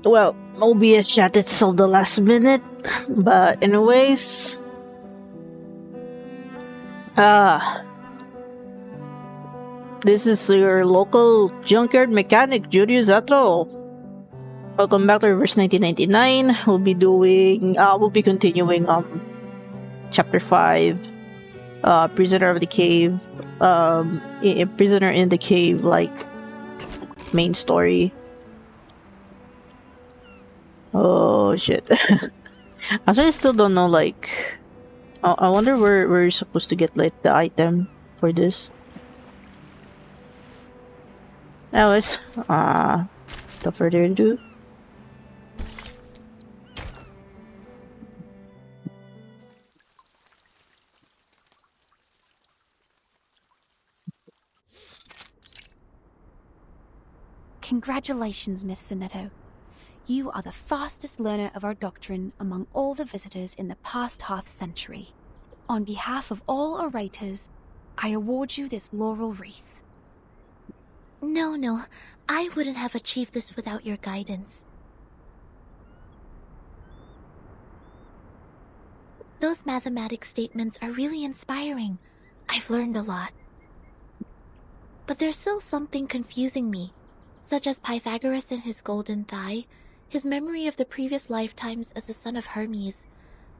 Well, OBS chatted till the last minute, but anyways, this is your local junkyard mechanic, Zetto. Welcome back to Reverse 1999. We'll be continuing chapter 5, prisoner of the cave, prisoner in the cave, like main story. Oh shit. Actually, I still don't know, like, I wonder where you're supposed to get like the item for this. Anyways, without further ado. Congratulations, Miss Zetto. You are the fastest learner of our doctrine among all the visitors in the past half-century. On behalf of all orators, I award you this laurel wreath. No, I wouldn't have achieved this without your guidance. Those mathematics statements are really inspiring. I've learned a lot. But there's still something confusing me, such as Pythagoras and his golden thigh, his memory of the previous lifetimes as the son of Hermes,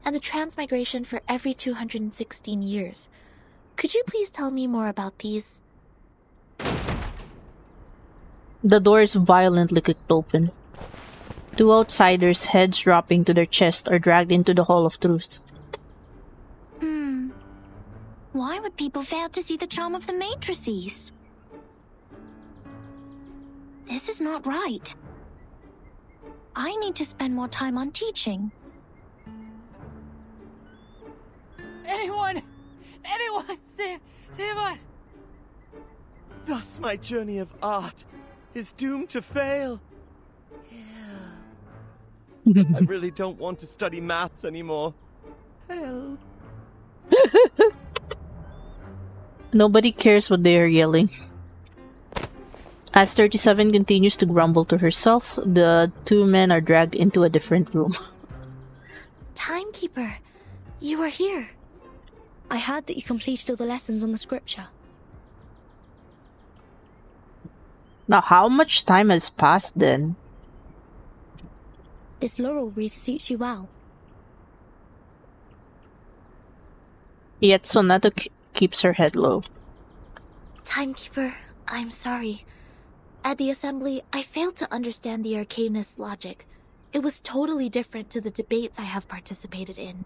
and the transmigration for every 216 years. Could you please tell me more about these? The door is violently kicked open. Two outsiders, heads dropping to their chests, are dragged into the Hall of Truth. Why would people fail to see the charm of the matrices? This is not right. I need to spend more time on teaching. Anyone, save us! Thus my journey of art is doomed to fail. Yeah. I really don't want to study maths anymore. Help. Nobody cares what they are yelling. As 37 continues to grumble to herself, the two men are dragged into a different room. Timekeeper, you are here. I heard that you completed all the lessons on the scripture. Now, how much time has passed then? This laurel wreath suits you well. Yet Sonata keeps her head low. Timekeeper, I'm sorry. At the assembly, I failed to understand the arcanist logic. It was totally different to the debates I have participated in.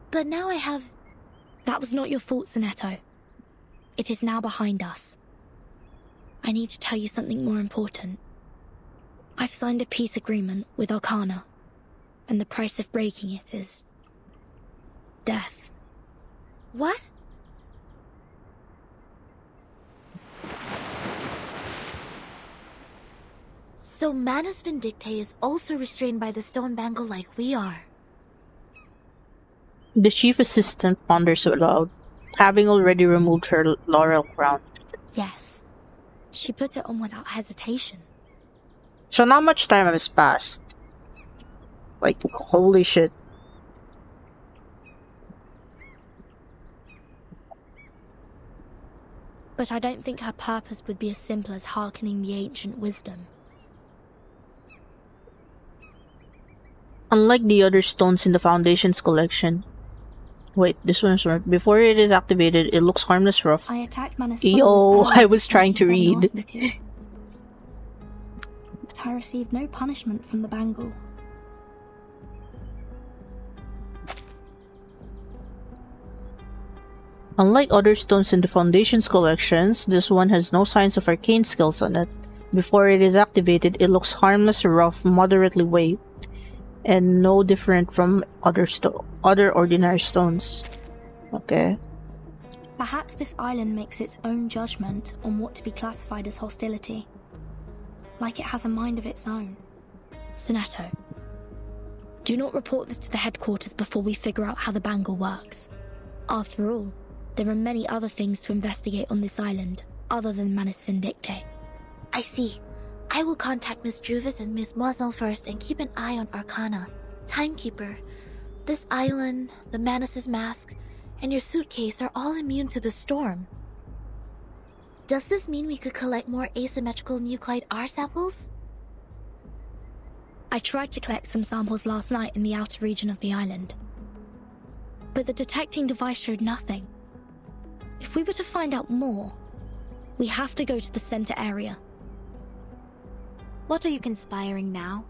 But now I have... That was not your fault, Zetto. It is now behind us. I need to tell you something more important. I've signed a peace agreement with Arcana, and the price of breaking it is... death. What? So Manus Vindictae is also restrained by the stone bangle like we are. The chief assistant ponders aloud, having already removed her laurel crown. Yes. She put it on without hesitation. So not much time has passed. Like, holy shit. But I don't think her purpose would be as simple as hearkening the ancient wisdom. Unlike the other stones in the Foundation's collection. Wait, this one is right. Before it is activated, it looks harmless rough. I attacked Manus. Yo, I was trying to read. But I received no punishment from the bangle. Unlike other stones in the Foundation's collections, this one has no signs of arcane skills on it. Before it is activated, it looks harmless, rough, moderately weight, and no different from other ordinary stones. Okay. Perhaps this island makes its own judgment on what to be classified as hostility. Like it has a mind of its own. Zetto, do not report this to the headquarters before we figure out how the bangle works. After all, there are many other things to investigate on this island, other than Manus Vindicte. I see. I will contact Miss Druvis and Miss Moiselle first and keep an eye on Arcana. Timekeeper, this island, the Manus's mask, and your suitcase are all immune to the storm. Does this mean we could collect more asymmetrical nuclide R samples? I tried to collect some samples last night in the outer region of the island, but the detecting device showed nothing. If we were to find out more, we have to go to the center area. What are you conspiring now?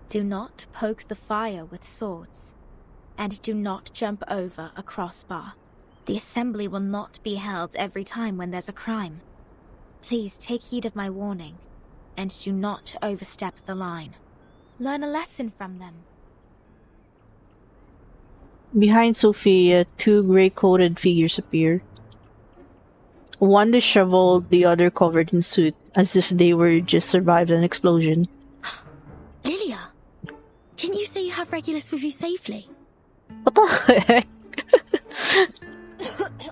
Do not poke the fire with swords, and do not jump over a crossbar. The assembly will not be held every time when there's a crime. Please take heed of my warning, and do not overstep the line. Learn a lesson from them. Behind Sophia, two gray-coated figures appear. One disheveled, the other covered in soot, as if they were just survived an explosion. Lilia, didn't you say you have Regulus with you safely? What the heck?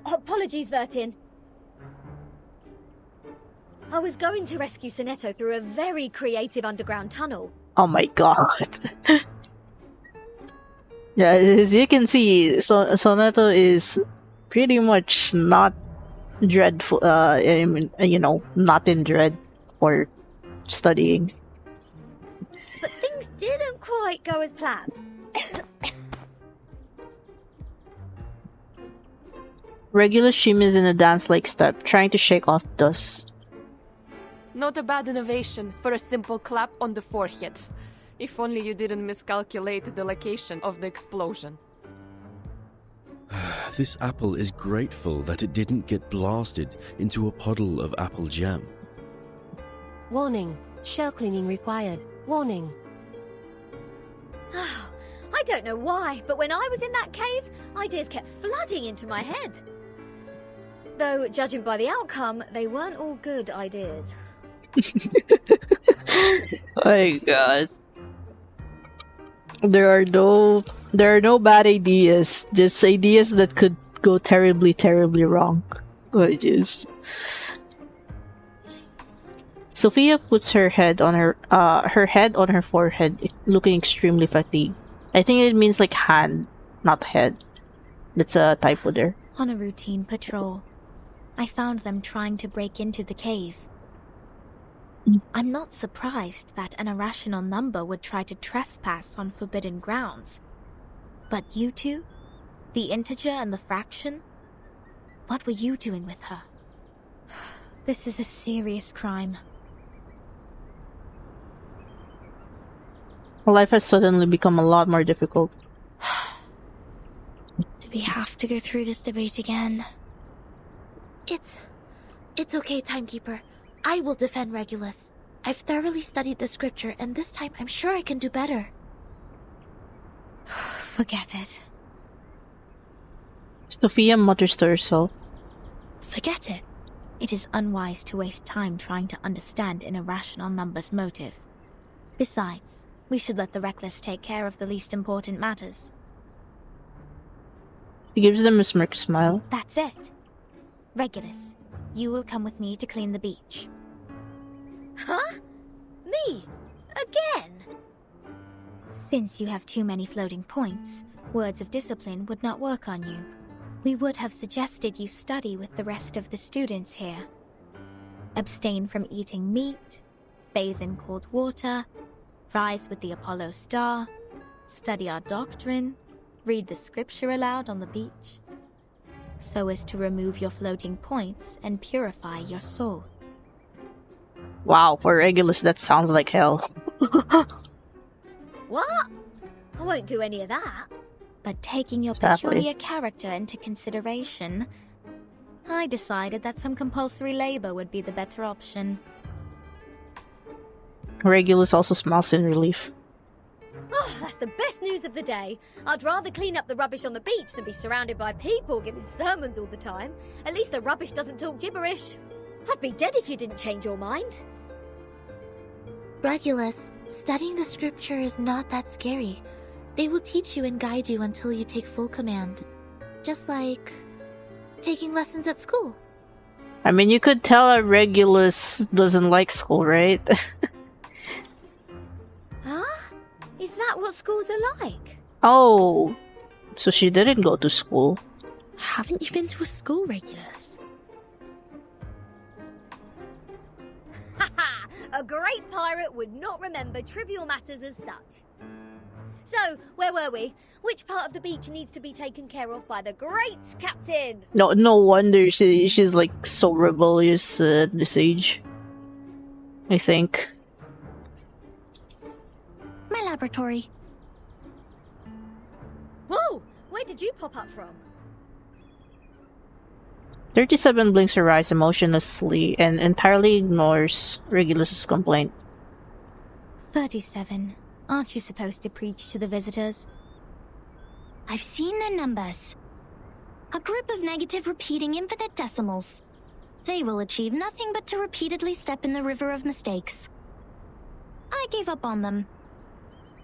Apologies, Vertin. I was going to rescue Zetto through a very creative underground tunnel. Oh my god. Yeah, as you can see, Zetto is pretty much not dreadful, I mean, not in dread or studying. But things didn't quite go as planned. Regulus shimmies in a dance-like step, trying to shake off dust. Not a bad innovation for a simple clap on the forehead. If only you didn't miscalculate the location of the explosion. This apple is grateful that it didn't get blasted into a puddle of apple jam. Warning. Shell cleaning required. Warning. I don't know why, but when I was in that cave, ideas kept flooding into my head. Though, judging by the outcome, they weren't all good ideas. Oh my god. There are no bad ideas, just ideas that could go terribly, terribly wrong. Oh jeez. Sophia puts her head on her forehead, looking extremely fatigued. I think it means like hand, not head. That's a typo there. On a routine patrol, I found them trying to break into the cave. I'm not surprised that an irrational number would try to trespass on forbidden grounds. But you two? The integer and the fraction? What were you doing with her? This is a serious crime. Life has suddenly become a lot more difficult. Do we have to go through this debate again? It's okay, Timekeeper. I will defend Regulus. I've thoroughly studied the scripture, and this time I'm sure I can do better. Forget it. Sophia mutters to herself. Forget it. It is unwise to waste time trying to understand an irrational number's motive. Besides, we should let the reckless take care of the least important matters. She gives them a smirk smile. That's it. Regulus, you will come with me to clean the beach. Huh? Me? Again? Since you have too many floating points, words of discipline would not work on you. We would have suggested you study with the rest of the students here. Abstain from eating meat, bathe in cold water, rise with the Apollo star, study our doctrine, read the scripture aloud on the beach, so as to remove your floating points and purify your soul. Wow, for Regulus that sounds like hell. What? I won't do any of that. But taking your Exactly. peculiar character into consideration, I decided that some compulsory labor would be the better option. Regulus also smiles in relief. Oh, that's the best news of the day. I'd rather clean up the rubbish on the beach than be surrounded by people giving sermons all the time. At least the rubbish doesn't talk gibberish. I'd be dead if you didn't change your mind. Regulus, studying the scripture is not that scary. They will teach you and guide you until you take full command. Just like taking lessons at school. I mean, you could tell a Regulus doesn't like school, right? Huh? Is that what schools are like? Oh, so she didn't go to school. Haven't you been to a school, Regulus? Haha! A great pirate would not remember trivial matters as such. So, where were we? Which part of the beach needs to be taken care of by the great captain? No wonder she's like so rebellious at this age. I think. My laboratory. Whoa! Where did you pop up from? 37 blinks her eyes emotionlessly and entirely ignores Regulus's complaint. 37. Aren't you supposed to preach to the visitors? I've seen their numbers. A group of negative repeating infinite decimals. They will achieve nothing but to repeatedly step in the river of mistakes. I gave up on them.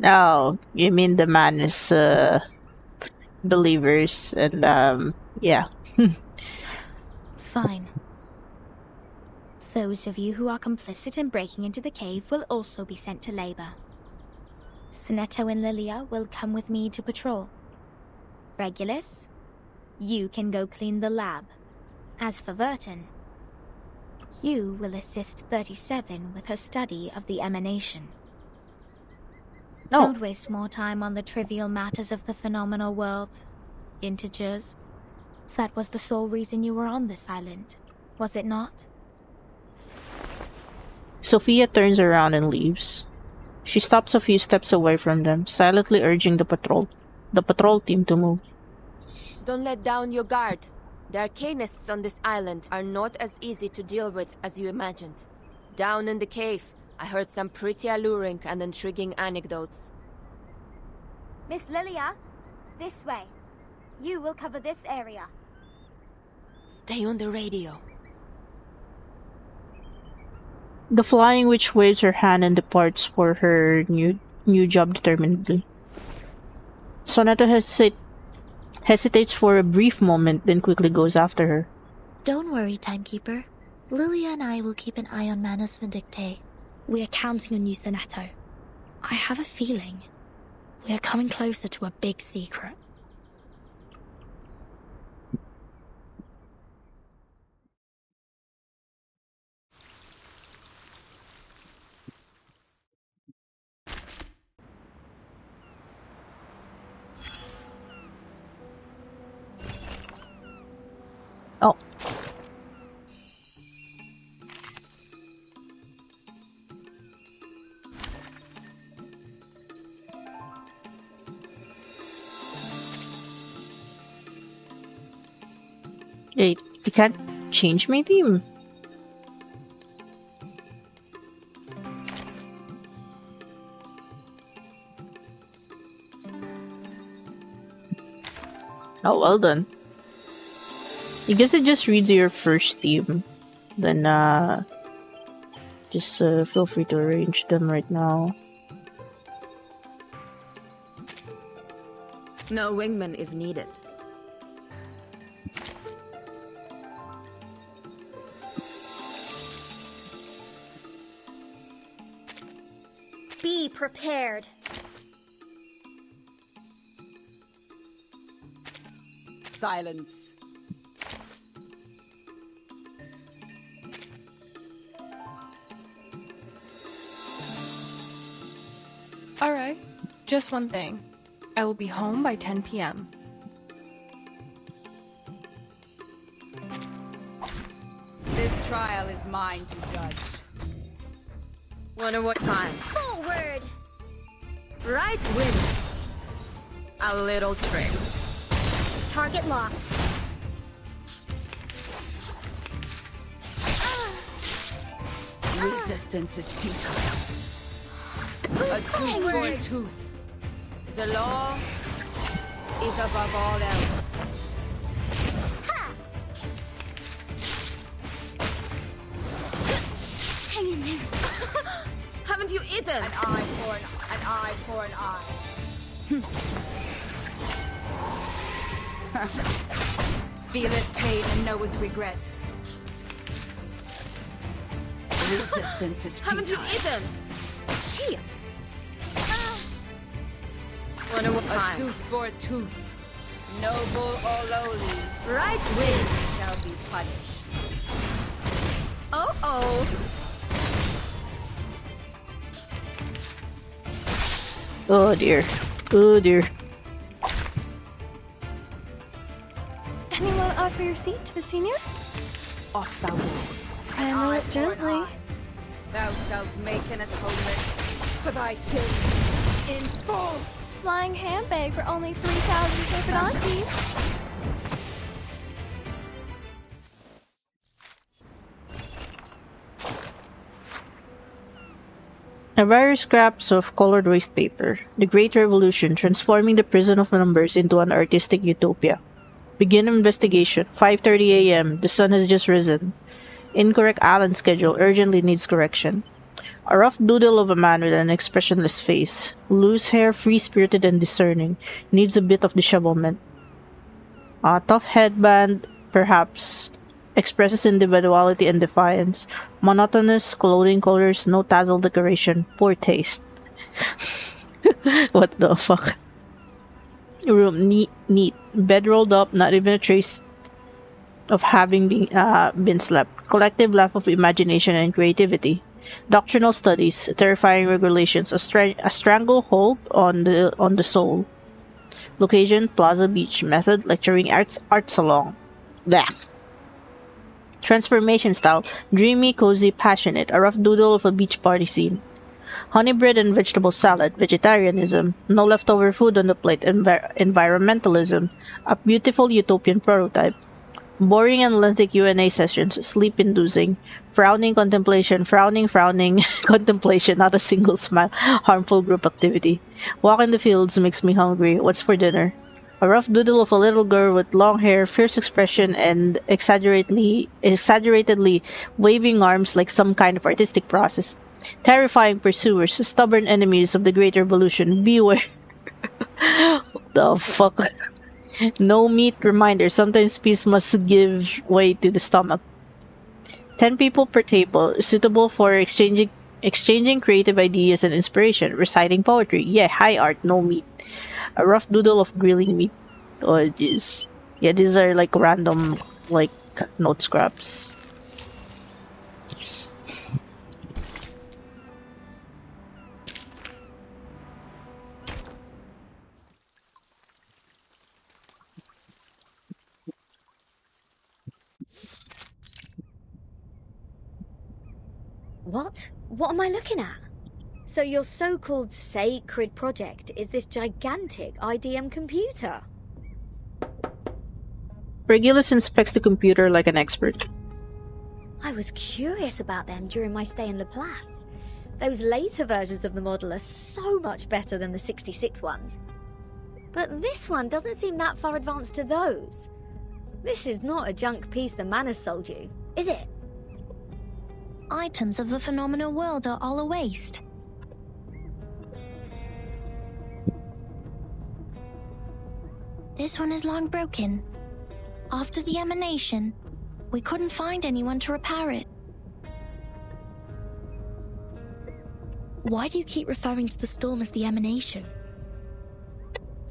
Oh, you mean the man is believers and yeah. Fine. Those of you who are complicit in breaking into the cave will also be sent to labor. Zetto and Lilia will come with me to patrol. Regulus, you can go clean the lab. As for Verton, you will assist 37 with her study of the emanation. No. Don't waste more time on the trivial matters of the phenomenal world. Integers. That was the sole reason you were on this island, was it not? Sophia turns around and leaves. She stops a few steps away from them, silently urging the patrol team to move. Don't let down your guard. The arcanists on this island are not as easy to deal with as you imagined. Down in the cave, I heard some pretty alluring and intriguing anecdotes. Miss Lilia, this way. You will cover this area. Stay on the radio. The Flying Witch waves her hand and departs for her new job determinedly. Sonata hesitates for a brief moment, then quickly goes after her. Don't worry, Timekeeper. Lilia and I will keep an eye on Manus Vindictae. We are counting on you, Zetto. I have a feeling we are coming closer to a big secret. Oh. Wait, you can't change my theme? Oh, well done. I guess it just reads your first theme. Then, just feel free to arrange them right now. No wingman is needed. Be prepared. Silence. Alright, just one thing. I will be home by 10 p.m. This trial is mine to judge. Wonder what time? Forward! Right wing. A little trick. Target locked. Resistance is futile. A tooth for a tooth. The law is above all else. Hang in there. Haven't you eaten? An eye for an eye for an eye. feeleth pain and knoweth regret. Resistance is Haven't you futile. eaten? Gee. A tooth for a tooth. Noble or lowly, right wing shall be punished. Oh. Oh dear. Oh dear. Anyone offer your seat to the senior? Off thou go. Handle it gently. Thou shalt make an atonement for thy sins in full. Flying handbag for only 3,000 sacred aunties. A various scraps of colored waste paper. The Great Revolution, transforming the prison of numbers into an artistic utopia. Begin investigation. 5:30 a.m. The sun has just risen. Incorrect island schedule urgently needs correction. A rough doodle of a man with an expressionless face. Loose hair, free-spirited and discerning. Needs a bit of dishevelment. A tough headband, perhaps, expresses individuality and defiance. Monotonous clothing colors, no tassel decoration. Poor taste. What the fuck? Room neat. Bed rolled up, not even a trace of having been slept. Collective laugh of imagination and creativity. Doctrinal studies, terrifying regulations, a stranglehold on the soul. Location, Plaza Beach. Method, lecturing art salon. Blah. Transformation style, dreamy, cozy, passionate, a rough doodle of a beach party scene. Honey bread and vegetable salad, vegetarianism, no leftover food on the plate, environmentalism, a beautiful utopian prototype. Boring and lengthy Q&A sessions, sleep-inducing, frowning contemplation, frowning, contemplation, not a single smile, harmful group activity. Walk in the fields makes me hungry, what's for dinner? A rough doodle of a little girl with long hair, fierce expression, and exaggeratedly waving arms like some kind of artistic process. Terrifying pursuers, stubborn enemies of the Great Revolution, beware. What the fuck? No meat reminder, sometimes peace must give way to the stomach. 10 people per table, suitable for exchanging creative ideas and inspiration, reciting poetry. Yeah, high art, no meat. A rough doodle of grilling meat. Oh, jeez. Yeah, these are like random, like, note scraps. What? What am I looking at? So your so-called sacred project is this gigantic IDM computer? Regulus inspects the computer like an expert. I was curious about them during my stay in Laplace. Those later versions of the model are so much better than the 66 ones. But this one doesn't seem that far advanced to those. This is not a junk piece the man has sold you, is it? Items of the phenomenal world are all a waste. This one is long broken. After the emanation, we couldn't find anyone to repair it. Why do you keep referring to the storm as the emanation?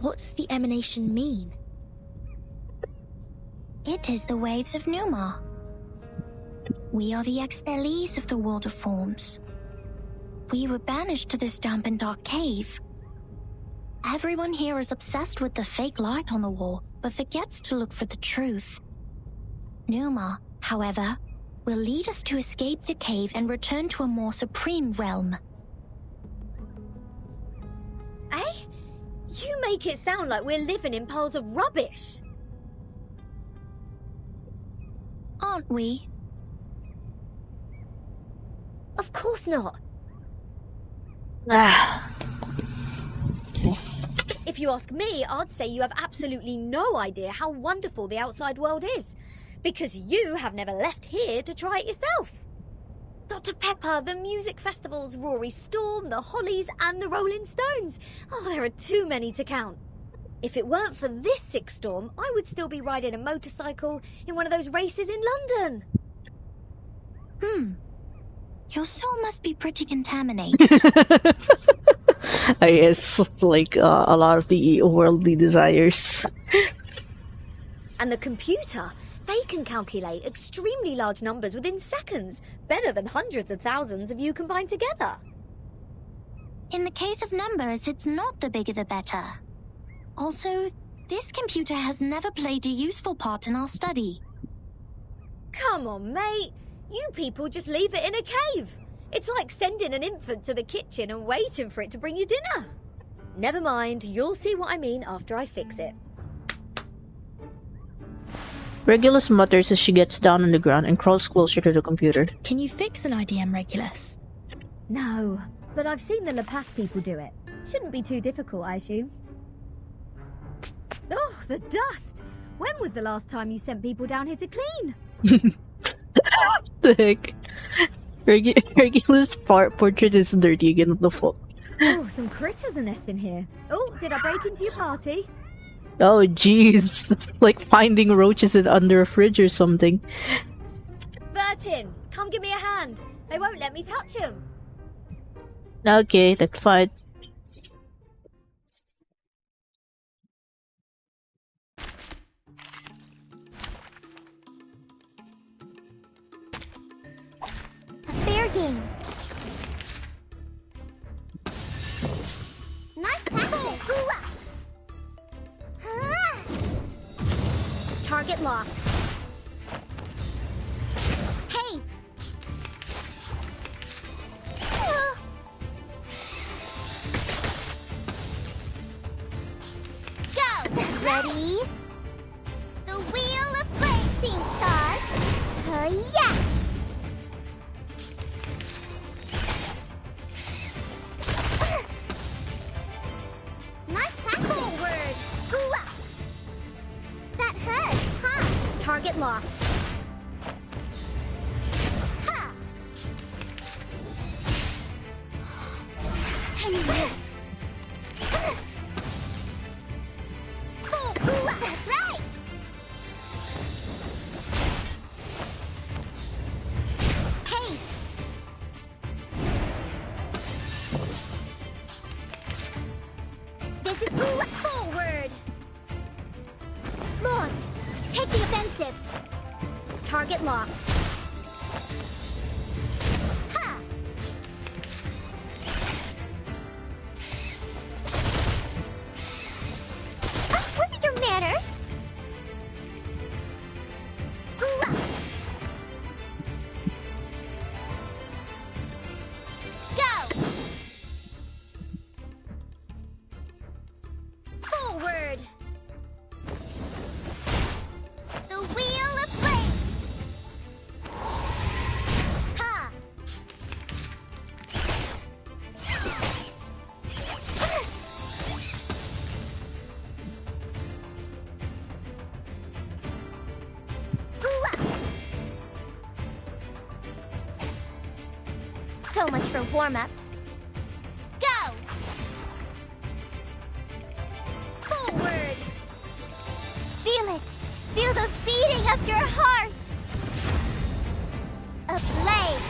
What does the emanation mean? It is the waves of Numa. We are the expellees of the world of forms. We were banished to this damp and dark cave. Everyone here is obsessed with the fake light on the wall, but forgets to look for the truth. Numa, however, will lead us to escape the cave and return to a more supreme realm. Eh? You make it sound like we're living in piles of rubbish. Aren't we? Of course not. Okay. If you ask me, I'd say you have absolutely no idea how wonderful the outside world is. Because you have never left here to try it yourself. Dr. Pepper, the music festivals, Rory Storm, the Hollies, and the Rolling Stones. Oh, there are too many to count. If it weren't for this sick storm, I would still be riding a motorcycle in one of those races in London. Your soul must be pretty contaminated. I guess like a lot of the worldly desires. And the computer, they can calculate extremely large numbers within seconds, better than hundreds of thousands of you combined together. In the case of numbers, it's not the bigger the better. Also, this computer has never played a useful part in our study. Come on, mate. You people just leave it in a cave. It's like sending an infant to the kitchen and waiting for it to bring you dinner. Never mind, you'll see what I mean after I fix it. Regulus mutters as she gets down on the ground and crawls closer to the computer. Can you fix an IDM, Regulus? No, but I've seen the LaPath people do it. Shouldn't be too difficult, I assume. Oh, the dust! When was the last time you sent people down here to clean? What the heck? Regulus' portrait is dirty again. What the fuck? Oh, some critters are nesting here. Oh, did I break into your party? Oh, jeez. Like finding roaches under a fridge or something. Bertin, come give me a hand. They won't let me touch them. Okay, that's fine. Fair game. Nice tackle. Target locked. Hey. Go. Ready? The wheel of flame seems stars. Yeah. Nice tackle. Forward. That hurts, huh? Target locked. Ha! That's right. Hey. This is forward. Lost. Take the offensive. Target locked. Ha! What are your manners? Go! Forward! The wheel of flame! Ha! So much for warm-ups. Go! Forward! Feel it! Feel the beating of your heart! Ablaze!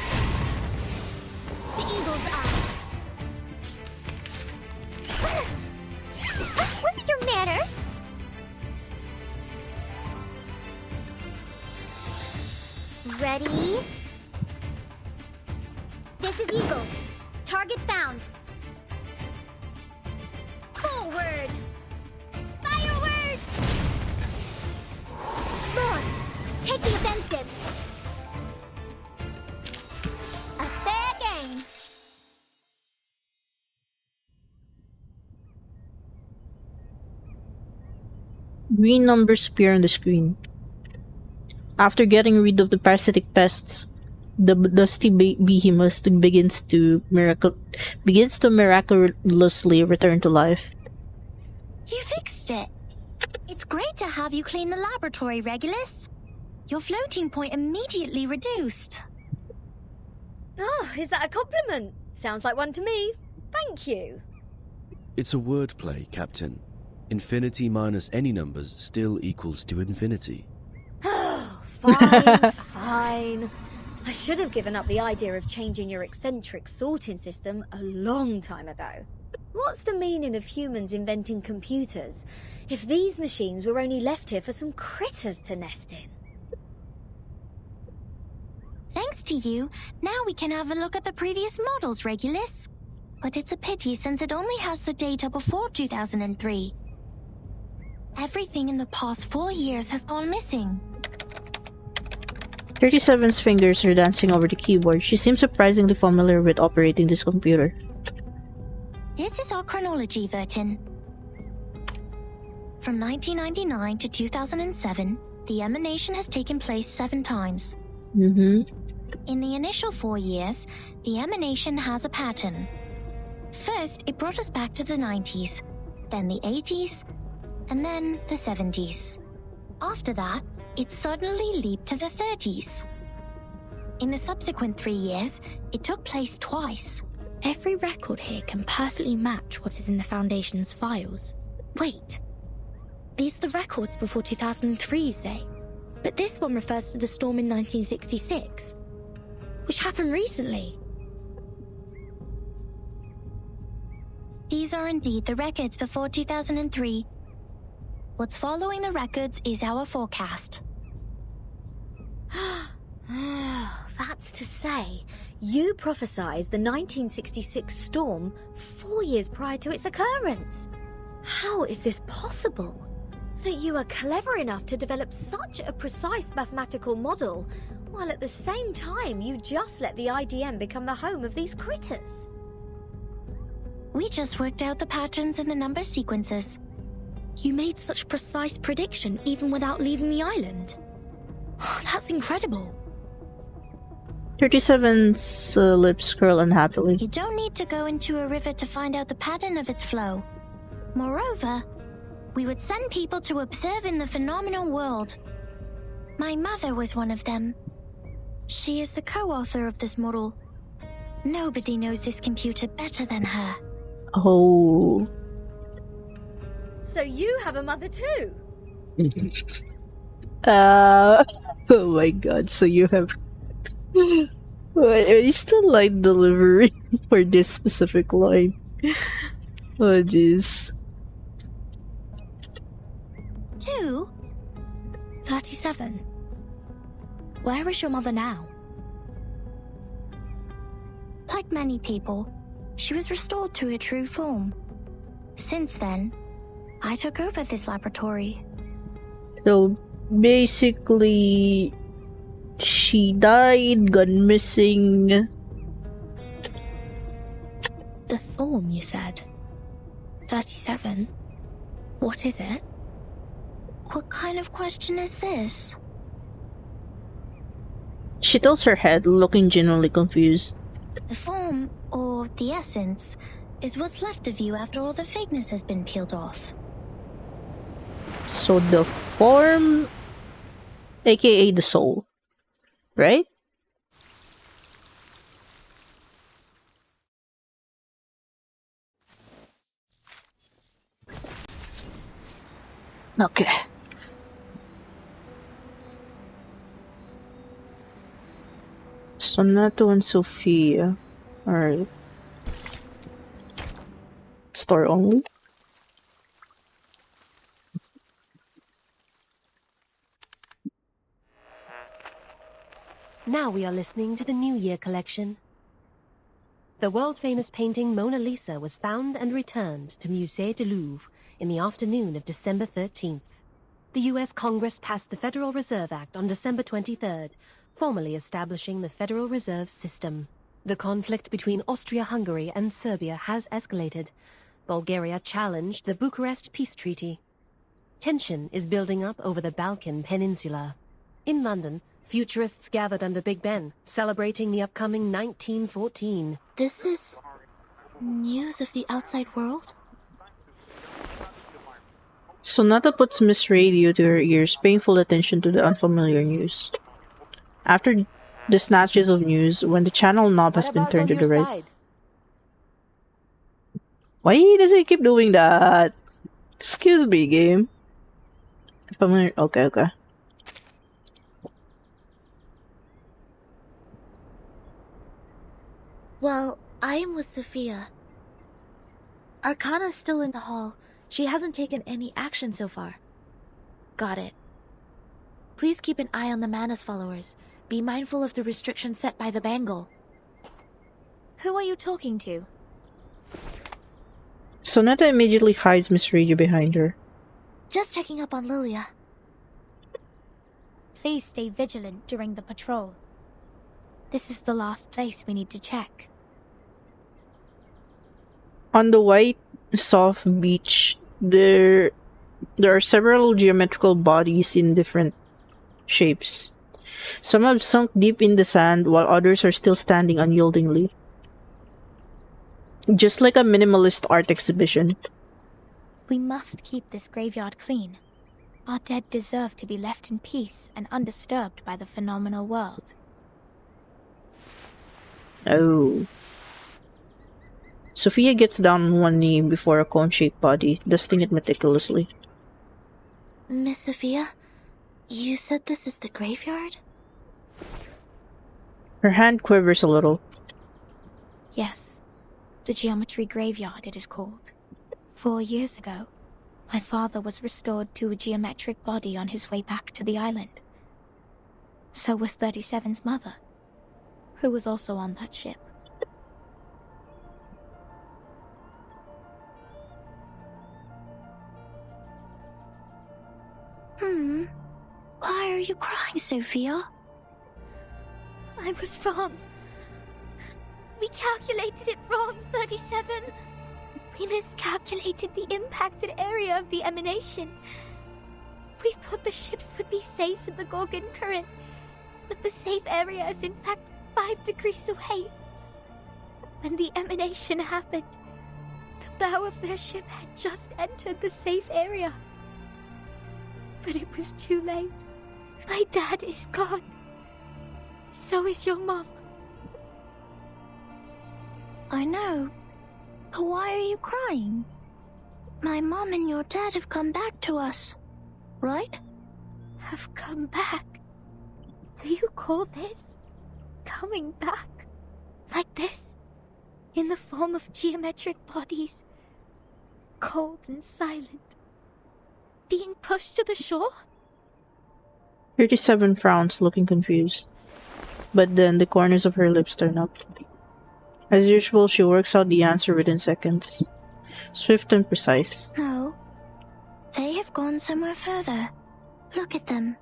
The eagle's eyes. What are your manners? Ready? This is Eagle. Target found. Forward! Fireworks! Lord, take the offensive. A fair game. Green numbers appear on the screen. After getting rid of the parasitic pests, the dusty behemoth begins to miraculously return to life. You fixed it. It's great to have you clean the laboratory, Regulus. Your floating point immediately reduced. Oh, is that a compliment? Sounds like one to me. Thank you. It's a wordplay, Captain. Infinity minus any numbers still equals to infinity. Fine, fine. I should have given up the idea of changing your eccentric sorting system a long time ago. What's the meaning of humans inventing computers if these machines were only left here for some critters to nest in? Thanks to you, now we can have a look at the previous models, Regulus. But it's a pity since it only has the data before 2003. Everything in the past 4 years has gone missing. 37's fingers are dancing over the keyboard. She seems surprisingly familiar with operating this computer. This is our chronology, Vertin. From 1999 to 2007, the emanation has taken place 7 times. In the initial 4 years, the emanation has a pattern. First, it brought us back to the 90s, then the 80s, and then the 70s. After that, it suddenly leaped to the 30s. In the subsequent 3 years, it took place twice. Every record here can perfectly match what is in the Foundation's files. Wait, these are the records before 2003, you say? But this one refers to the storm in 1966, which happened recently. These are indeed the records before 2003. What's following the records is our forecast. That's to say, you prophesied the 1966 storm 4 years prior to its occurrence. How is this possible? That you are clever enough to develop such a precise mathematical model, while at the same time you just let the IDM become the home of these critters. We just worked out the patterns in the number sequences. You made such precise prediction even without leaving the island. That's incredible. 37's lips curl unhappily. You don't need to go into a river to find out the pattern of its flow. Moreover, we would send people to observe in the phenomenal world. My mother was one of them. She is the co-author of this model. Nobody knows this computer better than her. Oh. So you have a mother too? Oh my god, so you have... I still like delivery for this specific line. Oh jeez. 2? 37. Where is your mother now? Like many people, she was restored to her true form. Since then, I took over this laboratory. So basically, she died, gone missing. The form, you said? 37? What is it? What kind of question is this? She tilts her head, looking genuinely confused. The form, or the essence, is what's left of you after all the fakeness has been peeled off. So the form, aka the soul, right? Okay. Sonato and Sophia. Alright. Store only. Now we are listening to the New Year collection. The world-famous painting Mona Lisa was found and returned to Musée du Louvre in the afternoon of December 13th. The U.S. Congress passed the Federal Reserve Act on December 23rd, formally establishing the Federal Reserve System. The conflict between Austria-Hungary and Serbia has escalated. Bulgaria challenged the Bucharest Peace Treaty. Tension is building up over the Balkan Peninsula. In London, futurists gathered under Big Ben, celebrating the upcoming 1914. This is news of the outside world? Sonata puts Miss Radio to her ears, paying full attention to the unfamiliar news. After the snatches of news, when the channel knob has been turned to the right... Why does it keep doing that? Excuse me, game. Okay. Well, I am with Sophia. Arcana's still in the hall. She hasn't taken any action so far. Got it. Please keep an eye on the Manus followers. Be mindful of the restrictions set by the bangle. Who are you talking to? Sonata immediately hides Miss Radio behind her. Just checking up on Lilia. Please stay vigilant during the patrol. This is the last place we need to check. On the white, soft beach, there are several geometrical bodies in different shapes. Some have sunk deep in the sand, while others are still standing unyieldingly. Just like a minimalist art exhibition. We must keep this graveyard clean. Our dead deserve to be left in peace and undisturbed by the phenomenal world. Oh. Sophia gets down on one knee before a cone-shaped body, dusting it meticulously. Miss Sophia, you said this is the graveyard? Her hand quivers a little. Yes, the geometry graveyard it is called. 4 years ago, my father was restored to a geometric body on his way back to the island. So was 37's mother, who was also on that ship. Why are you crying, Sophia? I was wrong. We calculated it wrong, 37. We miscalculated the impacted area of the emanation. We thought the ships would be safe in the Gorgon current, but the safe area is in fact 5 degrees away. When the emanation happened, the bow of their ship had just entered the safe area. But it was too late. My dad is gone. So is your mom. I know, but why are you crying? My mom and your dad have come back to us, right? Have come back? Do you call this coming back? Like this? In the form of geometric bodies? Cold and silent? Being pushed to the shore? 37 frowns, looking confused. But then the corners of her lips turn up. As usual, she works out the answer within seconds. Swift and precise. No, they have gone somewhere further. Look at them.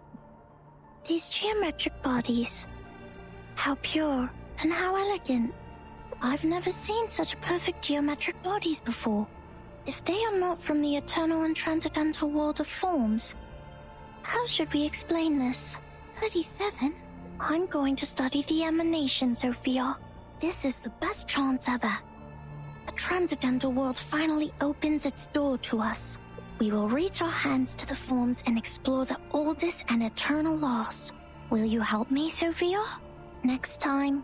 These geometric bodies. How pure and how elegant. I've never seen such perfect geometric bodies before. If they are not from the eternal and transcendental world of forms, how should we explain this? 37? I'm going to study the emanation, Sophia. This is the best chance ever. The transcendental world finally opens its door to us. We will reach our hands to the forms and explore the oldest and eternal laws. Will you help me, Sophia? Next time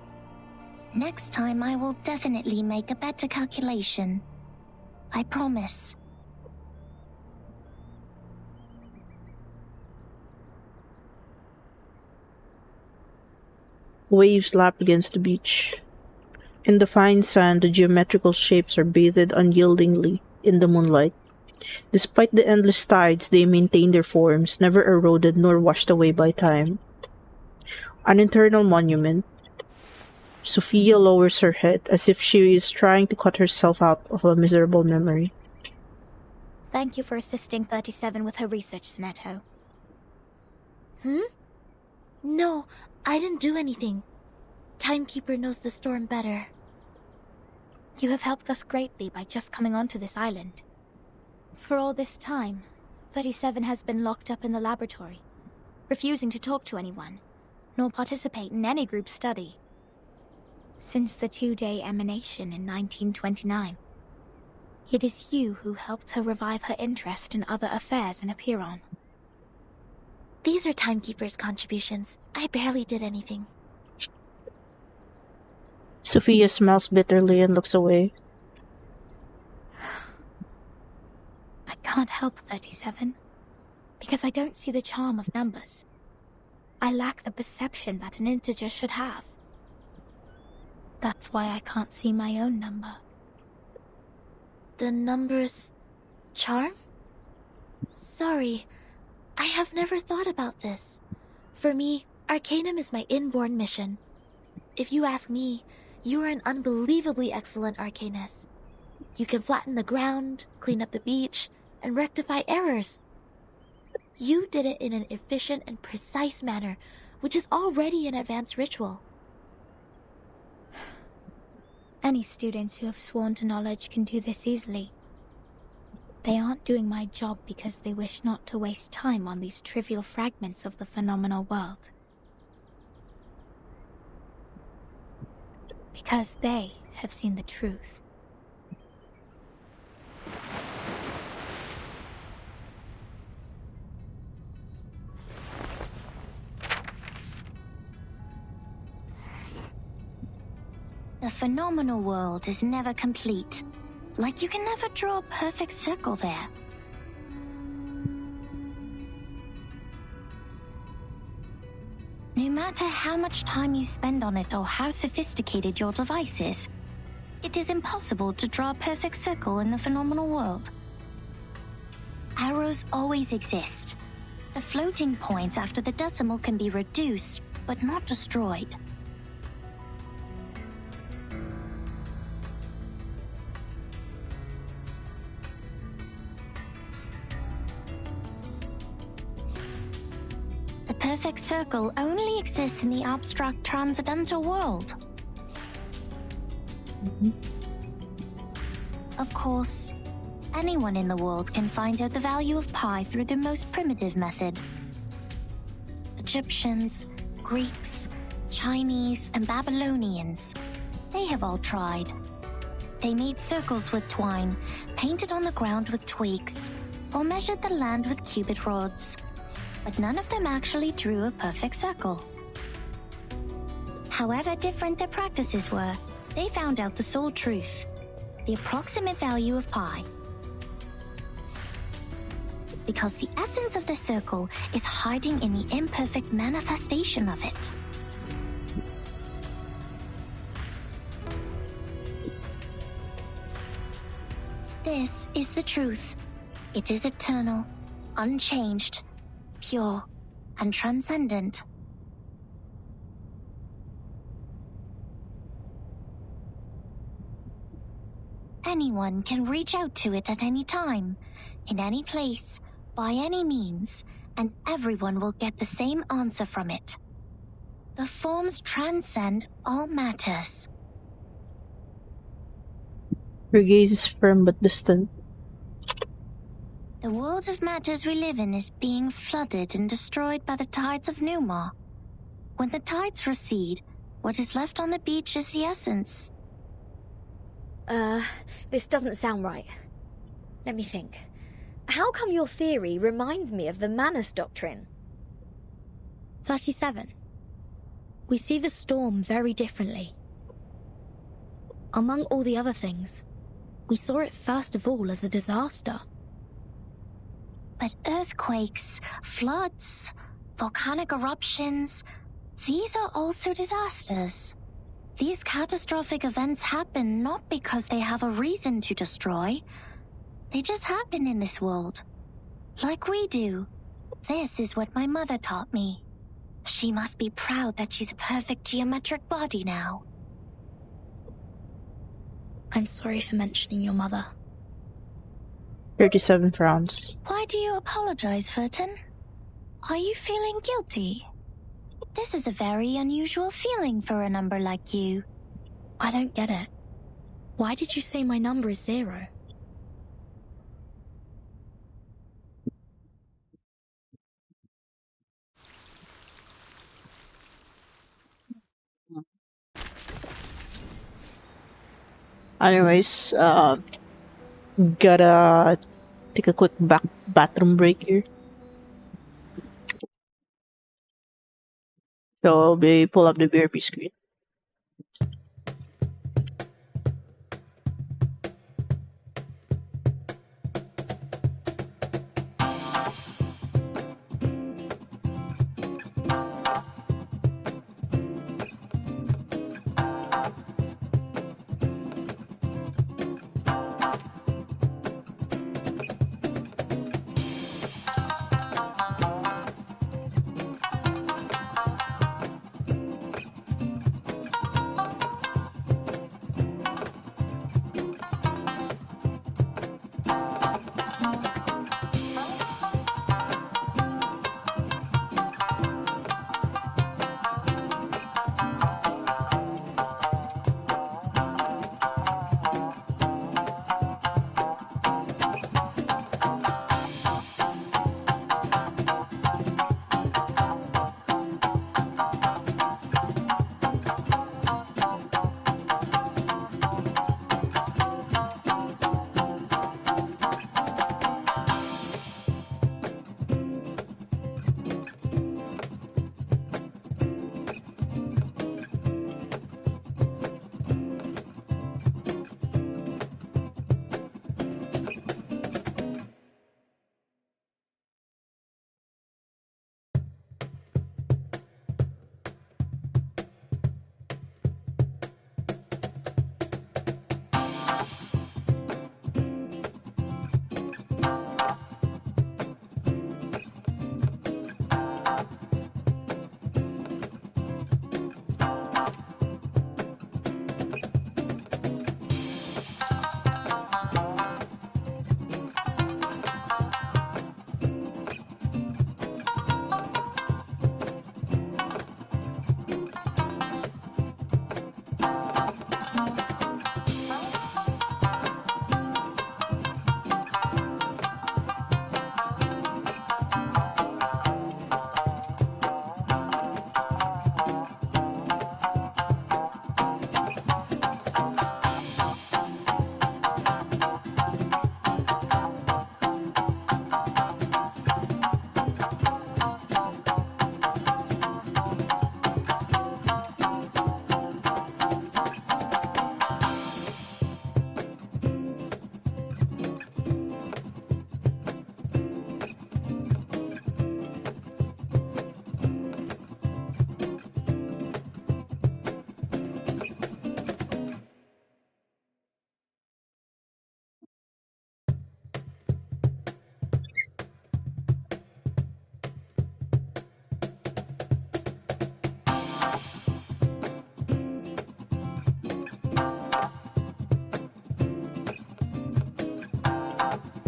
I will definitely make a better calculation. I promise. Waves lap against the beach. In the fine sand, the geometrical shapes are bathed unyieldingly in the moonlight. Despite the endless tides, they maintain their forms, never eroded nor washed away by time. An internal monument. Sophia lowers her head as if she is trying to cut herself out of a miserable memory. Thank you for assisting 37 with her research, Zetto. No, I didn't do anything. Timekeeper knows the storm better. You have helped us greatly by just coming onto this island. For all this time, 37 has been locked up in the laboratory, refusing to talk to anyone, nor participate in any group study. Since the 2-day emanation in 1929, it is you who helped her revive her interest in other affairs in Apiron. These are Timekeeper's contributions. I barely did anything. Sophia smells bitterly and looks away. I can't can't help 37, because I don't see the charm of numbers. I lack the perception that an integer should have. That's why I can't see my own number. The number's charm? Sorry, I have never thought about this. For me, Arcanum is my inborn mission. If you ask me, you are an unbelievably excellent Arcanist. You can flatten the ground, clean up the beach, and rectify errors. You did it in an efficient and precise manner, which is already an advanced ritual. Any students who have sworn to knowledge can do this easily. They aren't doing my job because they wish not to waste time on these trivial fragments of the phenomenal world. Because they have seen the truth. The phenomenal world is never complete. Like you can never draw a perfect circle there. No matter how much time you spend on it or how sophisticated your device is, it is impossible to draw a perfect circle in the phenomenal world. Arrows always exist. The floating points after the decimal can be reduced, but not destroyed. The perfect circle only exists in the abstract transcendental world. Of course, anyone in the world can find out the value of pi through the most primitive method. Egyptians, Greeks, Chinese, and Babylonians, they have all tried. They made circles with twine, painted on the ground with twigs, or measured the land with cubit rods. But none of them actually drew a perfect circle. However different their practices were, they found out the sole truth, the approximate value of pi. Because the essence of the circle is hiding in the imperfect manifestation of it. This is the truth. It is eternal, unchanged, pure, and transcendent. Anyone can reach out to it at any time, in any place, by any means, and everyone will get the same answer from it. The forms transcend all matters. Her gaze is firm but distant. The world of matters we live in is being flooded and destroyed by the tides of Numa. When the tides recede, what is left on the beach is the essence. This doesn't sound right. Let me think. How come your theory reminds me of the Manus Doctrine? 37. We see the storm very differently. Among all the other things, we saw it first of all as a disaster. But earthquakes, floods, volcanic eruptions, these are also disasters. These catastrophic events happen not because they have a reason to destroy. They just happen in this world. Like we do. This is what my mother taught me. She must be proud that she's a perfect geometric body now. I'm sorry for mentioning your mother. 37 frowns. Why do you apologize, Furton? Are you feeling guilty? This is a very unusual feeling for a number like you. I don't get it. Why did you say my number is 0? Anyways, gotta take a quick bathroom break here. So we pull up the BRB screen.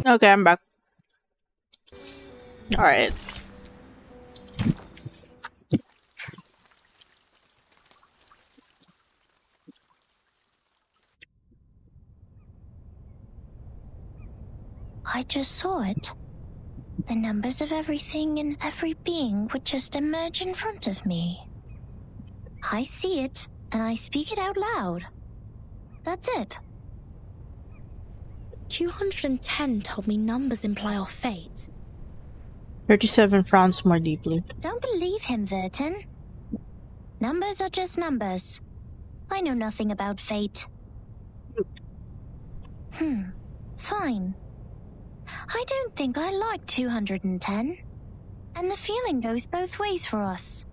Okay, I'm back. Alright. I just saw it. The numbers of everything and every being would just emerge in front of me. I see it, and I speak it out loud. That's it. 210 told me numbers imply our fate. 37 frowns more deeply. Don't believe him, Verton. Numbers are just numbers. I know nothing about fate. Fine. I don't think I like 210. And the feeling goes both ways for us.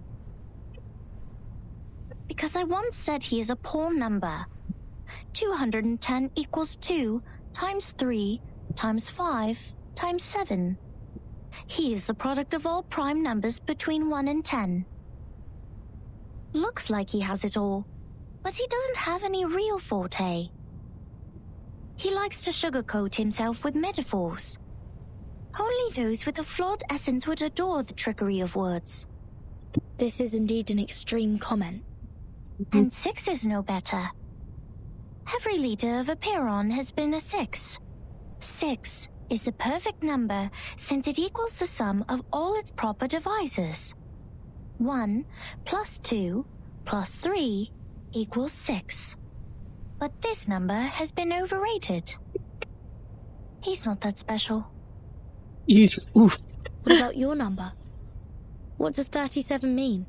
Because I once said he is a poor number. 210 equals 2 times 3 times 5 times 7. He is the product of all prime numbers between 1 and 10. Looks like he has it all, but he doesn't have any real forte. He likes to sugarcoat himself with metaphors. Only those with a flawed essence would adore the trickery of words. This is indeed an extreme comment. And 6 is no better. Every leader of a Pyrrhon has been a 6. 6 is the perfect number since it equals the sum of all its proper divisors. 1 plus 2 plus 3 equals 6. But this number has been overrated. He's not that special. Oof. What about your number? What does 37 mean?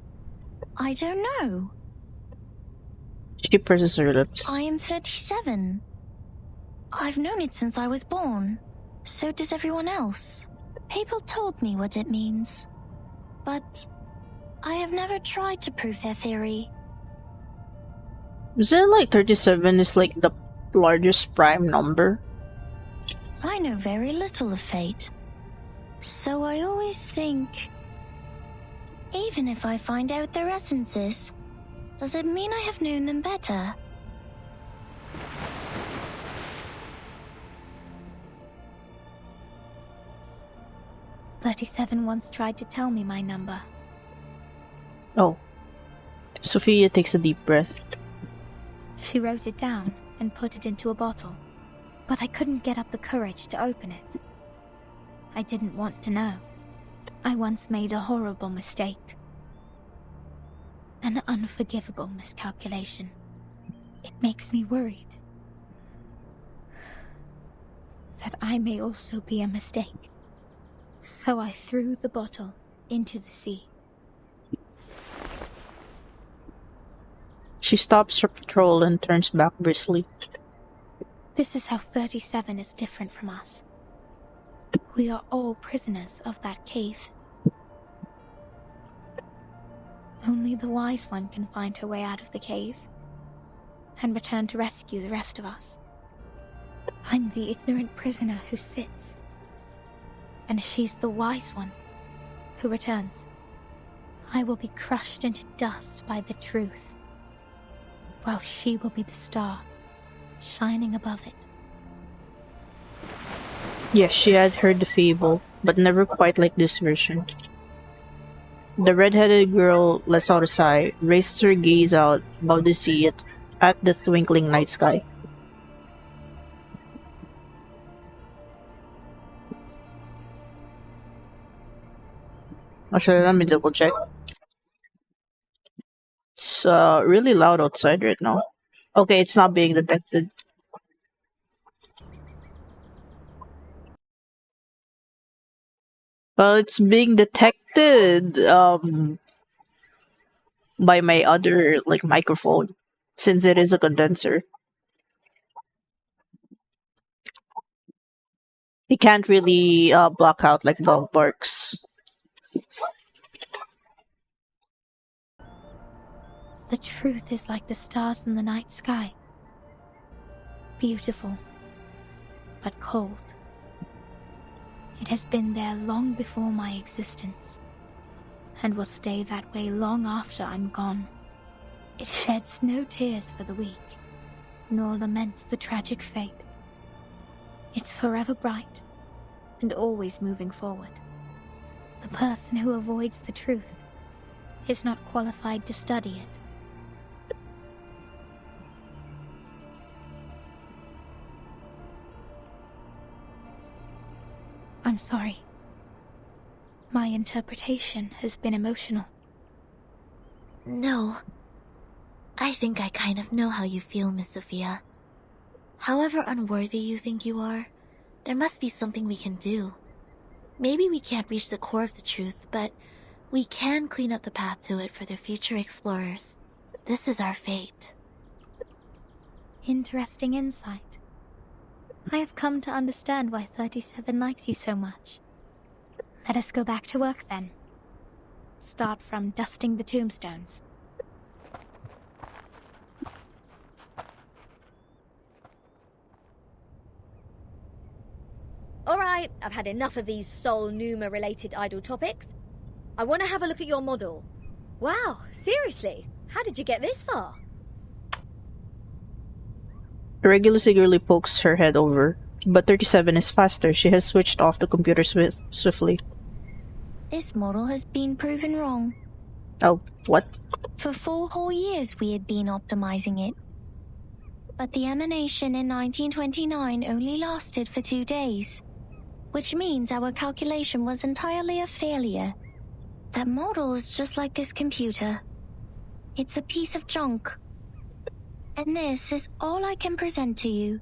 I don't know. She purses her lips. I am 37. I've known it since I was born. So does everyone else. People told me what it means. But I have never tried to prove their theory. Isn't it like 37 is like the largest prime number? I know very little of fate. So I always think, even if I find out their essences, does it mean I have known them better? "37 once tried to tell me my number. Oh. Sophia takes a deep breath. She wrote it down and put it into a bottle, but I couldn't get up the courage to open it. I didn't want to know. I once made a horrible mistake. An unforgivable miscalculation. It makes me worried that I may also be a mistake. So I threw the bottle into the sea. She stops her patrol and turns back briskly. This is how 37 is different from us. We are all prisoners of that cave. Only the wise one can find her way out of the cave and return to rescue the rest of us. I'm the ignorant prisoner who sits, and she's the wise one who returns. I will be crushed into dust by the truth, while she will be the star shining above it. Yes, she had heard the fable, but never quite like this version. The red-headed girl lets out a sigh, raises her gaze out above the sea at the twinkling night sky. Actually, let me double check. It's really loud outside right now. Okay, it's not being detected. Well, it's being detected by my other microphone, since it is a condenser. It can't really block out like dog barks. The truth is like the stars in the night sky. Beautiful, but cold. It has been there long before my existence, and will stay that way long after I'm gone. It sheds no tears for the weak, nor laments the tragic fate. It's forever bright, and always moving forward. The person who avoids the truth is not qualified to study it. I'm sorry. My interpretation has been emotional. No. I think I kind of know how you feel, Miss Sophia. However unworthy you think you are, there must be something we can do. Maybe we can't reach the core of the truth, but we can clean up the path to it for the future explorers. This is our fate. Interesting insight. I have come to understand why 37 likes you so much. Let us go back to work then. Start from dusting the tombstones. Alright, I've had enough of these Sol Numa-related idle topics. I want to have a look at your model. Wow, seriously? How did you get this far? Regulus eagerly pokes her head over, but 37 is faster. She has switched off the computer swiftly. This model has been proven wrong. Oh, what? For 4 whole years we had been optimizing it. But the emanation in 1929 only lasted for 2 days, which means our calculation was entirely a failure. That model is just like this computer. It's a piece of junk. And this is all I can present to you.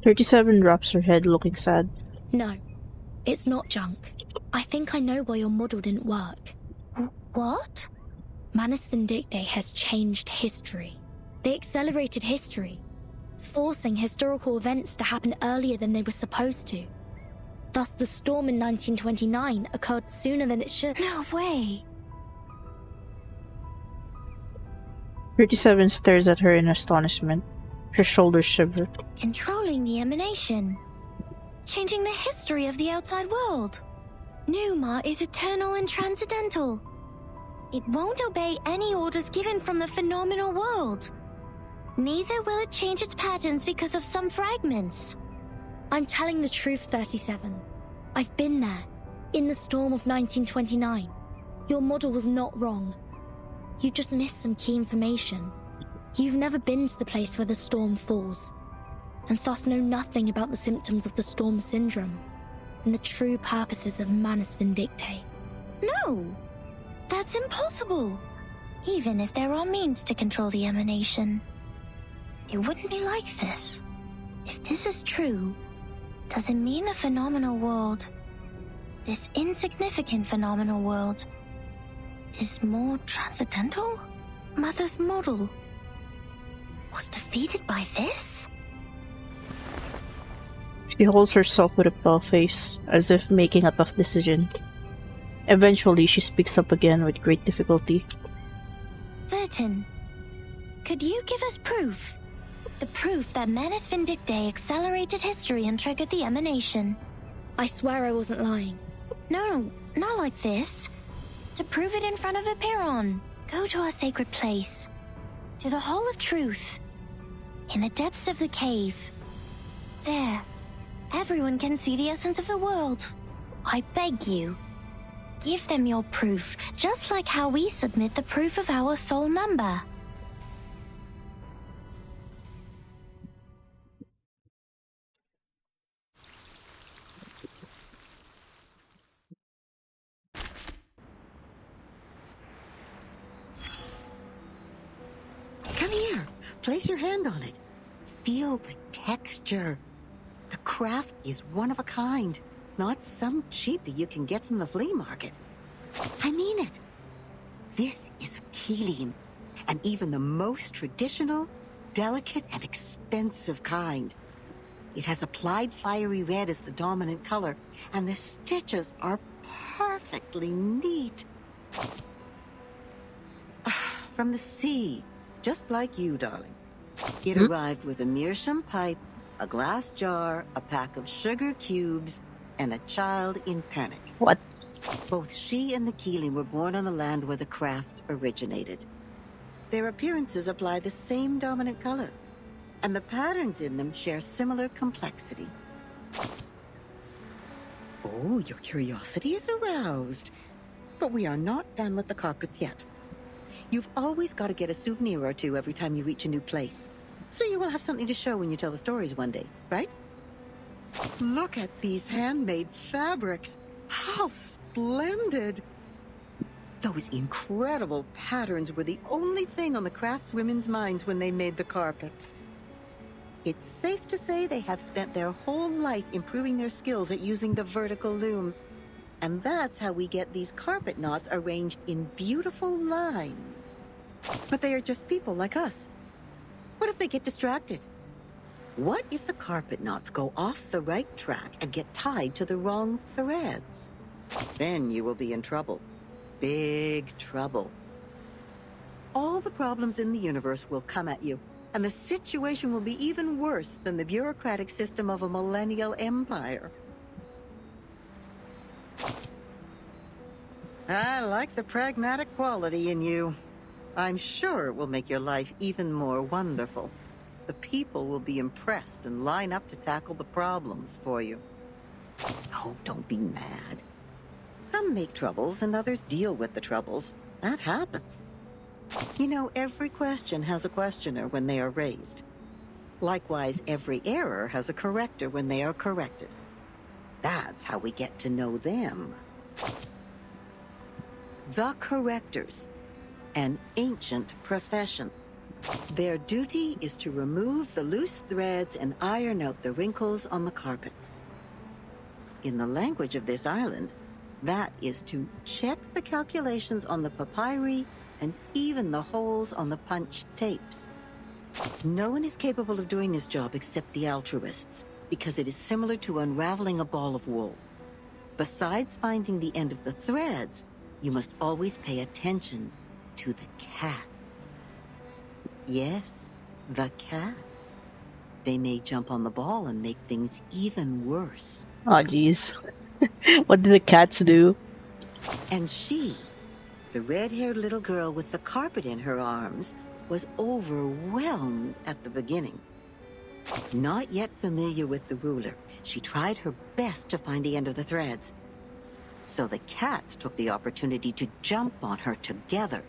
37 drops her head, looking sad. No, it's not junk. I think I know why your model didn't work. What? Manus Vindictae has changed history. They accelerated history, forcing historical events to happen earlier than they were supposed to. Thus, the storm in 1929 occurred sooner than it should. No way. 37 stares at her in astonishment. Her shoulders shiver. Controlling the emanation. Changing the history of the outside world. Numa is eternal and transcendental. It won't obey any orders given from the phenomenal world. Neither will it change its patterns because of some fragments. I'm telling the truth, 37. I've been there, in the storm of 1929. Your model was not wrong. You just missed some key information. You've never been to the place where the storm falls, and thus know nothing about the symptoms of the storm syndrome and the true purposes of Manus Vindictae. No! That's impossible! Even if there are means to control the emanation, it wouldn't be like this. If this is true, does it mean the phenomenal world, this insignificant phenomenal world, is more transcendental? Mother's model was defeated by this? She holds herself with a pale face, as if making a tough decision. Eventually, she speaks up again with great difficulty. Vertin, could you give us proof? The proof that Manus Vindictae accelerated history and triggered the emanation. I swear I wasn't lying. No, not like this. To prove it in front of a Piron, go to our sacred place. To the Hall of Truth. In the depths of the cave. There, everyone can see the essence of the world. I beg you. Give them your proof, just like how we submit the proof of our soul number. Come here. Place your hand on it. Feel the texture. The craft is one of a kind, not some cheapie you can get from the flea market. I mean it. This is a keeling, and even the most traditional, delicate, and expensive kind. It has applied fiery red as the dominant color, and the stitches are perfectly neat. From the sea, just like you, darling. It arrived with a meerschaum pipe, a glass jar, a pack of sugar cubes, and a child in panic. What? Both she and the Keeling were born on the land where the craft originated. Their appearances apply the same dominant color, and the patterns in them share similar complexity. Oh, your curiosity is aroused. But we are not done with the carpets yet. You've always got to get a souvenir or two every time you reach a new place. So you will have something to show when you tell the stories one day, right? Look at these handmade fabrics. How splendid! Those incredible patterns were the only thing on the craftswomen's minds when they made the carpets. It's safe to say they have spent their whole life improving their skills at using the vertical loom. And that's how we get these carpet knots arranged in beautiful lines. But they are just people like us. What if they get distracted? What if the carpet knots go off the right track and get tied to the wrong threads? Then you will be in trouble. Big trouble. All the problems in the universe will come at you, and the situation will be even worse than the bureaucratic system of a millennial empire. I like the pragmatic quality in you. I'm sure it will make your life even more wonderful. The people will be impressed and line up to tackle the problems for you. Oh, don't be mad. Some make troubles and others deal with the troubles. That happens. You know, every question has a questioner when they are raised. Likewise, every error has a corrector when they are corrected. That's how we get to know them. The correctors, an ancient profession. Their duty is to remove the loose threads and iron out the wrinkles on the carpets. In the language of this island, that is to check the calculations on the papyri and even the holes on the punched tapes. No one is capable of doing this job except the altruists, because it is similar to unraveling a ball of wool. Besides finding the end of the threads, you must always pay attention to the cats. Yes, the cats. They may jump on the ball and make things even worse. Oh, jeez. What did the cats do? And she, the red-haired little girl with the carpet in her arms, was overwhelmed at the beginning. Not yet familiar with the ruler, she tried her best to find the end of the threads. So the cats took the opportunity to jump on her together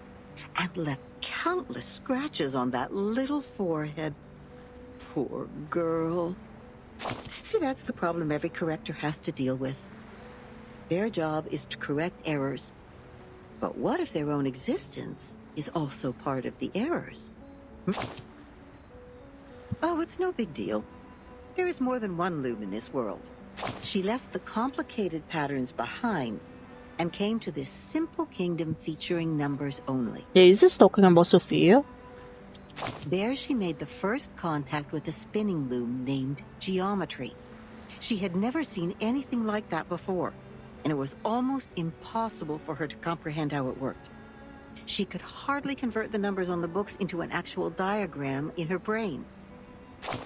and left countless scratches on that little forehead. Poor girl. See, that's the problem every corrector has to deal with. Their job is to correct errors. But what if their own existence is also part of the errors? Oh, it's no big deal. There is more than one loom in this world. She left the complicated patterns behind and came to this simple kingdom featuring numbers only. Yeah, is this talking about Sophia? There she made the first contact with a spinning loom named geometry. She had never seen anything like that before, and it was almost impossible for her to comprehend how it worked. She could hardly convert the numbers on the books into an actual diagram in her brain.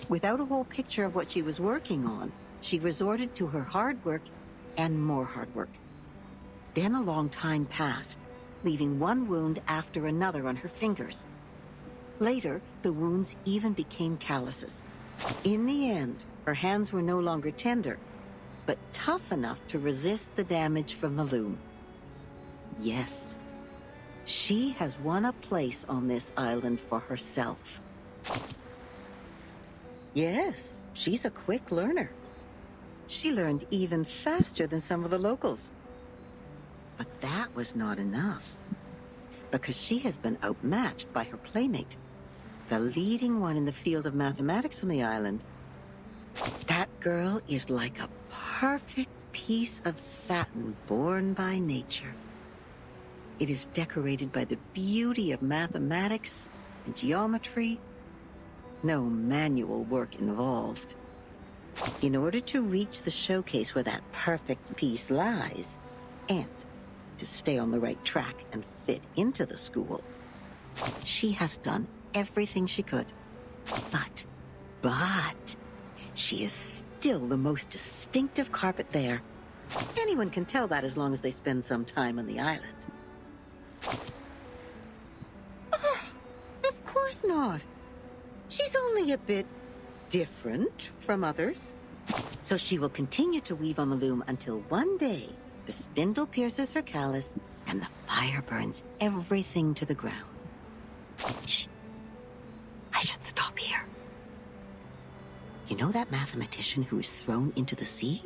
Without a whole picture of what she was working on, she resorted to her hard work and more hard work. Then a long time passed, leaving one wound after another on her fingers. Later, the wounds even became calluses. In the end, her hands were no longer tender, but tough enough to resist the damage from the loom. Yes, she has won a place on this island for herself. Yes, she's a quick learner. She learned even faster than some of the locals. But that was not enough, because she has been outmatched by her playmate, the leading one in the field of mathematics on the island. That girl is like a perfect piece of satin born by nature. It is decorated by the beauty of mathematics and geometry. No manual work involved. In order to reach the showcase where that perfect piece lies, and to stay on the right track and fit into the school, she has done everything she could. But, she is still the most distinctive carpet there. Anyone can tell that as long as they spend some time on the island. Oh, of course not. She's only a bit different from others. So she will continue to weave on the loom until one day the spindle pierces her callus and the fire burns everything to the ground. Shh. I should stop here. You know that mathematician who was thrown into the sea?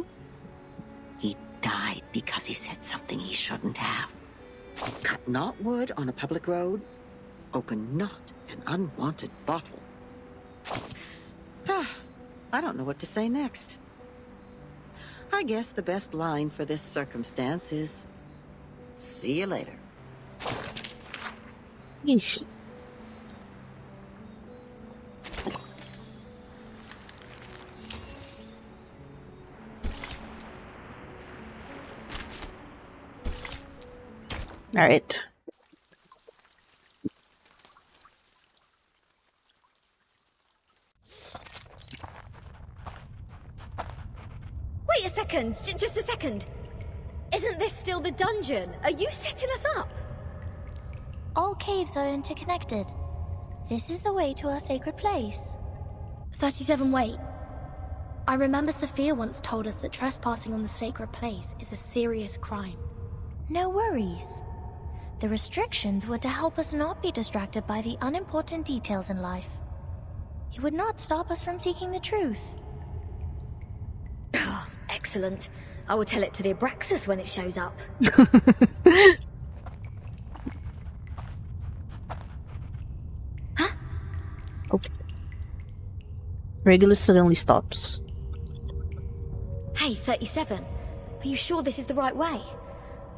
He died because he said something he shouldn't have. Cut not wood on a public road. Open not an unwanted bottle. I don't know what to say next. I guess the best line for this circumstance is, see you later. Yeesh. All right. Wait a second, just a second. Isn't this still the dungeon? Are you setting us up? All caves are interconnected. This is the way to our sacred place. 37, wait. I remember Sophia once told us that trespassing on the sacred place is a serious crime. No worries. The restrictions were to help us not be distracted by the unimportant details in life. It would not stop us from seeking the truth. Oh, excellent. I will tell it to the Abraxas when it shows up. Huh? Okay. Regulus suddenly stops. Hey, 37. Are you sure this is the right way?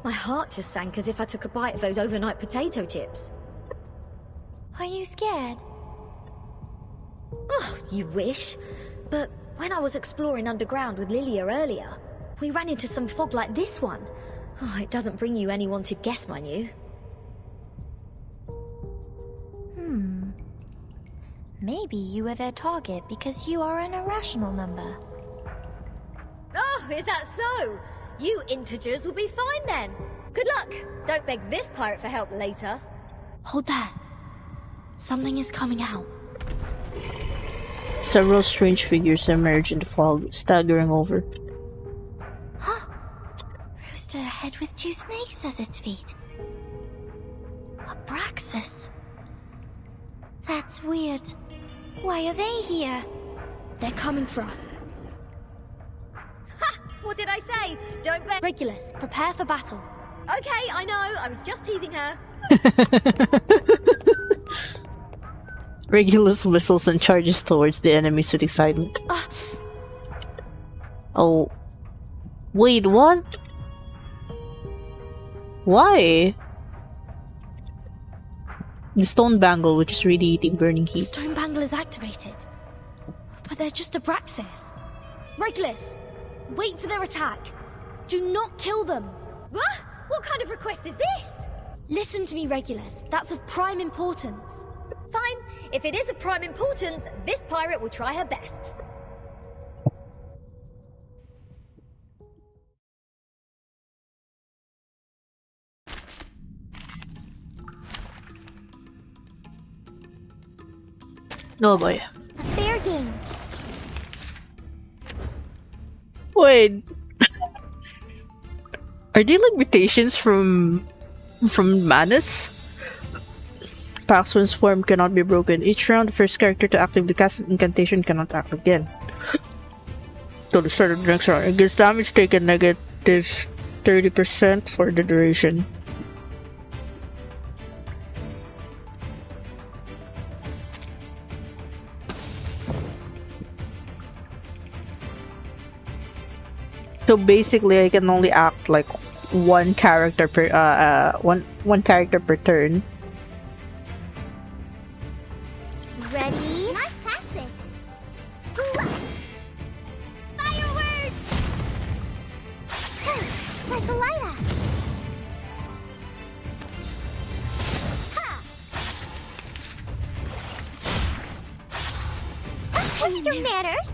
My heart just sank as if I took a bite of those overnight potato chips. Are you scared? Oh, you wish. But when I was exploring underground with Lilia earlier, we ran into some fog like this one. Oh, it doesn't bring you any wanted guests, mind you. Maybe you were their target because you are an irrational number. Oh, is that so? You integers will be fine then. Good luck. Don't beg this pirate for help later. Hold there. Something is coming out. Several strange figures emerge in the fog, staggering over. Huh? Rooster, a head with two snakes as its feet. Abraxas. That's weird. Why are they here? They're coming for us. Ha! What did I say? Don't beg. Regulus, prepare for battle. Okay, I know. I was just teasing her. Regulus whistles and charges towards the enemies with excitement. Oh. Wait, what? Why? The stone bangle, which is radiating burning heat. Stone bangle is activated. But they're just Abraxas. Regulus, wait for their attack. Do not kill them. What? What kind of request is this? Listen to me, Regulus. That's of prime importance. Fine. If it is of prime importance, this pirate will try her best. No boy. A fair game. Wait. Are they like mutations from Manus? Paxton's form cannot be broken. Each round, the first character to activate the cast incantation cannot act again. Till the start of the next round. Against damage taken, negative 30% for the duration. So basically, I can only act like one character per one character per turn. Ready? Nice passing. Fireworks! Like a light up. Ha! Your manners.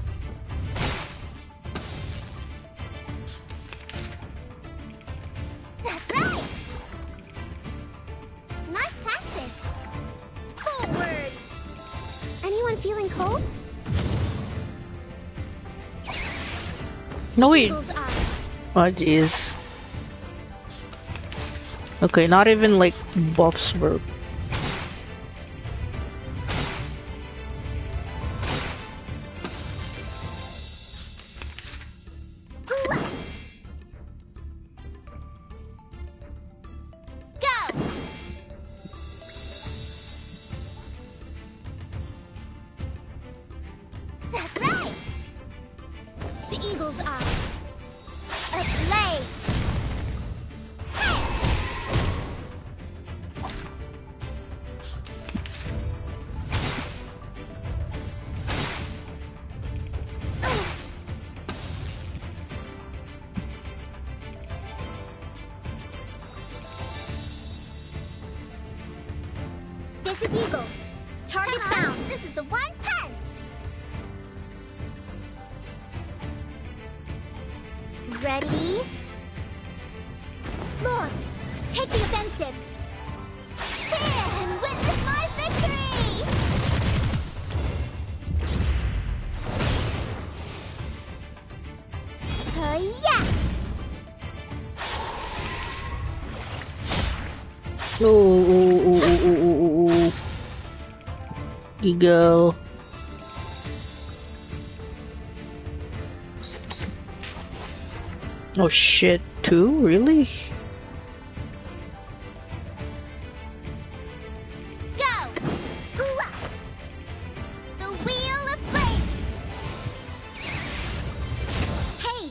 That's right. Nice passing. Forward. Anyone feeling cold? No, wait. Eagle's eyes. Oh, jeez. Okay, not even like buffs were. That's right! The eagle's eyes. Ablaze! This is Eagle. Target found. This is the one punch. Ready? North, take the offensive. Cheer and witness my victory! Yeah! Oh. Eagle. Oh shit, 2? Really? Go! Hooah! The wheel of flame! Hey!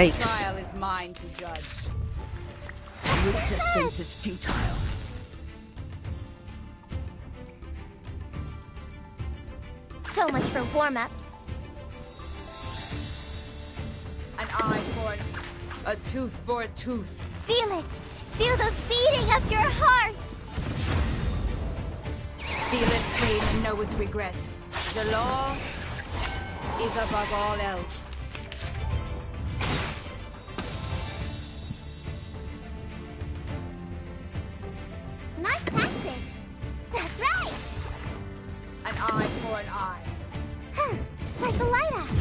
Yikes. Trial is mine to judge. Resistance is futile. So much for warm-ups. An eye for a tooth for a tooth. Feel it! Feel the beating of your heart! Feeleth pain and knoweth regret. The law is above all else. Nice tactic! That's right! An eye for an eye. Like the light axe.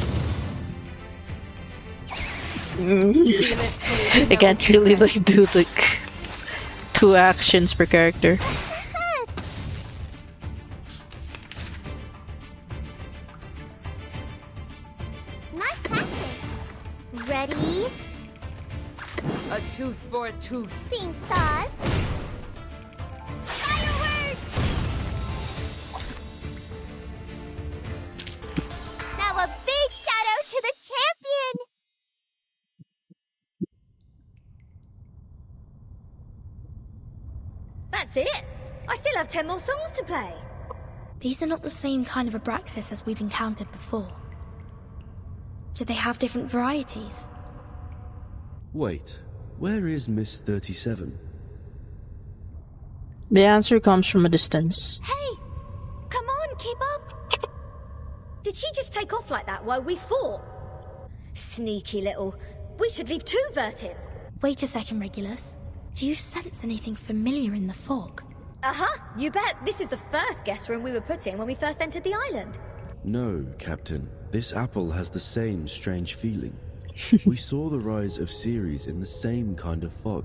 I can't really like do like 2 actions per character. Nice tactic. Ready? A tooth for a tooth. Seeing stars. Fireworks! Now a big shout out to the champion! That's it. I still have 10 more songs to play. These are not the same kind of Abraxas as we've encountered before. Do they have different varieties? Wait, where is Miss 37? The answer comes from a distance. Hey! Come on, keep up! Did she just take off like that while we fought? Sneaky little. We should leave 2 Vert in. Wait a second, Regulus. Do you sense anything familiar in the fog? Uh-huh, you bet. This is the first guest room we were put in when we first entered the island. No, Captain. This apple has the same strange feeling. We saw the rise of Ceres in the same kind of fog.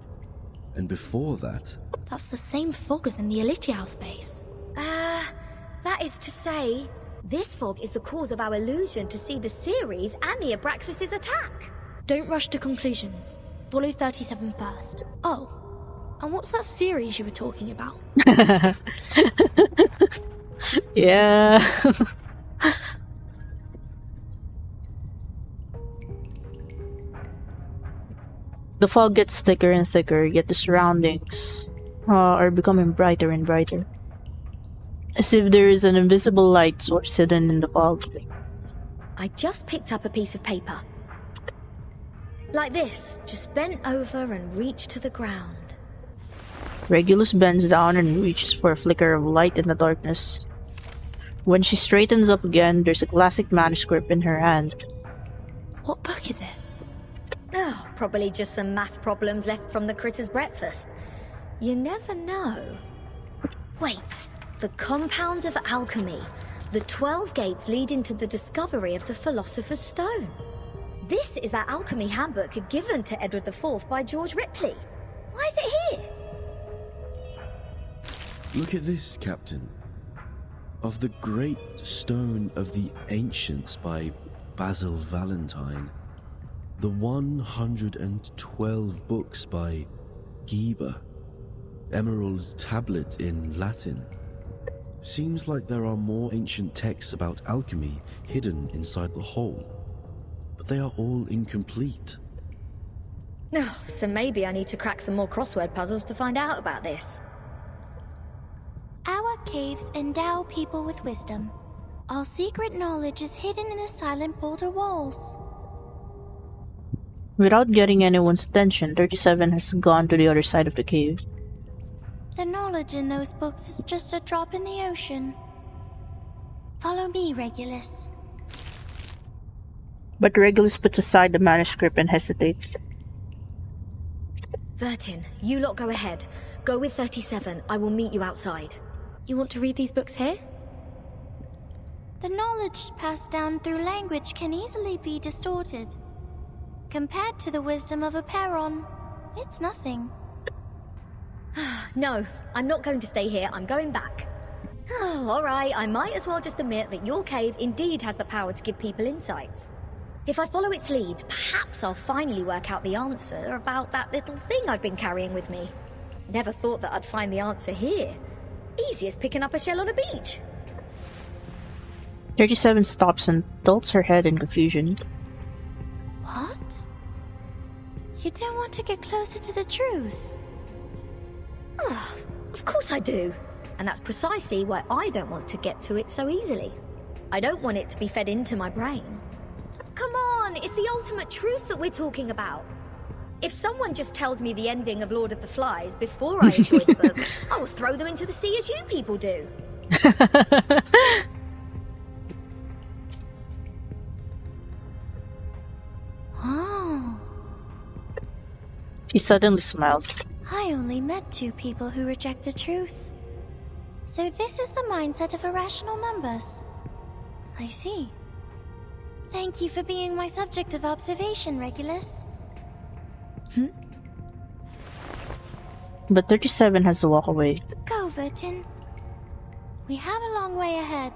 And before that... That's the same fog as in the Elitiao space. That is to say, this fog is the cause of our illusion to see the Ceres and the Abraxas' attack. Don't rush to conclusions. Follow 37 first. Oh, and what's that series you were talking about? Yeah. The fog gets thicker and thicker, yet the surroundings are becoming brighter and brighter. As if there is an invisible light source hidden in the fog. I just picked up a piece of paper. Like this, just bent over and reached to the ground. Regulus bends down and reaches for a flicker of light in the darkness. When she straightens up again, there's a classic manuscript in her hand. What book is it? Oh, probably just some math problems left from the critter's breakfast. You never know. Wait, the compound of alchemy. The 12 gates lead into the discovery of the Philosopher's Stone. This is that alchemy handbook given to Edward IV by George Ripley. Why is it here? Look at this, Captain. Of the Great Stone of the Ancients by Basil Valentine. The 112 books by Geber. Emerald's tablet in Latin. Seems like there are more ancient texts about alchemy hidden inside the whole. But they are all incomplete. Oh, so maybe I need to crack some more crossword puzzles to find out about this. Our caves endow people with wisdom. Our secret knowledge is hidden in the silent boulder walls. Without getting anyone's attention, 37 has gone to the other side of the cave. The knowledge in those books is just a drop in the ocean. Follow me, Regulus. But Regulus puts aside the manuscript and hesitates. Vertin, you lot go ahead. Go with 37. I will meet you outside. You want to read these books here? The knowledge passed down through language can easily be distorted. Compared to the wisdom of a Perron, it's nothing. No, I'm not going to stay here. I'm going back. Oh, all right, I might as well just admit that your cave indeed has the power to give people insights. If I follow its lead, perhaps I'll finally work out the answer about that little thing I've been carrying with me. Never thought that I'd find the answer here. Easy as picking up a shell on a beach. 37 stops and tilts her head in confusion. What? You don't want to get closer to the truth? Oh, of course I do. And that's precisely why I don't want to get to it so easily. I don't want it to be fed into my brain. Come on, it's the ultimate truth that we're talking about. If someone just tells me the ending of Lord of the Flies before I enjoy the book, I will throw them into the sea as you people do. Oh. She suddenly smiles. I only met 2 people who reject the truth. So this is the mindset of irrational numbers. I see. Thank you for being my subject of observation, Regulus. But 37 has to walk away. Go, Vertin. We have a long way ahead.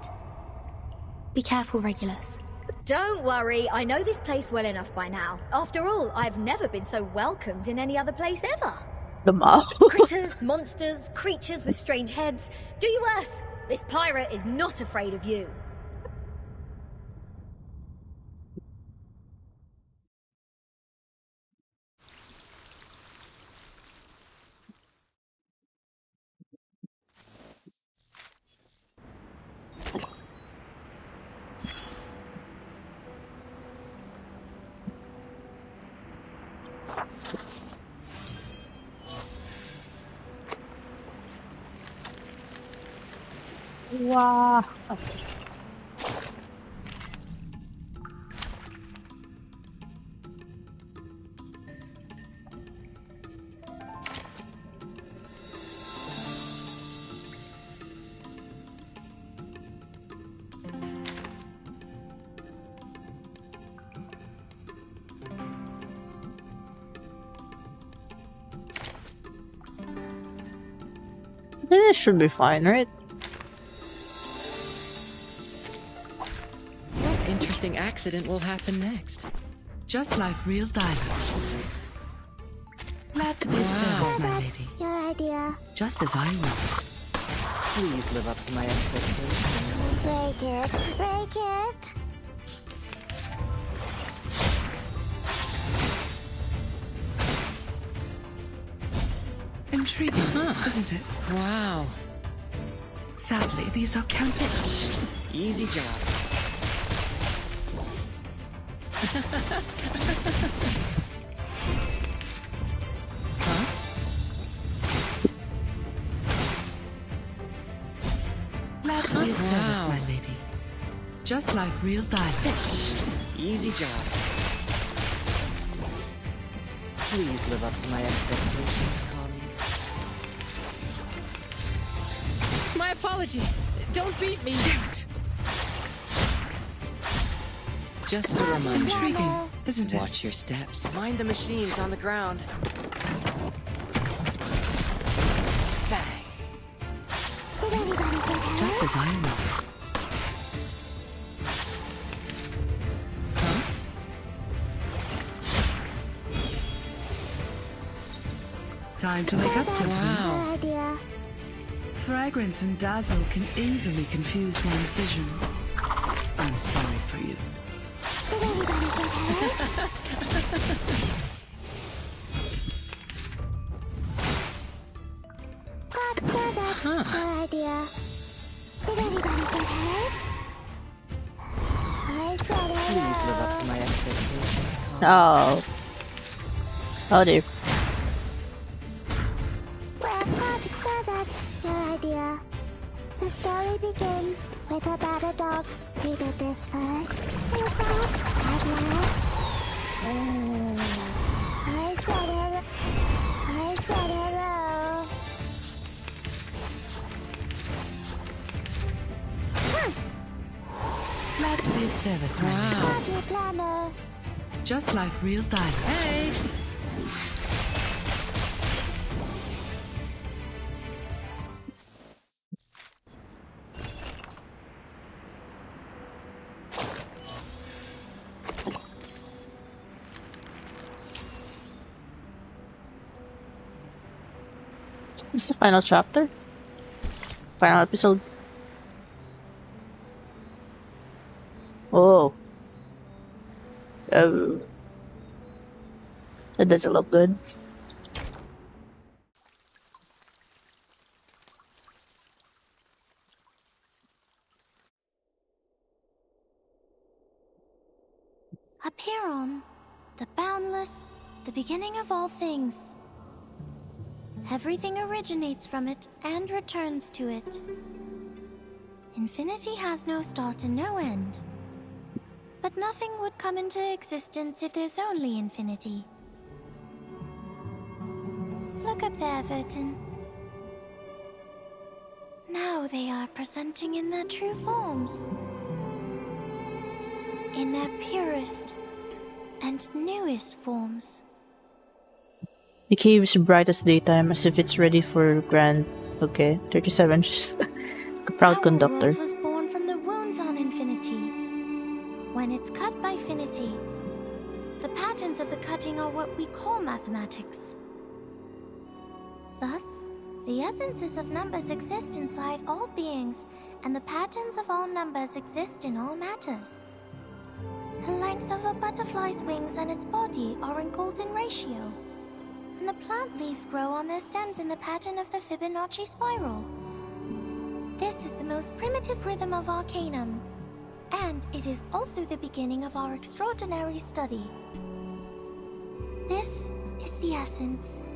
Be careful, Regulus. Don't worry, I know this place well enough by now. After all, I've never been so welcomed in any other place ever. The mouth. Critters, monsters, creatures with strange heads. Do you worse. This pirate is not afraid of you. Wow. This should be fine, right? What interesting accident will happen next? Just like real diamonds. Glad to be of service, my lady. Your idea. Just as I will. Please live up to my expectations. Break it. Break it. Intriguing, isn't it? Wow. Sadly, these are counterfeit. Easy job. Glad to be of service, my lady. Just like real diamonds. Easy job. Please live up to my expectations, colleagues. My apologies. Don't beat me. Damn it. Just a reminder. Intriguing, isn't it? Watch your steps. Mind the machines on the ground. Bang. Just as I know. Time to wake up, Wow. idea. Fragrance and dazzle can easily confuse one's vision. I'm sorry for you. That's your idea. Did anybody get hurt? I said it. Please live up to my expectations, Constance. Oh. Oh dear. So that's your idea. The story begins with a bad adult who did this first. In fact, at last. I said it. I said it. Glad to be of service, man. Party planner. Just like real diamonds. Hey! This is the final chapter? Final episode? Oh. It doesn't look good. Apiron, the boundless, the beginning of all things. Everything originates from it and returns to it. Infinity has no start and no end. But nothing would come into existence if there's only infinity. Look up there, Vertin. Now they are presenting in their true forms. In their purest and newest forms. The cave is bright as daytime, as if it's ready for grand. Okay, 37. She's a proud conductor. Our world was born from the wounds on infinity. When it's cut by finity, the patterns of the cutting are what we call mathematics. Thus, the essences of numbers exist inside all beings, and the patterns of all numbers exist in all matters. The length of a butterfly's wings and its body are in golden ratio, and the plant leaves grow on their stems in the pattern of the Fibonacci spiral. This is the most primitive rhythm of Arcanum, and it is also the beginning of our extraordinary study. This is the essence.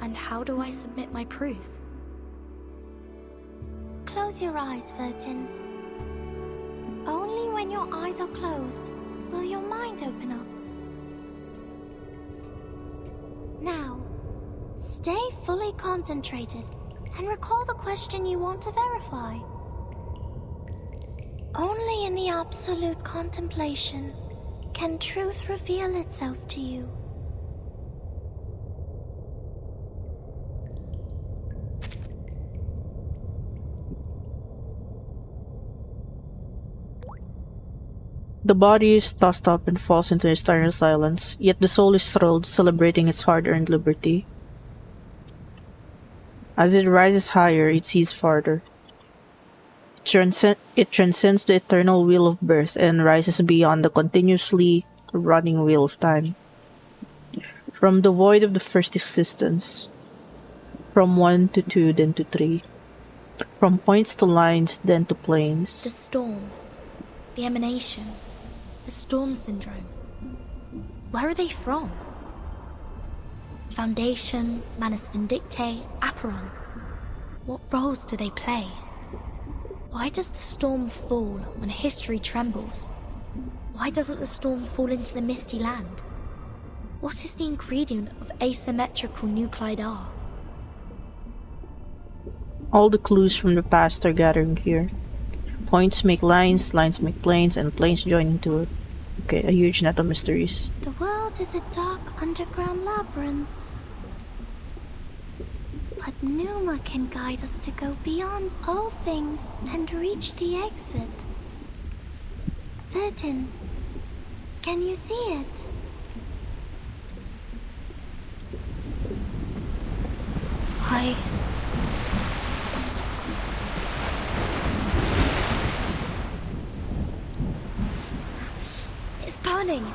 And how do I submit my proof? Close your eyes, Vertin. Only when your eyes are closed will your mind open up. Now, stay fully concentrated and recall the question you want to verify. Only in the absolute contemplation can truth reveal itself to you. The body is tossed up and falls into eternal silence, yet the soul is thrilled, celebrating its hard-earned liberty. As it rises higher, it sees farther. It transcends the eternal wheel of birth and rises beyond the continuously running wheel of time. From the void of the first existence, from 1 to 2, then to 3, from points to lines, then to planes. The storm, the emanation, the storm syndrome. Where are they from? Foundation, Manus Vindictae, Aperon. What roles do they play? Why does the storm fall when history trembles? Why doesn't the storm fall into the misty land? What is the ingredient of asymmetrical nuclide R? All the clues from the past are gathering here. Points make lines, lines make planes, and planes join into it. Okay, a huge net of mysteries. The world is a dark underground labyrinth. But Numa can guide us to go beyond all things and reach the exit. Verdun, can you see it? It's burning.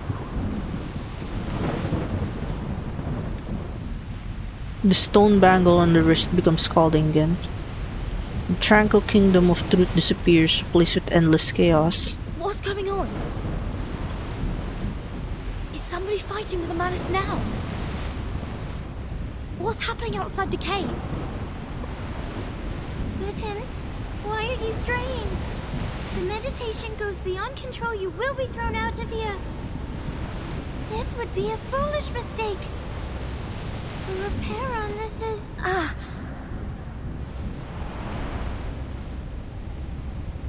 The stone bangle on the wrist becomes scalding again. The tranquil kingdom of truth disappears, replaced with endless chaos. What's going on? Is somebody fighting with the Manus now? What's happening outside the cave? Verdun, why are you straying? The meditation goes beyond control. You will be thrown out of here. This would be a foolish mistake. The repair on this is...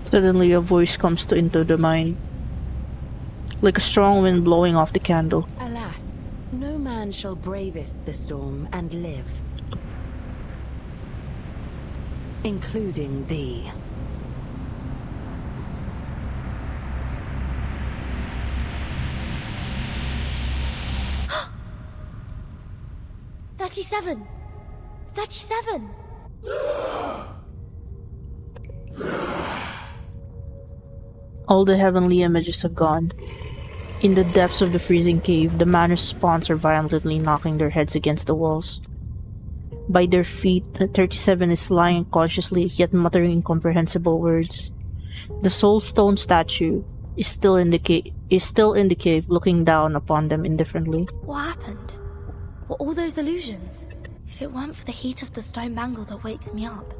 Suddenly a voice comes into the mind, like a strong wind blowing off the candle. Alas, no man shall bravest the storm and live. Including thee. $37! $37! All the heavenly images have gone. In the depths of the freezing cave, the Manus spawns are violently knocking their heads against the walls. By their feet, 37 is lying unconsciously, yet muttering incomprehensible words. The soul stone statue is still in the cave, looking down upon them indifferently. What happened? Were all those illusions? If it weren't for the heat of the stone bangle that wakes me up,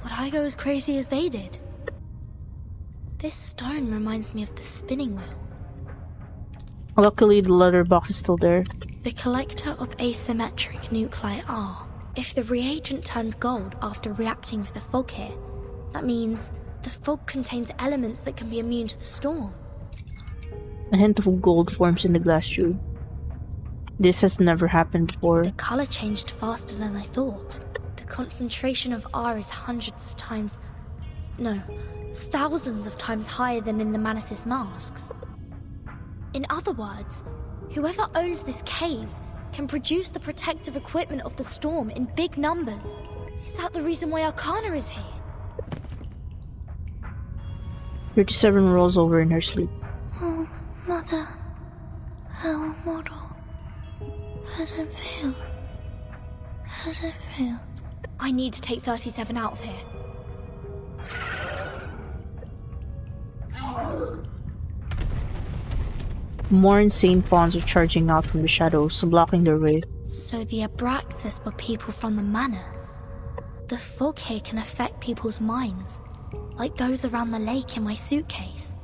would I go as crazy as they did? This stone reminds me of the spinning wheel. Luckily, the letter box is still there. The collector of asymmetric nuclei are. If the reagent turns gold after reacting with the fog here, that means the fog contains elements that can be immune to the storm. A hint of gold forms in the glass tube. This has never happened before. The color changed faster than I thought. The concentration of R is hundreds of times... no, thousands of times higher than in the Manus' masks. In other words, whoever owns this cave can produce the protective equipment of the storm in big numbers. Is that the reason why Arcana is here? 37 rolls over in her sleep. Oh, Mother, our model. Has it failed? Has it failed? I need to take 37 out of here. More insane pawns are charging out from the shadows, blocking their way. So the Abraxas were people from the Manus. The fog here can affect people's minds, like those around the lake in my suitcase.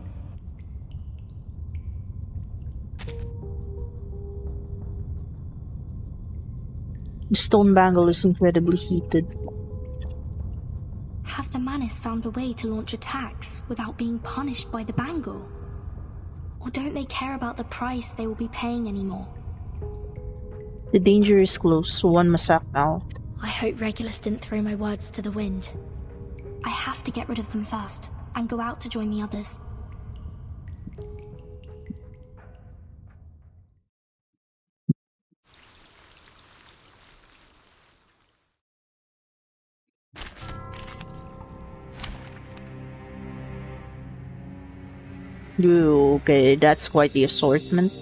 The stone bangle is incredibly heated. Have the Manus found a way to launch attacks without being punished by the bangle? Or don't they care about the price they will be paying anymore? The danger is close, so one must act now. I hope Regulus didn't throw my words to the wind. I have to get rid of them first, and go out to join the others. Okay, that's quite the assortment.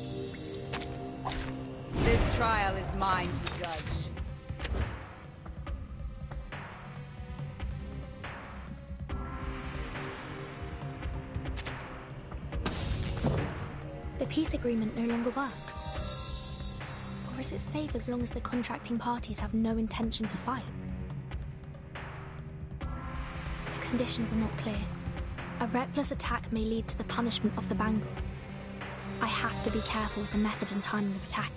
This trial is mine to judge. The peace agreement no longer works. Or is it safe as long as the contracting parties have no intention to fight? The conditions are not clear. A reckless attack may lead to the punishment of the bangle. I have to be careful with the method and timing of attack.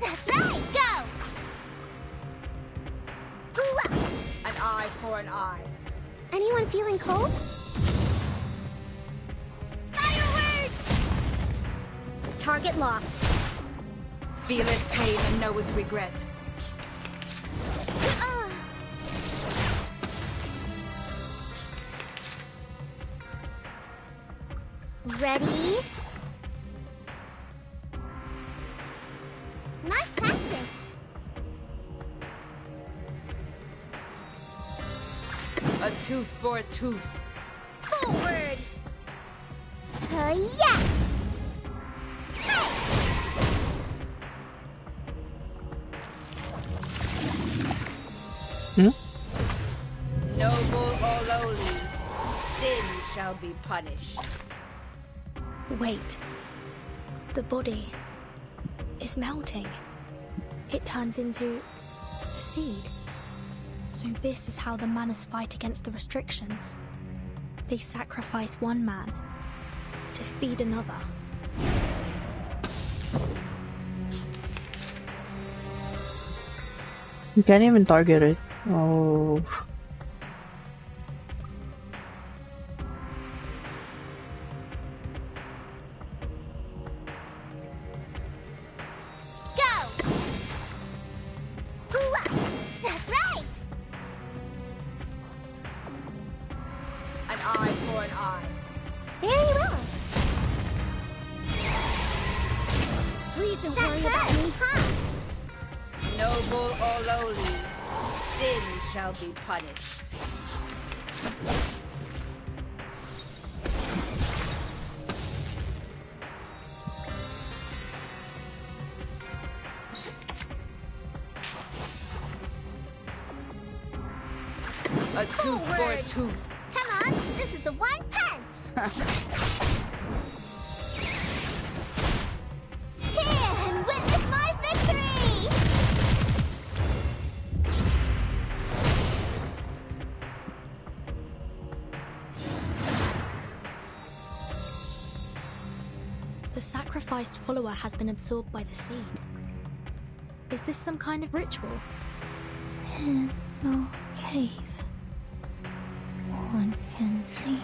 That's right, go! Ooh, for an eye. Anyone feeling cold? Target locked. Feeleth pain and knoweth regret. Ready? Nice tactic. A tooth for a tooth. Forward. Yeah. Noble or lowly, sin shall be punished. Wait. The body is melting. It turns into a seed. So this is how the Manors fight against the restrictions. They sacrifice one man to feed another. You can't even target it. Oh. That's right. An eye for an eye. Very well. Please don't worry about me. Noble or lowly, sin shall be punished. A tooth for a tooth. Come on, this is the one punch. Cheer and witness my victory. The sacrificed follower has been absorbed by the seed. Is this some kind of ritual? In the cave, one can see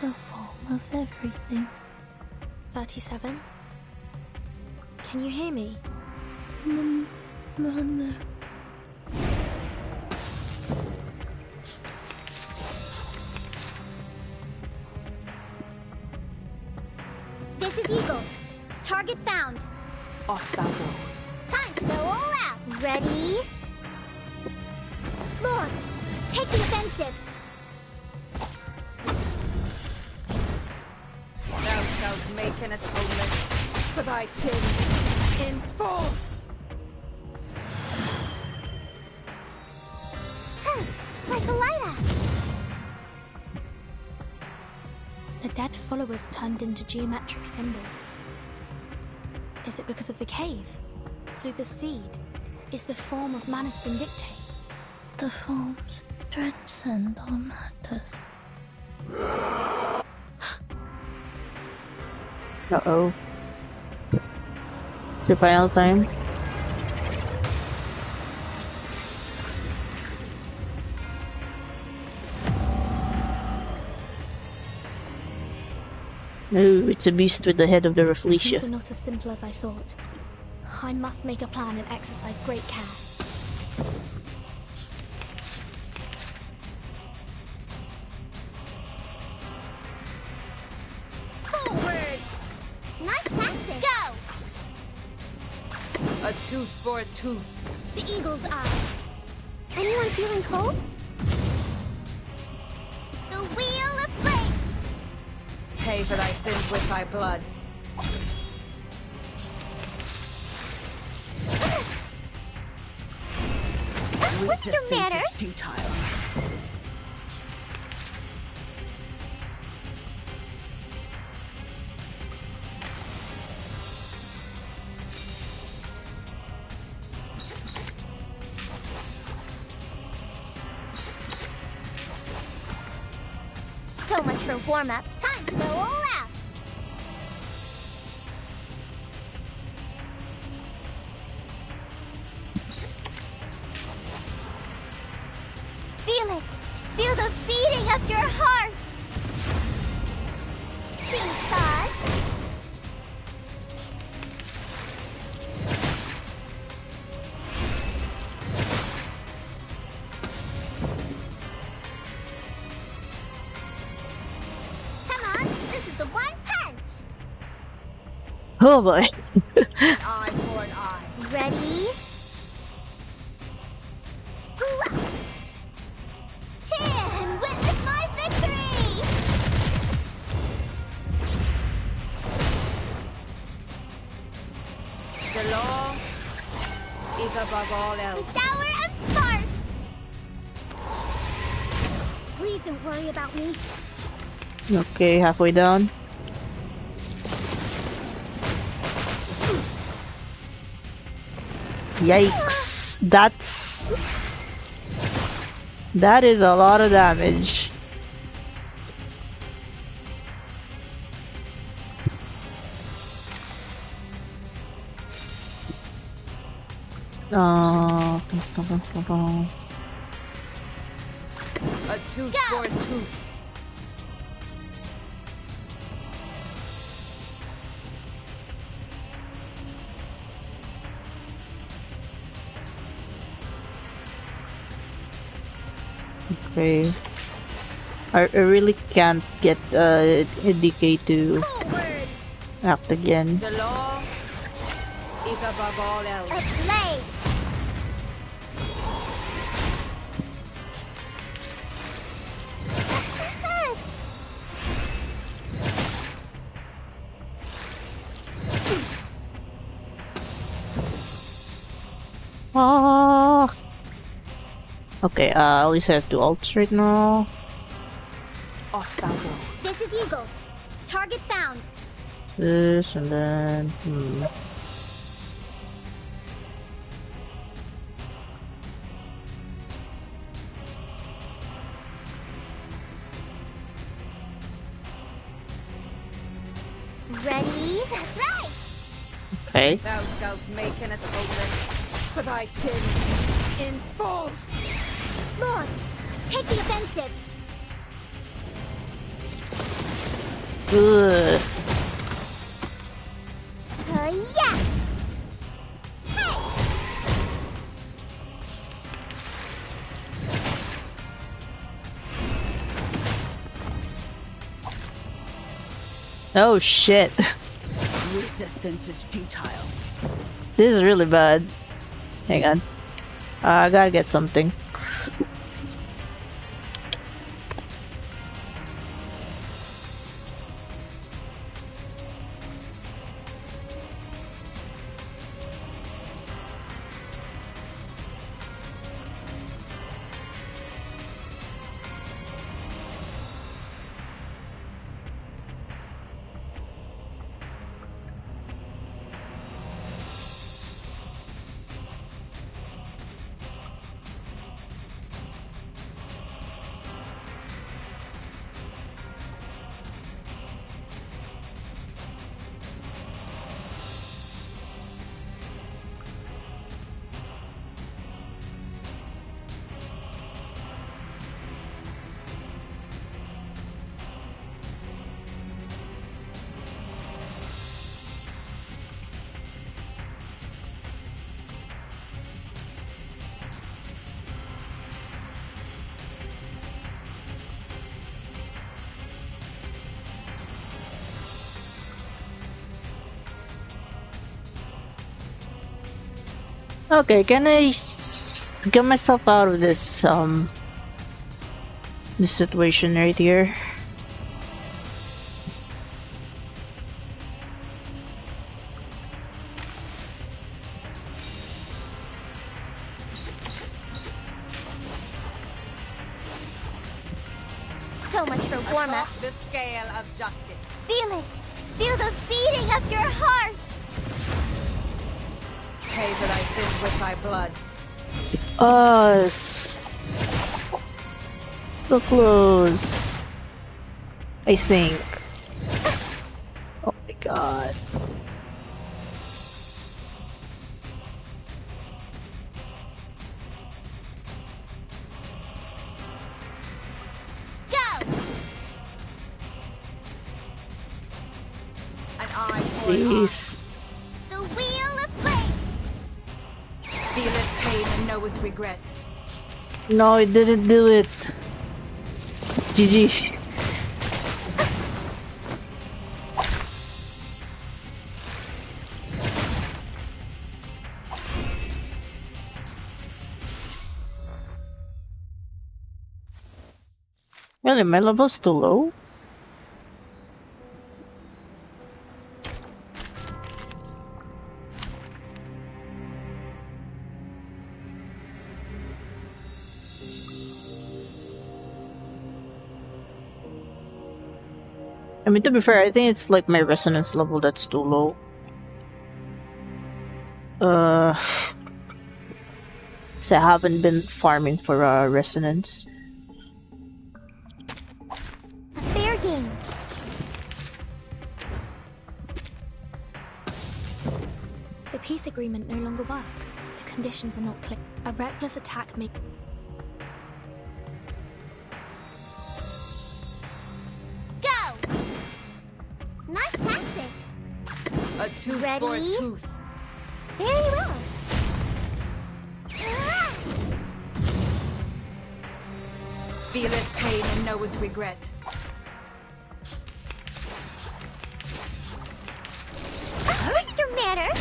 the form of everything. 37? Can you hear me? Mother. This is Eagle. Target found. Off thou go. Time to go all out. Ready? Lords, take the offensive. Thou shalt make an atonement for thy sins in full. Like a lighter. The dead followers turned into geometric symbols. Is it because of the cave? So the seed is the form of Manus Vindicte. The forms transcend all matters. Uh-oh. It's the final time. Ooh, it's a beast with the head of the Things Rafflesia. are not as simple as I thought. I must make a plan and exercise great care. Forward. Nice tactic. Go. A tooth for a tooth. The eagle's eyes. Anyone feeling cold? The wheel of fate. Pay for thy sins with thy blood. What's your manners? Futile. So much for warm-ups. Time to go all out. Oh boy. Eye for an eye. Ready? Cheer and witness my victory! The law is above all else. The shower of sparks! Please don't worry about me. Okay, halfway down. Yikes. That is a lot of damage. A tooth for a tooth. Okay. I really can't get DK to act again. The law is above all else. A blade! Ah. Okay, at least I have 2 ults right now. This is Eagle. Target found. This and then Ready? That's right! Okay. Thou shalt make an atonement for thy sins in full. Lord, take the offensive. Ugh. Yeah! Oh shit. Resistance is futile. This is really bad. Hang on. I gotta get something. Okay, can I get myself out of this this situation right here? So much for warm-up. Atop the scale of justice. Feel it! Feel the beating of your heart! Pay for thy sins with thy blood. So close. I think. Oh my god. Please. The wheel of flame! Feeleth pain and knoweth regret. No, it didn't do it. GG. Really, my level's too low? I mean, to be fair, I think it's like my resonance level that's too low. So I haven't been farming for resonance. Fair game. The peace agreement no longer works. The conditions are not clear. A reckless attack may... Go! Nice tactic. A tooth Ready? for a tooth. Very well. Feel it pain and know with regret. Your manner.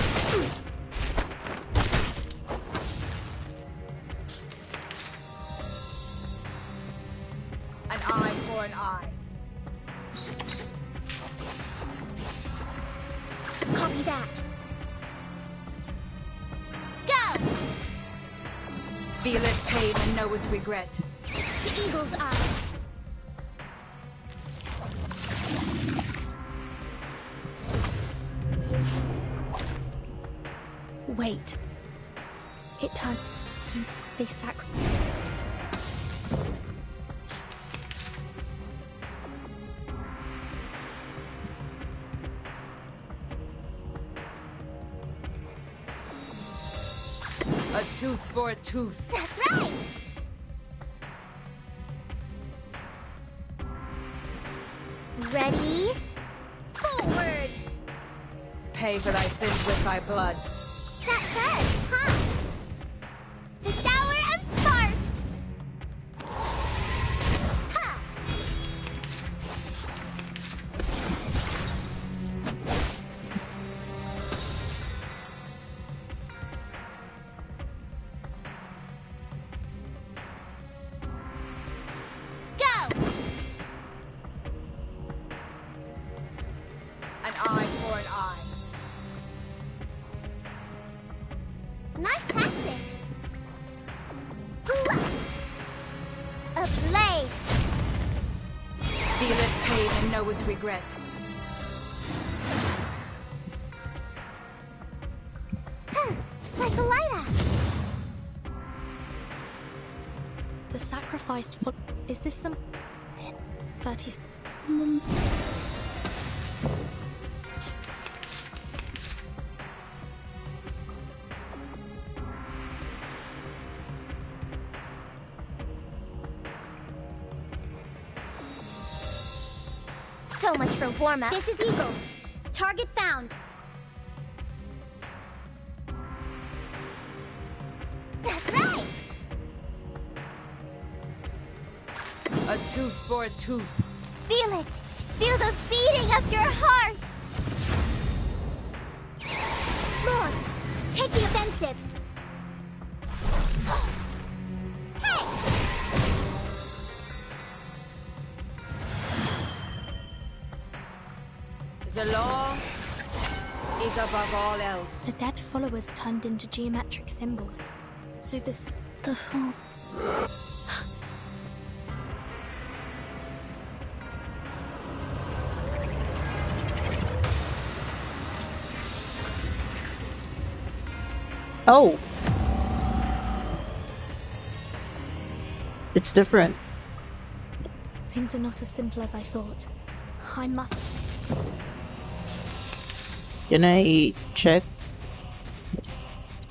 An eye for an eye. Copy that. Go! Feel it pain and know with regret. To Eagle's eyes. Wait. It turned... So they A tooth for a tooth. That's right. Ready? Forward. Pay for thy sins with thy blood. That hurts, huh? The Tower of Sparks. Ha! Go! An eye for an eye. Nice tactic. Bluff. A blade. Feel it pain and know with regret. Like a lighter. The sacrificed foot... Is this some... 30s... So much for warm-up. This is Eagle. Target found. That's right. A tooth for a tooth. Feel it. Feel the beating of your heart. Lord, take the offensive. The law is above all else. The dead followers turned into geometric symbols. So this... Oh! It's different. Things are not as simple as I thought. I must... Can I check?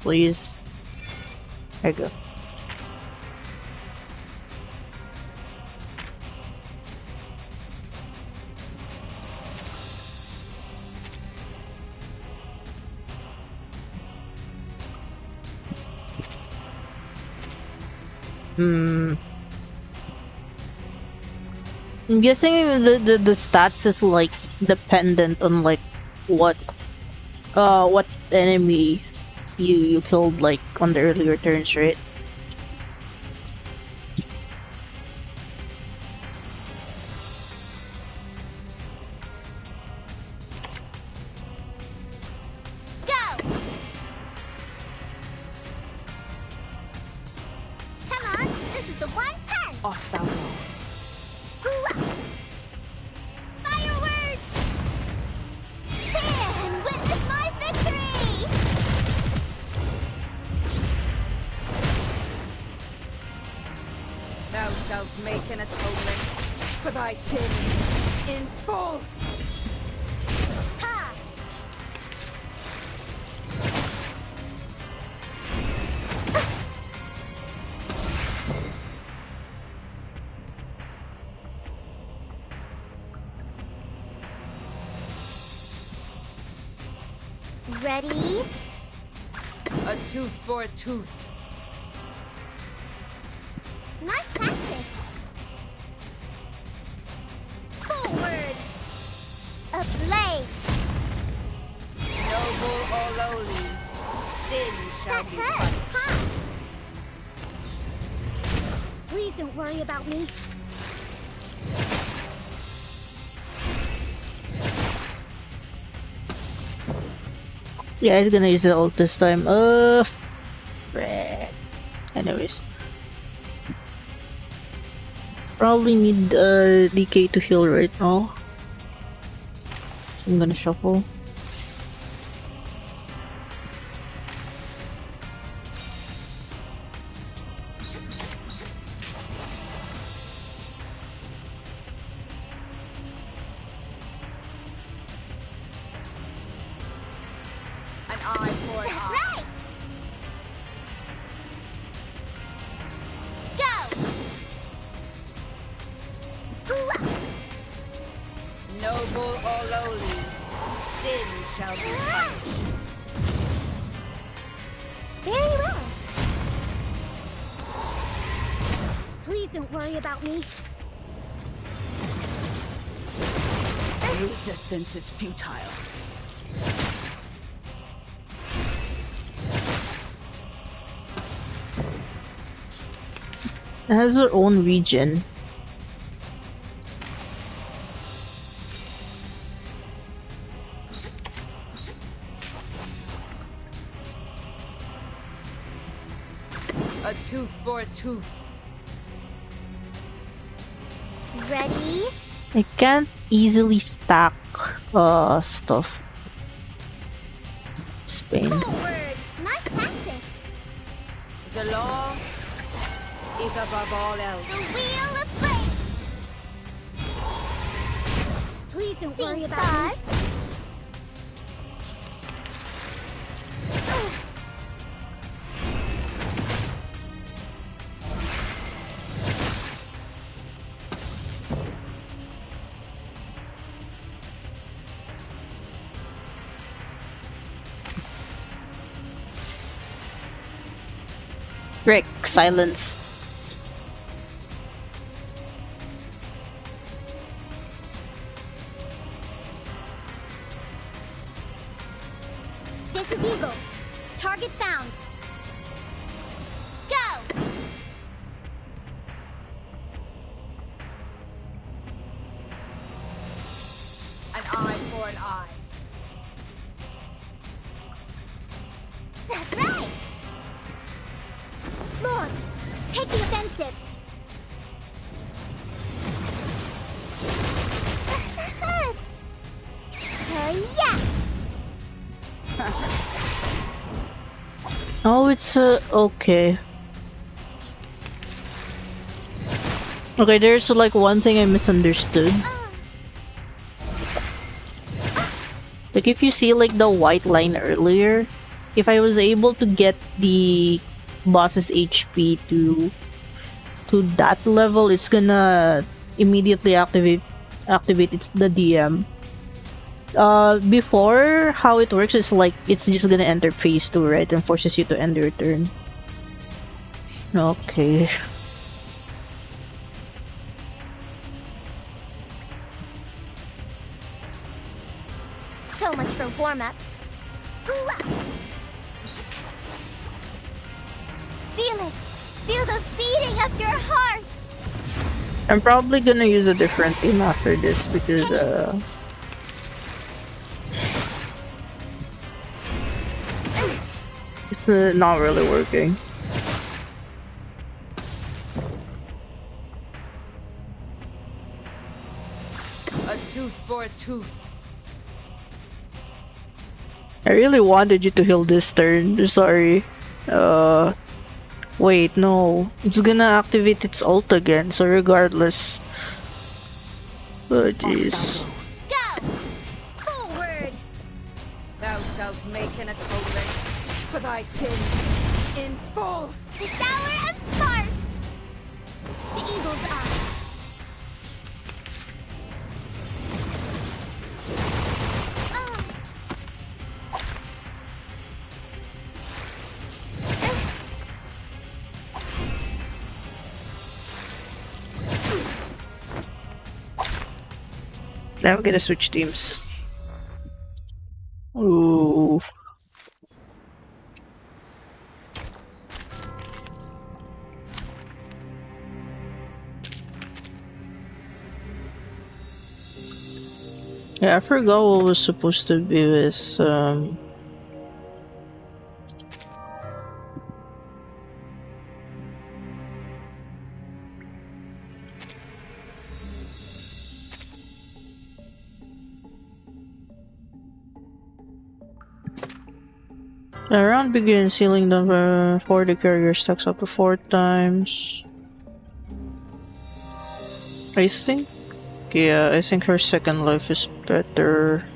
Please. There you go. I'm guessing the stats is like dependent on like what enemy you killed like on the earlier turns, right? off thou go. Fireworks! Cheer and witness my victory! Thou shalt make an atonement for thy sins in full. Ha! Ready? A tooth for a tooth. Nice tactic. Forward. A blade. Noble or lowly, sin shall That be hurts, punished. huh? Please don't worry about me. Yeah, he's gonna use the ult this time. Anyways. Probably need DK to heal right now. So I'm gonna shuffle. An eye for an That's eye. right. Go. Noble or lowly, sin shall be punished. Very well. Please don't worry about me. Resistance is futile. It has her own region. A tooth for a tooth. Ready? I can't easily stack stuff. Spain. Forward. Nice tactic. The law is above all else. The wheel of fate. Please don't worry about me. Rick, silence. This is Eagle. Target found. Go! An eye for an eye. That's right! Lord, take the offensive. Hurts. Yeah. Oh, it's okay. Okay, there's like one thing I misunderstood. Like if you see like the white line earlier, if I was able to get the boss's HP to that level, it's gonna immediately activate the DM. Before, how it works is like it's just gonna enter phase 2, right, and forces you to end your turn. Okay. So much for warm-ups. Feel it. Feel the beating of your heart. I'm probably gonna use a different team after this because it's not really working. tooth for a tooth. I really wanted you to heal this turn. Sorry. Wait, no. It's gonna activate its ult again, so regardless. Oh, jeez. Go! Forward! Thou shalt make an atonement for thy sins in full. The Tower of Spark! The Eagle's Eyes. Now we're gonna switch teams. Ooh. Yeah, I forgot what was supposed to be with round begins, healing number 4, the carrier stacks up to 4 times. I think, yeah, I think her second life is better.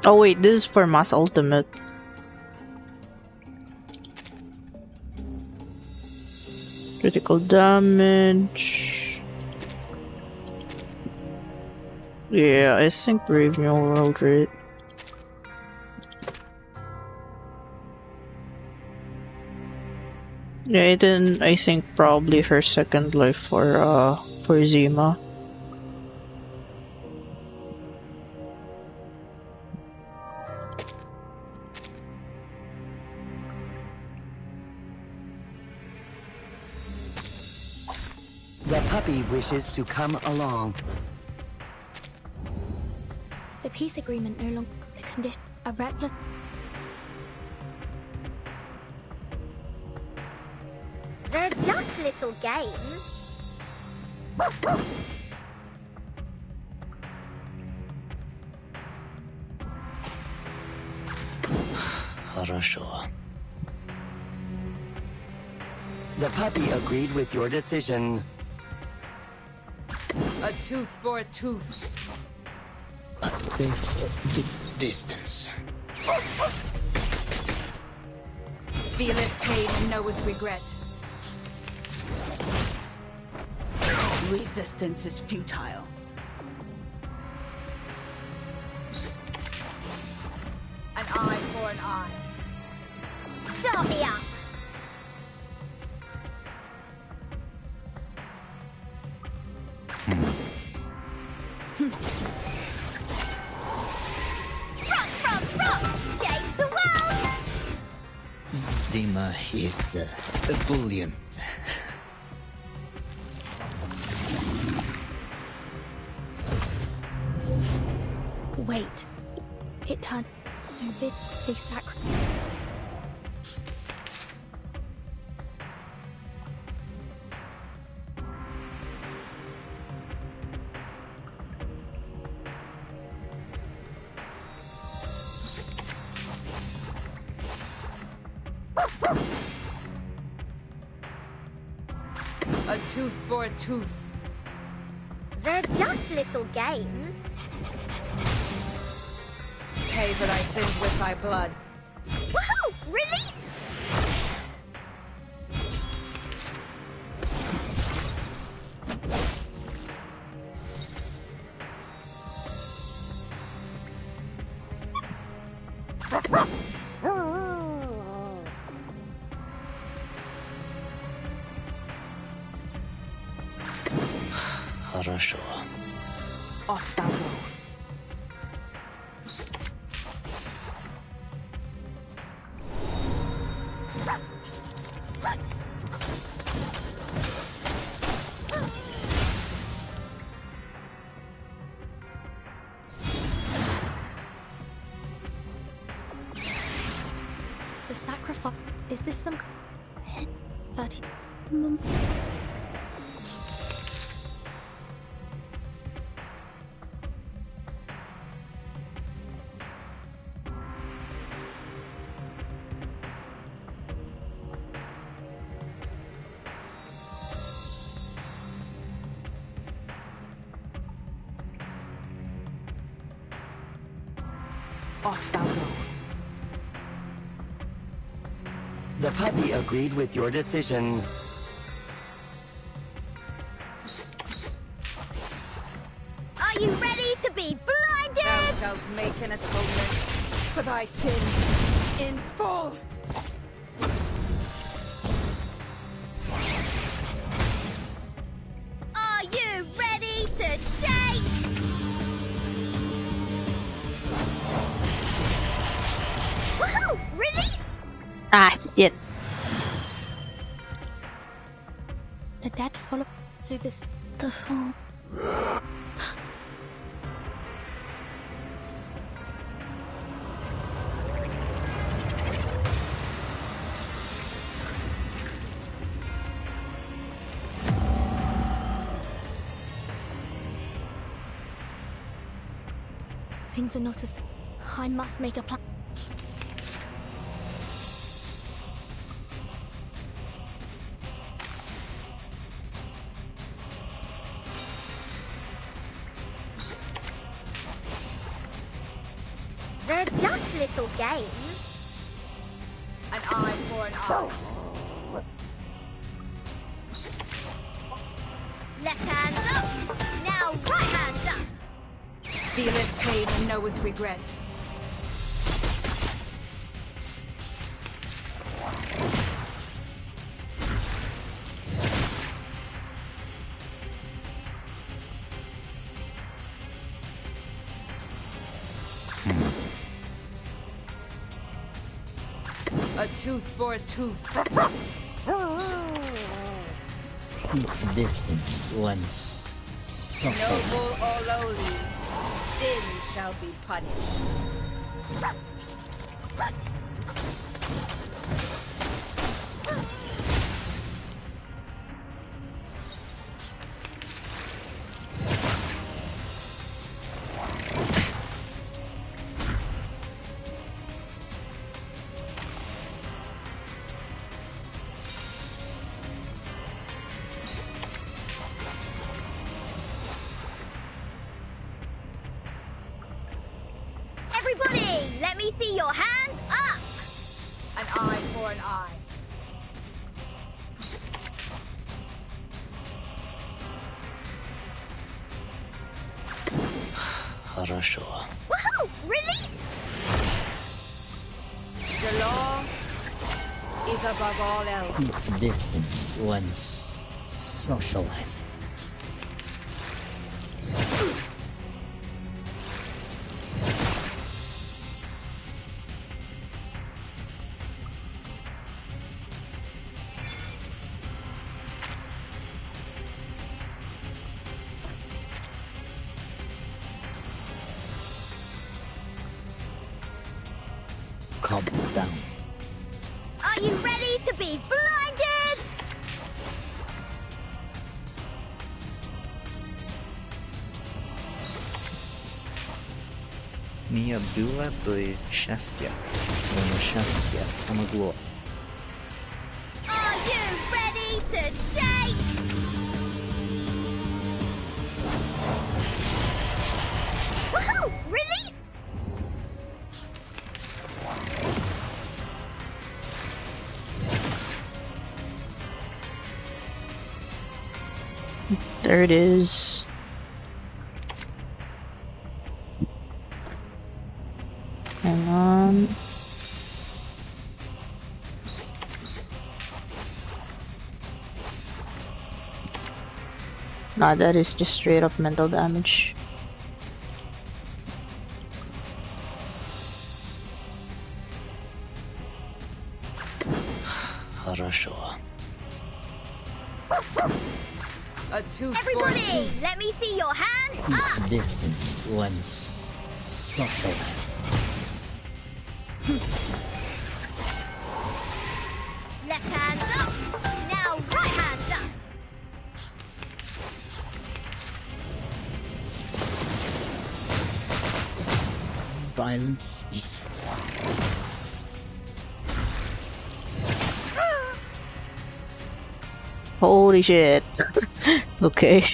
Oh wait, this is for mass ultimate. Critical damage. Yeah, I think Brave New World, right? Yeah, then I think probably her second life for Zima. The puppy wishes to come along. The peace agreement no longer the condition. A reckless. They're just little games. Хорошо. The puppy agreed with your decision. A tooth for a tooth. A safe distance. Feeleth pain and knoweth regret. Resistance is futile. An eye for an eye. Start me up. Frog! Change the world! Zima is bullion. Wait. It turned so big they sacrificed. A tooth for a tooth. They're just little games. Pay for thy sins with thy blood. Woohoo! Release! Хорошо. Off thou go. The sacrifice. Is this some 30? Off thou go. The puppy agreed with your decision. Are you ready to be blinded? Thou shalt make an atonement for thy sins in full. Are you ready to shake? Woohoo! Release! Ah, shit. The dead follow. So this. The whole. Things are not as. I must make a plan. They're just little games. An eye for an eye. Left hand up. Now right hand up. Feeleth pain and knoweth regret. A tooth for a tooth. Keep distance once. Noble or lowly, sin shall be punished. Everybody, let me see your hands up. An eye for an eye. Хорошо. Woohoo! Release! The law is above all else. Keep distance once. Socializing. Calm down. Are you ready to be blinded? Mia była by szczęścia. Moje szczęście pomogło. Are you ready to shake? Woohoo! Release! There it is. Hang on. Nah, that is just straight up mental damage. Хорошо. A tooth Everybody, for a tooth. let me see your hands Keep up. distance once. Socializing. Left hand up. Now right hand up. Violence is. Holy shit. Okay.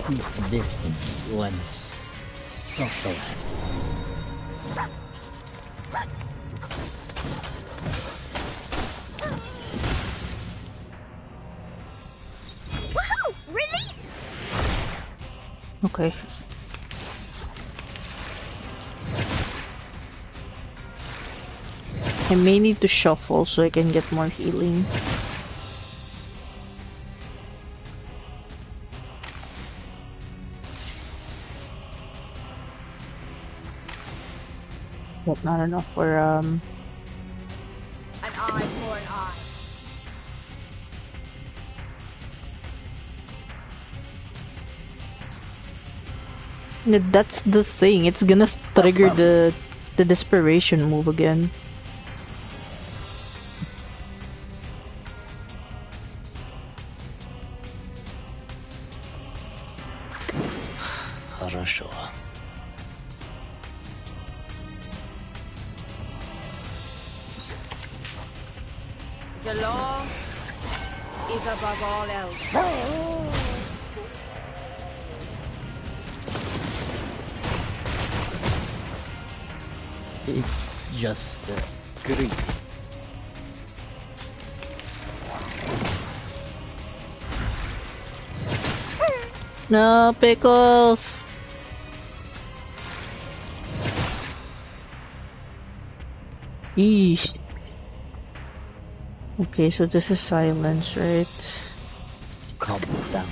keep distance when socializing. Woohoo! Release! Okay. I may need to shuffle so I can get more healing. But not enough for An eye for an eye. That's the thing. It's gonna trigger the desperation move again. Хорошо. The law is above all else. It's just greed. No, pickles! Eesh. Okay, so this is silence, right? Calm down.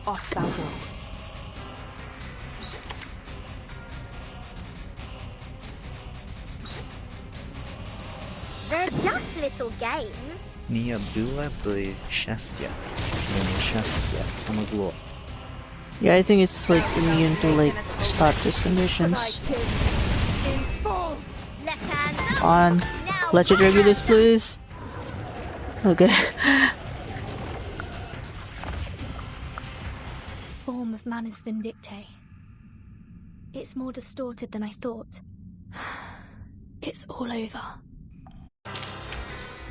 Off thou go. They're just little games. Nia była by szczęścia. Nieszczęście pomogło. Yeah, I think it's like immune to like status conditions. Left hand up. On. Now Let you trigger this, please. Okay. Form of Manus Vindictae. It's more distorted than I thought. It's all over.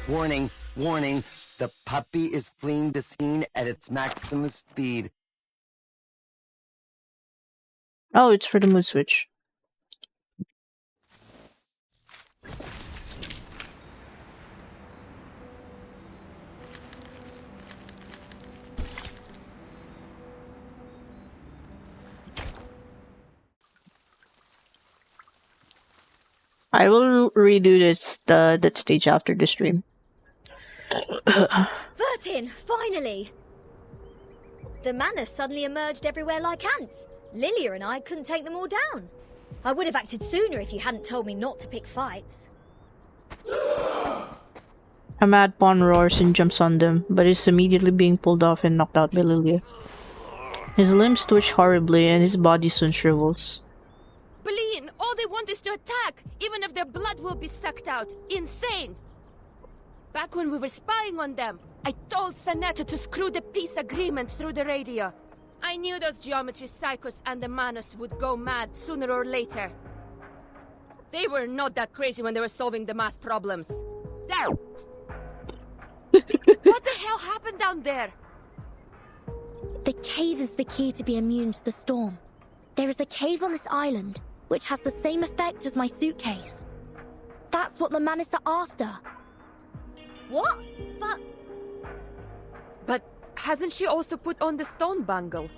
Warning, warning. The puppy is fleeing the scene at its maximum speed. Oh, it's for the mood switch. I will redo that stage after the stream. Vertin, finally! The Manus suddenly emerged everywhere like ants. Lilia and I couldn't take them all down. I would have acted sooner if you hadn't told me not to pick fights. A mad pawn roars and jumps on them, but is immediately being pulled off and knocked out by Lilia. His limbs twitch horribly and his body soon shrivels. Bleen, all they want is to attack, even if their blood will be sucked out. Insane! Back when we were spying on them, I told Zetto to screw the peace agreement through the radio. I knew those geometry psychos and the Manus would go mad sooner or later. They were not that crazy when they were solving the math problems. There! What the hell happened down there? The cave is the key to be immune to the storm. There is a cave on this island, which has the same effect as my suitcase. That's what the Manus are after. What? But hasn't she also put on the stone bangle?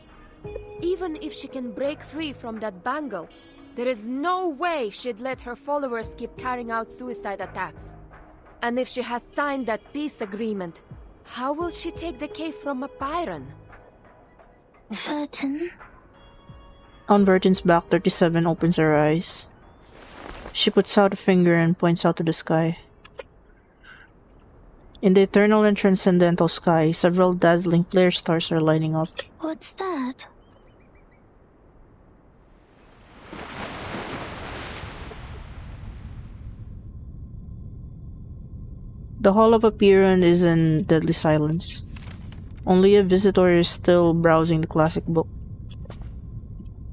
Even if she can break free from that bangle, there is no way she'd let her followers keep carrying out suicide attacks. And if she has signed that peace agreement, how will she take the cave from a Pyron? Vertin? On Vertin's back, 37 opens her eyes. She puts out a finger and points out to the sky. In the eternal and transcendental sky, several dazzling flare stars are lighting up. What's that? The Hall of Apiron is in deadly silence. Only a visitor is still browsing the classic book.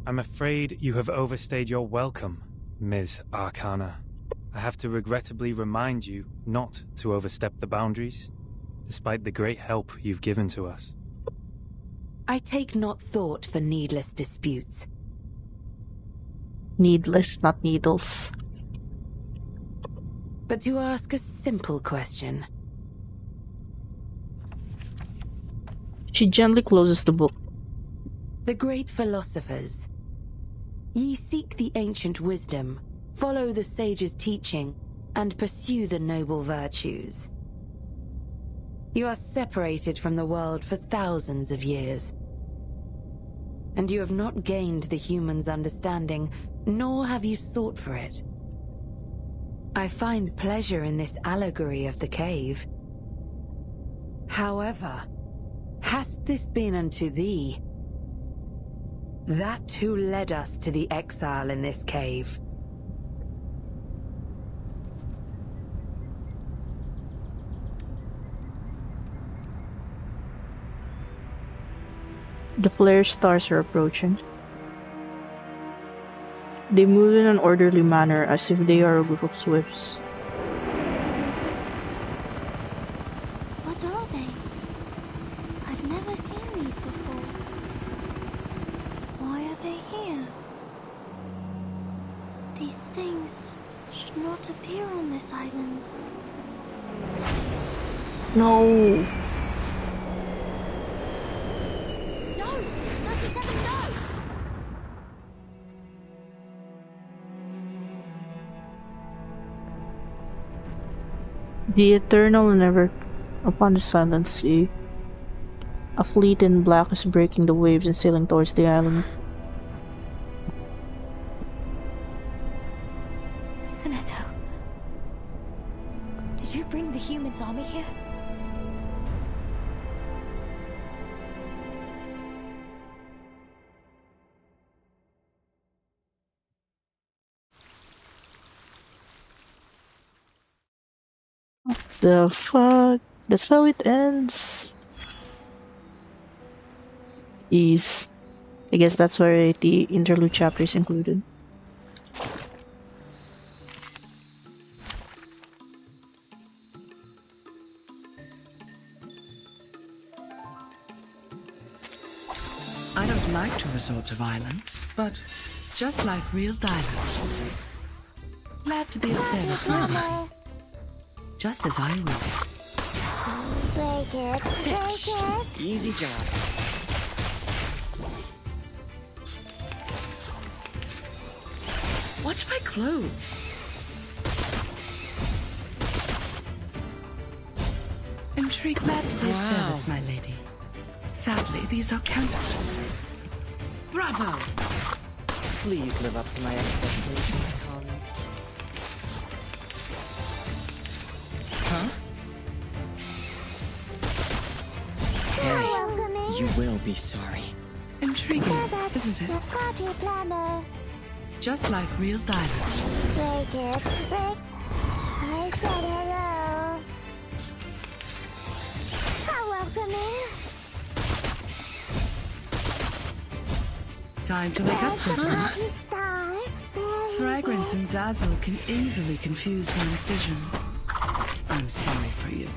I'm afraid you have overstayed your welcome, Ms. Arcana. I have to regrettably remind you not to overstep the boundaries, despite the great help you've given to us. I take not thought for needless disputes. Needless, not needles. But to ask a simple question. She gently closes the book. The great philosophers. Ye seek the ancient wisdom, follow the sage's teaching, and pursue the noble virtues. You are separated from the world for thousands of years. And you have not gained the human's understanding, nor have you sought for it. I find pleasure in this allegory of the cave. However, hast this been unto thee? That who led us to the exile in this cave. The flare stars are approaching. They move in an orderly manner as if they are a group of swifts. What are they? I've never seen these before. Why are they here? These things should not appear on this island. No! The eternal never upon the silent sea. A fleet in black is breaking the waves and sailing towards the island. Zetto, did you bring the humans' army here? The fuck? That's how it ends. Jeez. I guess that's where the interlude chapter is included. I don't like to resort to violence, but just like real divers. Glad to be of service, Mama. Just as I will. Break it, break it. Easy job. Watch my clothes. Intrigue. Glad to be of service, my lady. Sadly, these are counterfeits. Bravo! Please live up to my expectations, colleagues. Huh? Hey, you will be sorry. Intriguing, isn't it? The party planner. Just like real divers. Break it, break. I said hello. How welcoming. Time to wake up, gentlemen. Lucky star. There Fragrance is and it. dazzle can easily confuse one's vision. I'm sorry for you.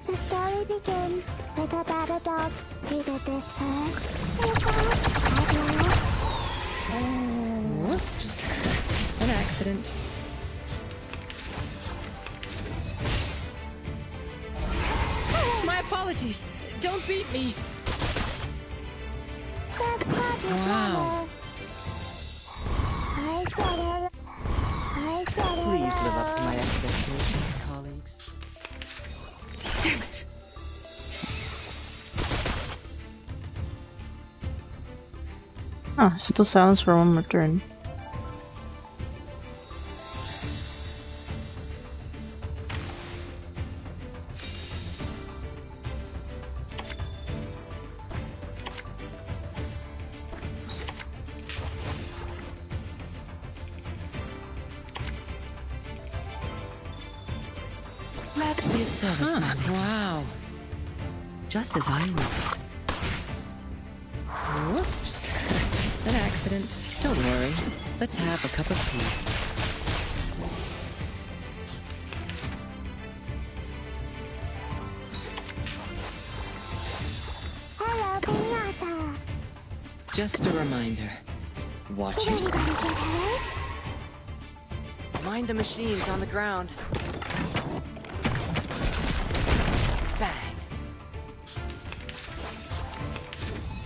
The story begins with a bad adult. He did this first. In fact, at last. Whoops. An accident. My apologies. Don't beat me. The party Wow. planner. I said hello. I said hello. Please live up to my expectations, colleagues. Damn it! Ah, still silence for one more turn. Glad to be of service, my lady. Wow. Just as I will. Whoops. An accident. Don't worry. Let's have a cup of tea. Hello, Pinata. Just a reminder. Watch your steps. Mind the machines on the ground. Bang.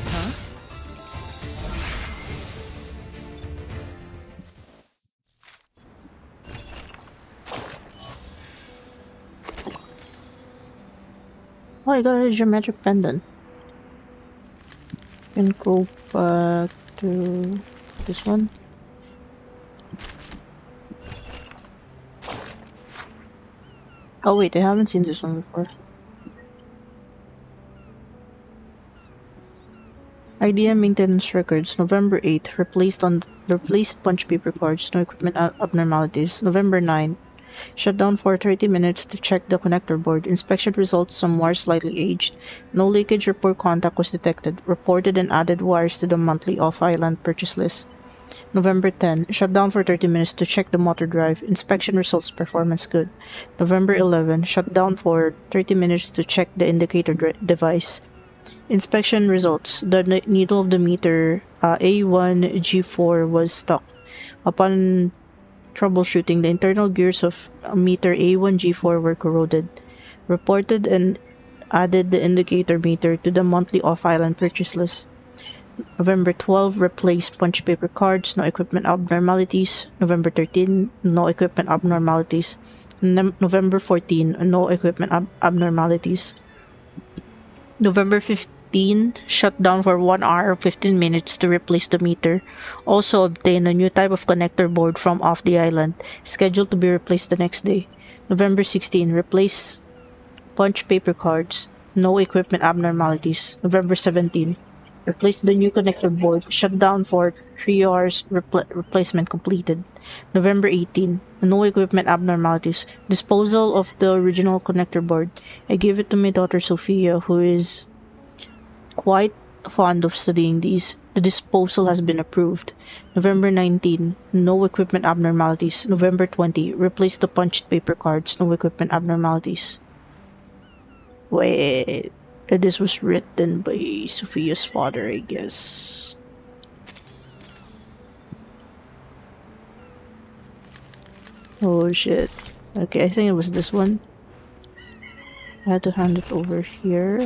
Huh? Oh, I got a geometric pendant. Can go back to this one. Oh wait, I haven't seen this one before. IDM maintenance records. November 8th, replaced punch paper cards, no equipment abnormalities. November 9th, shut down for 30 minutes to check the connector board. Inspection results, some wires slightly aged. No leakage or poor contact was detected. Reported and added wires to the monthly off-island purchase list. November 10, shut down for 30 minutes to check the motor drive. Inspection results, performance good. November 11, shut down for 30 minutes to check the indicator device. Inspection results, the needle of the meter A1G4 was stuck. Upon troubleshooting, the internal gears of meter A1G4 were corroded. Reported and added the indicator meter to the monthly off-island purchase list. November 12, replaced punch paper cards, no equipment abnormalities. November 13, no equipment abnormalities. November 14, no equipment abnormalities. November 15, shut down for 1 hour 15 minutes to replace the meter. Also obtain a new type of connector board from off the island, scheduled to be replaced the next day. November 16, replace punch paper cards, no equipment abnormalities. November 17, replace the new connector board, shut down for 3 hours, replacement completed. November 18, no equipment abnormalities. Disposal of the original connector board. I gave it to my daughter Sophia, who is quite fond of studying these. The disposal has been approved. November 19, no equipment abnormalities. November 20, replace the punched paper cards, no equipment abnormalities. Wait, this was written by Sophia's father, I guess. Oh shit. Okay, I think it was this one. I had to hand it over here.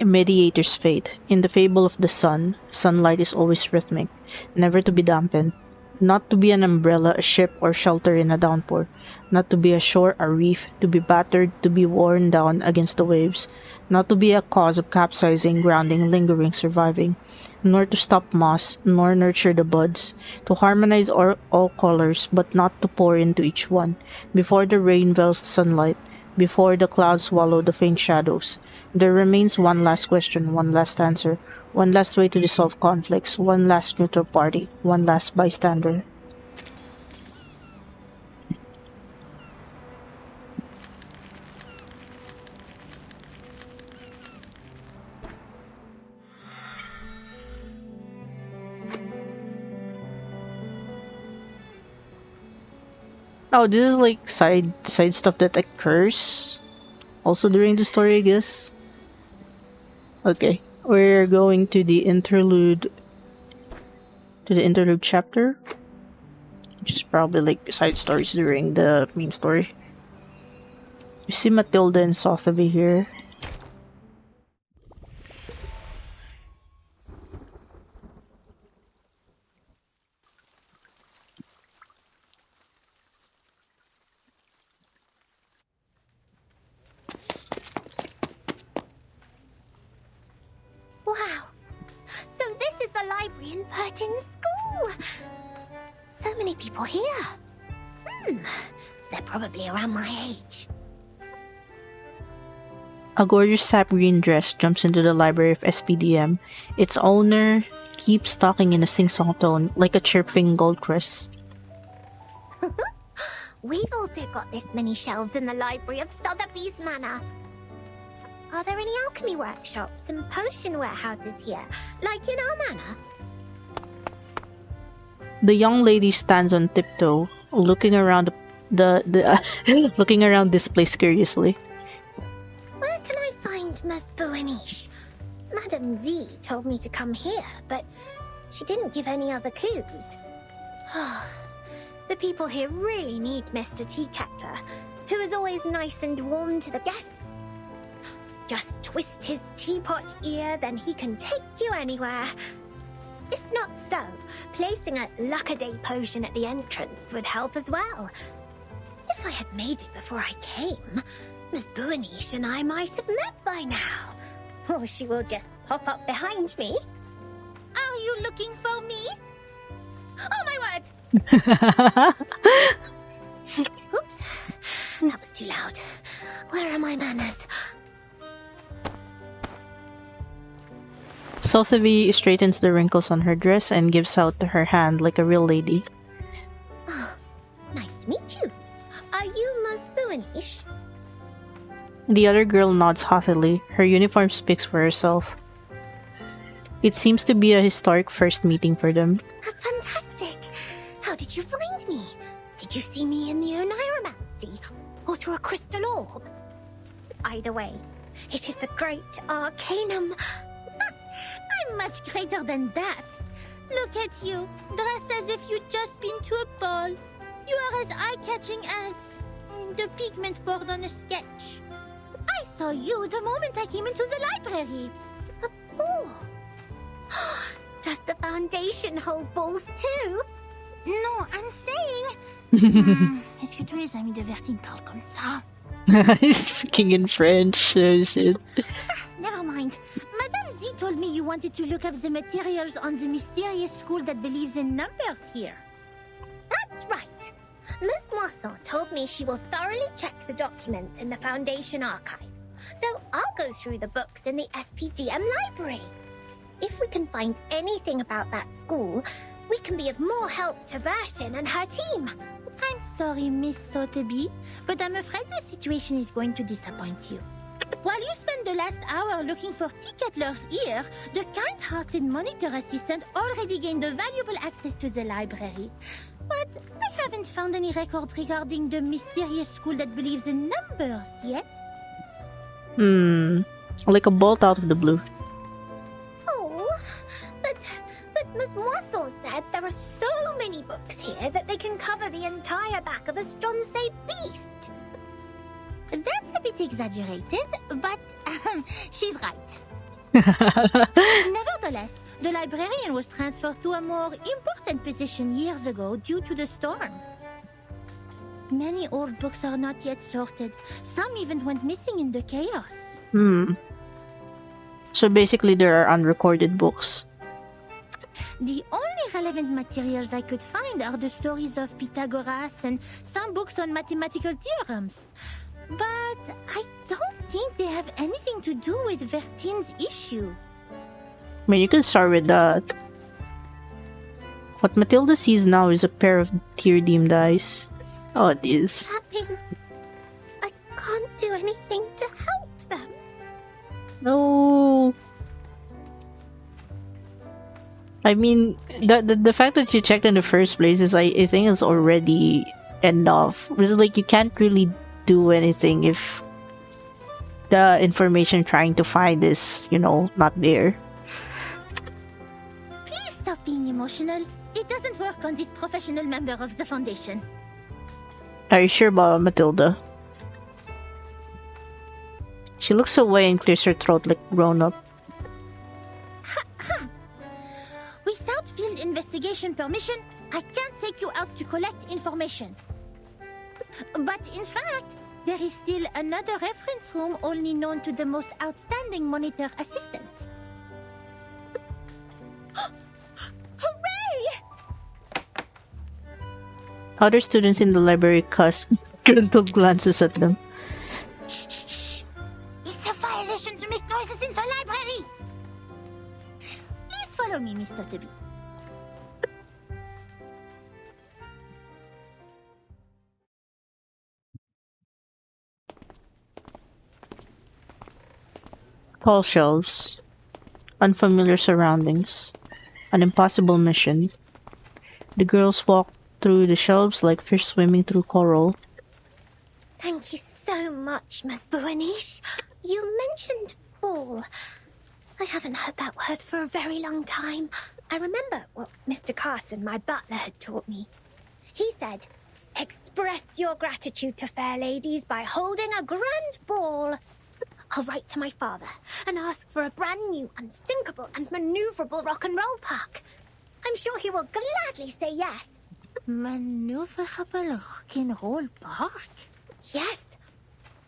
A mediator's fate. In the fable of the sun, sunlight is always rhythmic, never to be dampened. Not to be an umbrella, a ship, or shelter in a downpour. Not to be a shore, a reef, to be battered, to be worn down against the waves. Not to be a cause of capsizing, grounding, lingering, surviving. Nor to stop moss, nor nurture the buds. To harmonize all colors, but not to pour into each one. Before the rain veils the sunlight, before the clouds swallow the faint shadows. There remains one last question, one last answer. One last way to dissolve conflicts, one last neutral party, one last bystander. Oh, this is like side stuff that occurs also during the story, I guess. Okay. We're going to the interlude chapter, which is probably like side stories during the main story. You see Matilda and Sotheby here. Wow! So this is the library in Purton's school! So many people here. They're probably around my age. A gorgeous sap green dress jumps into the library of SPDM. Its owner keeps talking in a sing-song tone, like a chirping Goldcrest. We've also got this many shelves in the library of Sotheby's Manor. Are there any alchemy workshops and potion warehouses here, like in our manor? The young lady stands on tiptoe, looking around looking around this place curiously. Where can I find Ms. Buanish? My Madame Z told me to come here, but she didn't give any other clues. The people here really need Mr. Teacatler, who is always nice and warm to the guests. Just twist his teapot ear, then he can take you anywhere. If not so, placing a luck-a-day potion at the entrance would help as well. If I had made it before I came, Miss Buanish and I might have met by now. Or she will just pop up behind me. Are you looking for me? Oh my word! Oops, that was too loud. Where are my manners? Sotheby straightens the wrinkles on her dress and gives out her hand like a real lady. Oh, nice to meet you. Are you Miss Buanish? The other girl nods haughtily. Her uniform speaks for herself. It seems to be a historic first meeting for them. That's fantastic. How did you find me? Did you see me in the Oneiromancy? Or through a crystal orb? Either way, it is the great Arcanum. I'm much greater than that. Look at you, dressed as if you'd just been to a ball. You are as eye-catching as the pigment board on a sketch. I saw you the moment I came into the library. A ball? Does the Foundation hold balls too? No, I'm saying... Est-ce que tous les amis de Vertine parlent comme ça? He's speaking in French. Shit. Never mind. Madame Z told me you wanted to look up the materials on the mysterious school that believes in numbers here. That's right. Miss Moisson told me she will thoroughly check the documents in the Foundation archive. So I'll go through the books in the SPDM library. If we can find anything about that school, we can be of more help to Vertin and her team. I'm sorry, Miss Sotheby, but I'm afraid the situation is going to disappoint you. While you spend the last hour looking for Teacatler's ear, the kind-hearted monitor assistant already gained a valuable access to the library. But I haven't found any record regarding the mysterious school that believes in numbers yet. Like a bolt out of the blue. Oh, but Miss Moisson said there are so many books here that they can cover the entire back of a Stronsay beast. That's a bit exaggerated, but she's right. Nevertheless, the librarian was transferred to a more important position years ago due to the storm. Many old books are not yet sorted. Some even went missing in the chaos. So basically there are unrecorded books. The only relevant materials I could find are the stories of Pythagoras and some books on mathematical theorems. But I don't think they have anything to do with Vertin's issue. I mean, you can start with that. What Matilda sees now is a pair of tear-dimmed eyes. Oh, it is. That means I can't do anything to help them. No. I mean, the fact that you checked in the first place is, I think, is already enough. It's like you can't really do anything if the information trying to find is, not there. Please stop being emotional. It doesn't work on this professional member of the Foundation. Are you sure about Matilda? She looks away and clears her throat like grown up. Without field investigation permission, I can't take you out to collect information. But in fact, there is still another reference room only known to the most outstanding monitor assistant. Hooray! Other students in the library cast gruntled glances at them. Shh. It's a violation to make noises in the library! Please follow me, Miss Sotheby. Tall shelves, unfamiliar surroundings, an impossible mission. The girls walk through the shelves like fish swimming through coral. Thank you so much, Miss Buanish. You mentioned ball. I haven't heard that word for a very long time. I remember what Mr. Carson, my butler, had taught me. He said, express your gratitude to fair ladies by holding a grand ball. I'll write to my father and ask for a brand new, unsinkable and maneuverable rock and roll park. I'm sure he will gladly say yes. Maneuverable rock and roll park? Yes.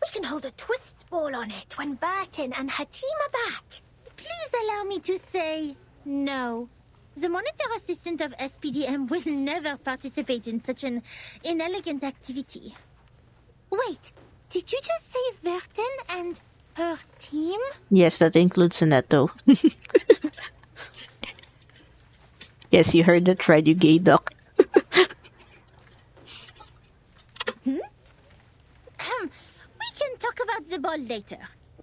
We can hold a twist ball on it when Burton and her team are back. Please allow me to say no. The monitor assistant of SPDM will never participate in such an inelegant activity. Wait, did you just say Verton and her team? Yes, that includes Zetto. Yes, you heard that right, you gay duck. We can talk about the ball later.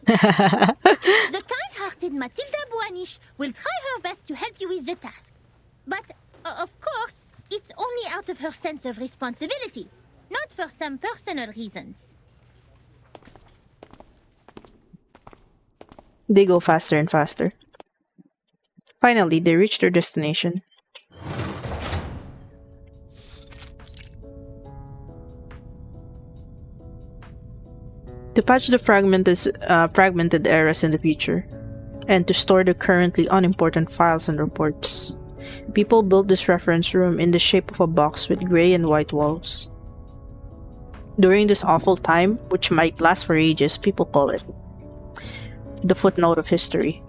The kind-hearted Matilda Boanish will try her best to help you with the task. But, of course, it's only out of her sense of responsibility, not for some personal reasons. They go faster and faster. Finally, they reach their destination. To patch the fragmented eras in the future, and to store the currently unimportant files and reports, people built this reference room in the shape of a box with gray and white walls. During this awful time, which might last for ages, people call it the footnote of history.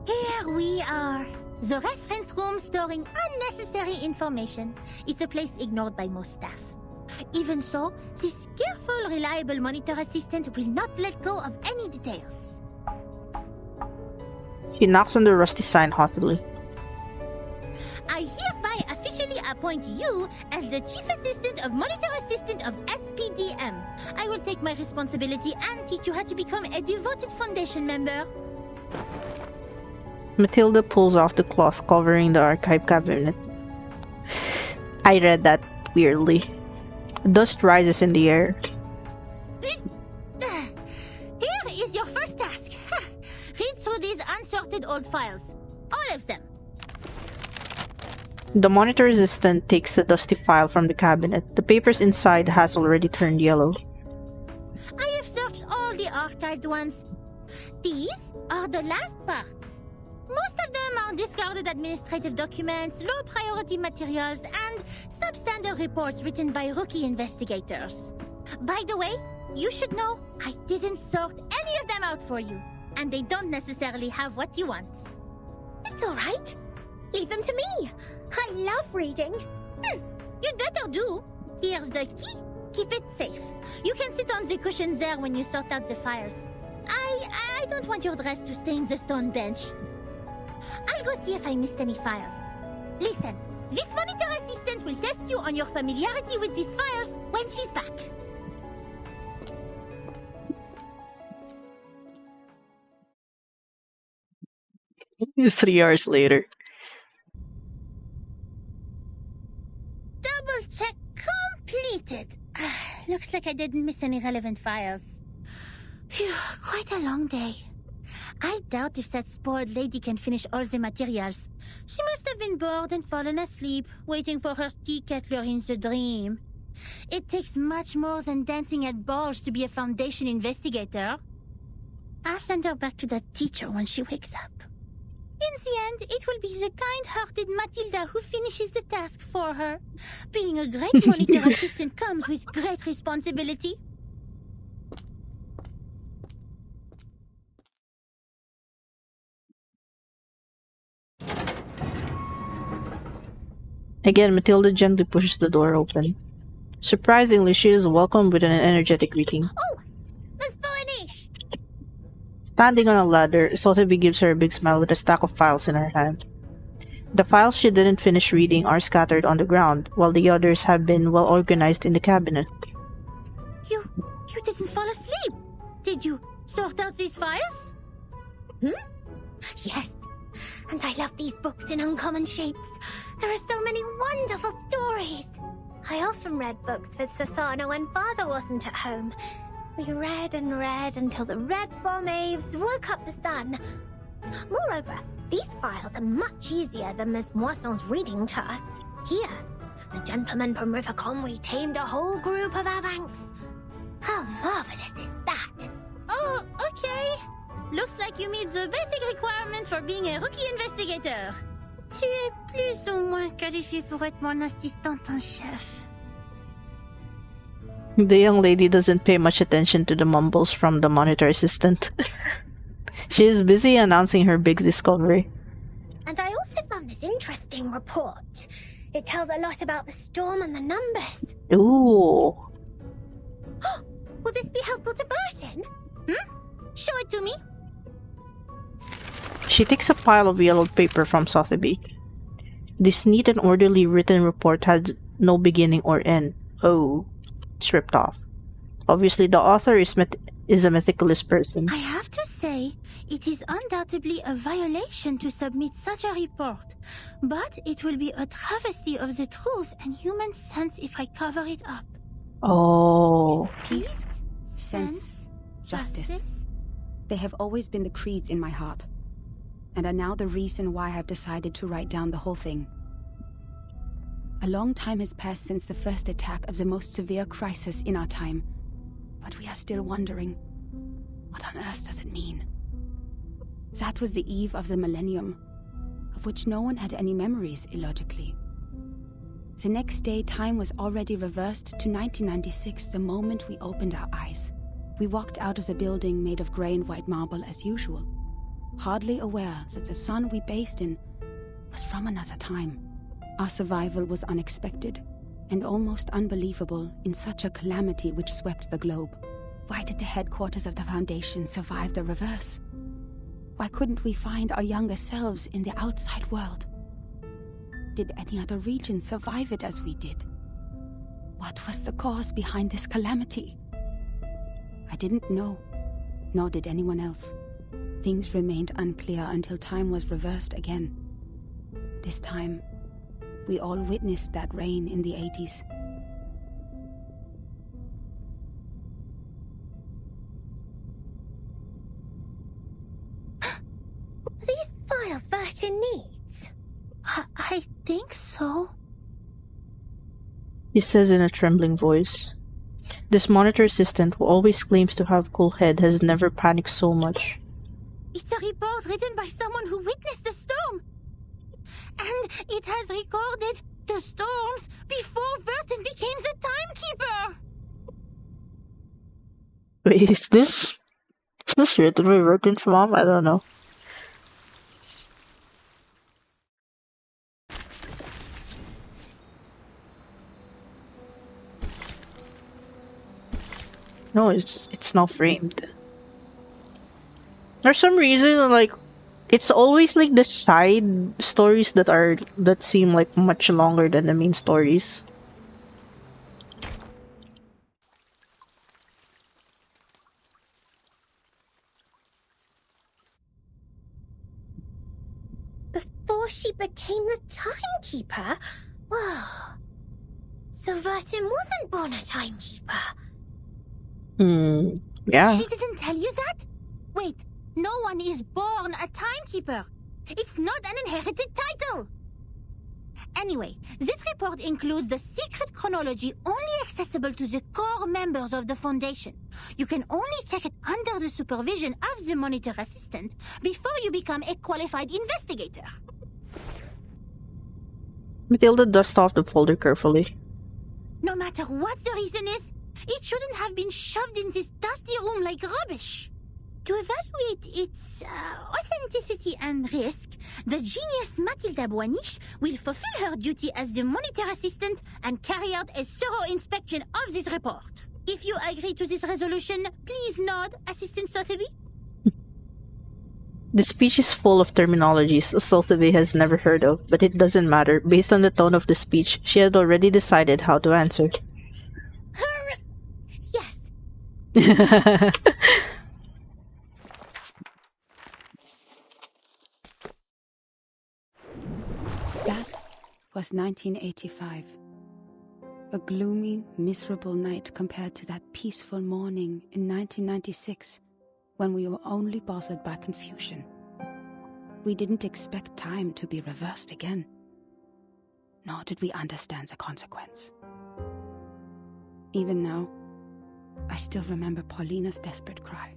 Here we are. The reference room storing unnecessary information. It's a place ignored by most staff. Even so, this careful, reliable monitor assistant will not let go of any details. She knocks on the rusty sign haughtily. I hereby officially appoint you as the Chief Assistant of Monitor Assistant of SPDM. I will take my responsibility and teach you how to become a devoted Foundation member. Matilda pulls off the cloth covering the archive cabinet. I read that weirdly. Dust rises in the air. Here is your first task. Read through these unsorted old files. All of them. The monitor assistant takes a dusty file from the cabinet. The papers inside has already turned yellow. I have searched all the archived ones. These are the last parts. Most of them are discarded administrative documents, low-priority materials, and substandard reports written by rookie investigators. By the way, you should know I didn't sort any of them out for you, and they don't necessarily have what you want. It's all right. Leave them to me. I love reading. You'd better do. Here's the key. Keep it safe. You can sit on the cushions there when you sort out the files. I don't want your dress to stain the stone bench. I'll go see if I missed any files. Listen, this monitor assistant will test you on your familiarity with these files when she's back. 3 hours later. Double check completed. Looks like I didn't miss any relevant files. Phew, quite a long day. I doubt if that spoiled lady can finish all the materials. She must have been bored and fallen asleep, waiting for her tea kettler in the dream. It takes much more than dancing at balls to be a Foundation investigator. I'll send her back to that teacher when she wakes up. In the end, it will be the kind-hearted Matilda who finishes the task for her. Being a great monitor assistant comes with great responsibility. Again, Matilda gently pushes the door open. Surprisingly, she is welcomed with an energetic greeting. Oh, Miss Boanish! Standing on a ladder, Sotheby gives her a big smile with a stack of files in her hand. The files she didn't finish reading are scattered on the ground, while the others have been well organized in the cabinet. You didn't fall asleep. Did you sort out these files? Yes. And I love these books in uncommon shapes. There are so many wonderful stories. I often read books with Susana when Father wasn't at home. We read and read until the red bomb waves woke up the sun. Moreover, these files are much easier than Miss Moisson's reading task. Here, the gentleman from River Conway tamed a whole group of Avanks. How marvelous is that? Oh, okay. Looks like you meet the basic requirements for being a rookie investigator. Tu es plus ou moins qualifié pour être mon assistante en chef. The young lady doesn't pay much attention to the mumbles from the monitor assistant. She is busy announcing her big discovery. And I also found this interesting report. It tells a lot about the storm and the numbers. Ooh. Will this be helpful to Burton? Show it to me. She takes a pile of yellowed paper from Sotheby. This neat and orderly written report has no beginning or end. Oh, it's ripped off. Obviously, the author is a meticulous person. I have to say, it is undoubtedly a violation to submit such a report, but it will be a travesty of the truth and human sense if I cover it up. Oh. Peace, sense, justice. They have always been the creeds in my heart, and are now the reason why I have decided to write down the whole thing. A long time has passed since the first attack of the most severe crisis in our time, but we are still wondering, what on earth does it mean? That was the eve of the millennium, of which no one had any memories, illogically. The next day, time was already reversed to 1996 the moment we opened our eyes. We walked out of the building made of grey and white marble as usual, hardly aware that the sun we bathed in was from another time. Our survival was unexpected and almost unbelievable in such a calamity which swept the globe. Why did the headquarters of the Foundation survive the reverse? Why couldn't we find our younger selves in the outside world? Did any other region survive it as we did? What was the cause behind this calamity? I didn't know, nor did anyone else. Things remained unclear until time was reversed again. This time, we all witnessed that reign in the 80s. These files Burton needs? I think so. He says in a trembling voice. This monitor assistant, who always claims to have a cool head, has never panicked so much. It's a report written by someone who witnessed the storm. And it has recorded the storms before Burton became the timekeeper. Wait, is this written by Burton's mom? I don't know. No, it's not framed. For some reason, like, it's always like the side stories that seem like much longer than the main stories. Before she became the timekeeper? Whoa. So Burton wasn't born a timekeeper. Yeah. She didn't tell you that? Wait, no one is born a timekeeper. It's not an inherited title. Anyway, this report includes the secret chronology only accessible to the core members of the Foundation. You can only check it under the supervision of the monitor assistant before you become a qualified investigator. Matilda dusts off the folder carefully. No matter what the reason is, it shouldn't have been shoved in this dusty room like rubbish. To evaluate its authenticity and risk, the genius Matilda Boiniche will fulfill her duty as the monitor assistant and carry out a thorough inspection of this report. If you agree to this resolution, please nod, Assistant Sotheby. The speech is full of terminologies Sotheby has never heard of, but it doesn't matter. Based on the tone of the speech, she had already decided how to answer. Yes. That was 1985. A gloomy, miserable night compared to that peaceful morning in 1996, when we were only bothered by confusion. We didn't expect time to be reversed again. Nor did we understand the consequence. Even now, I still remember Paulina's desperate cry.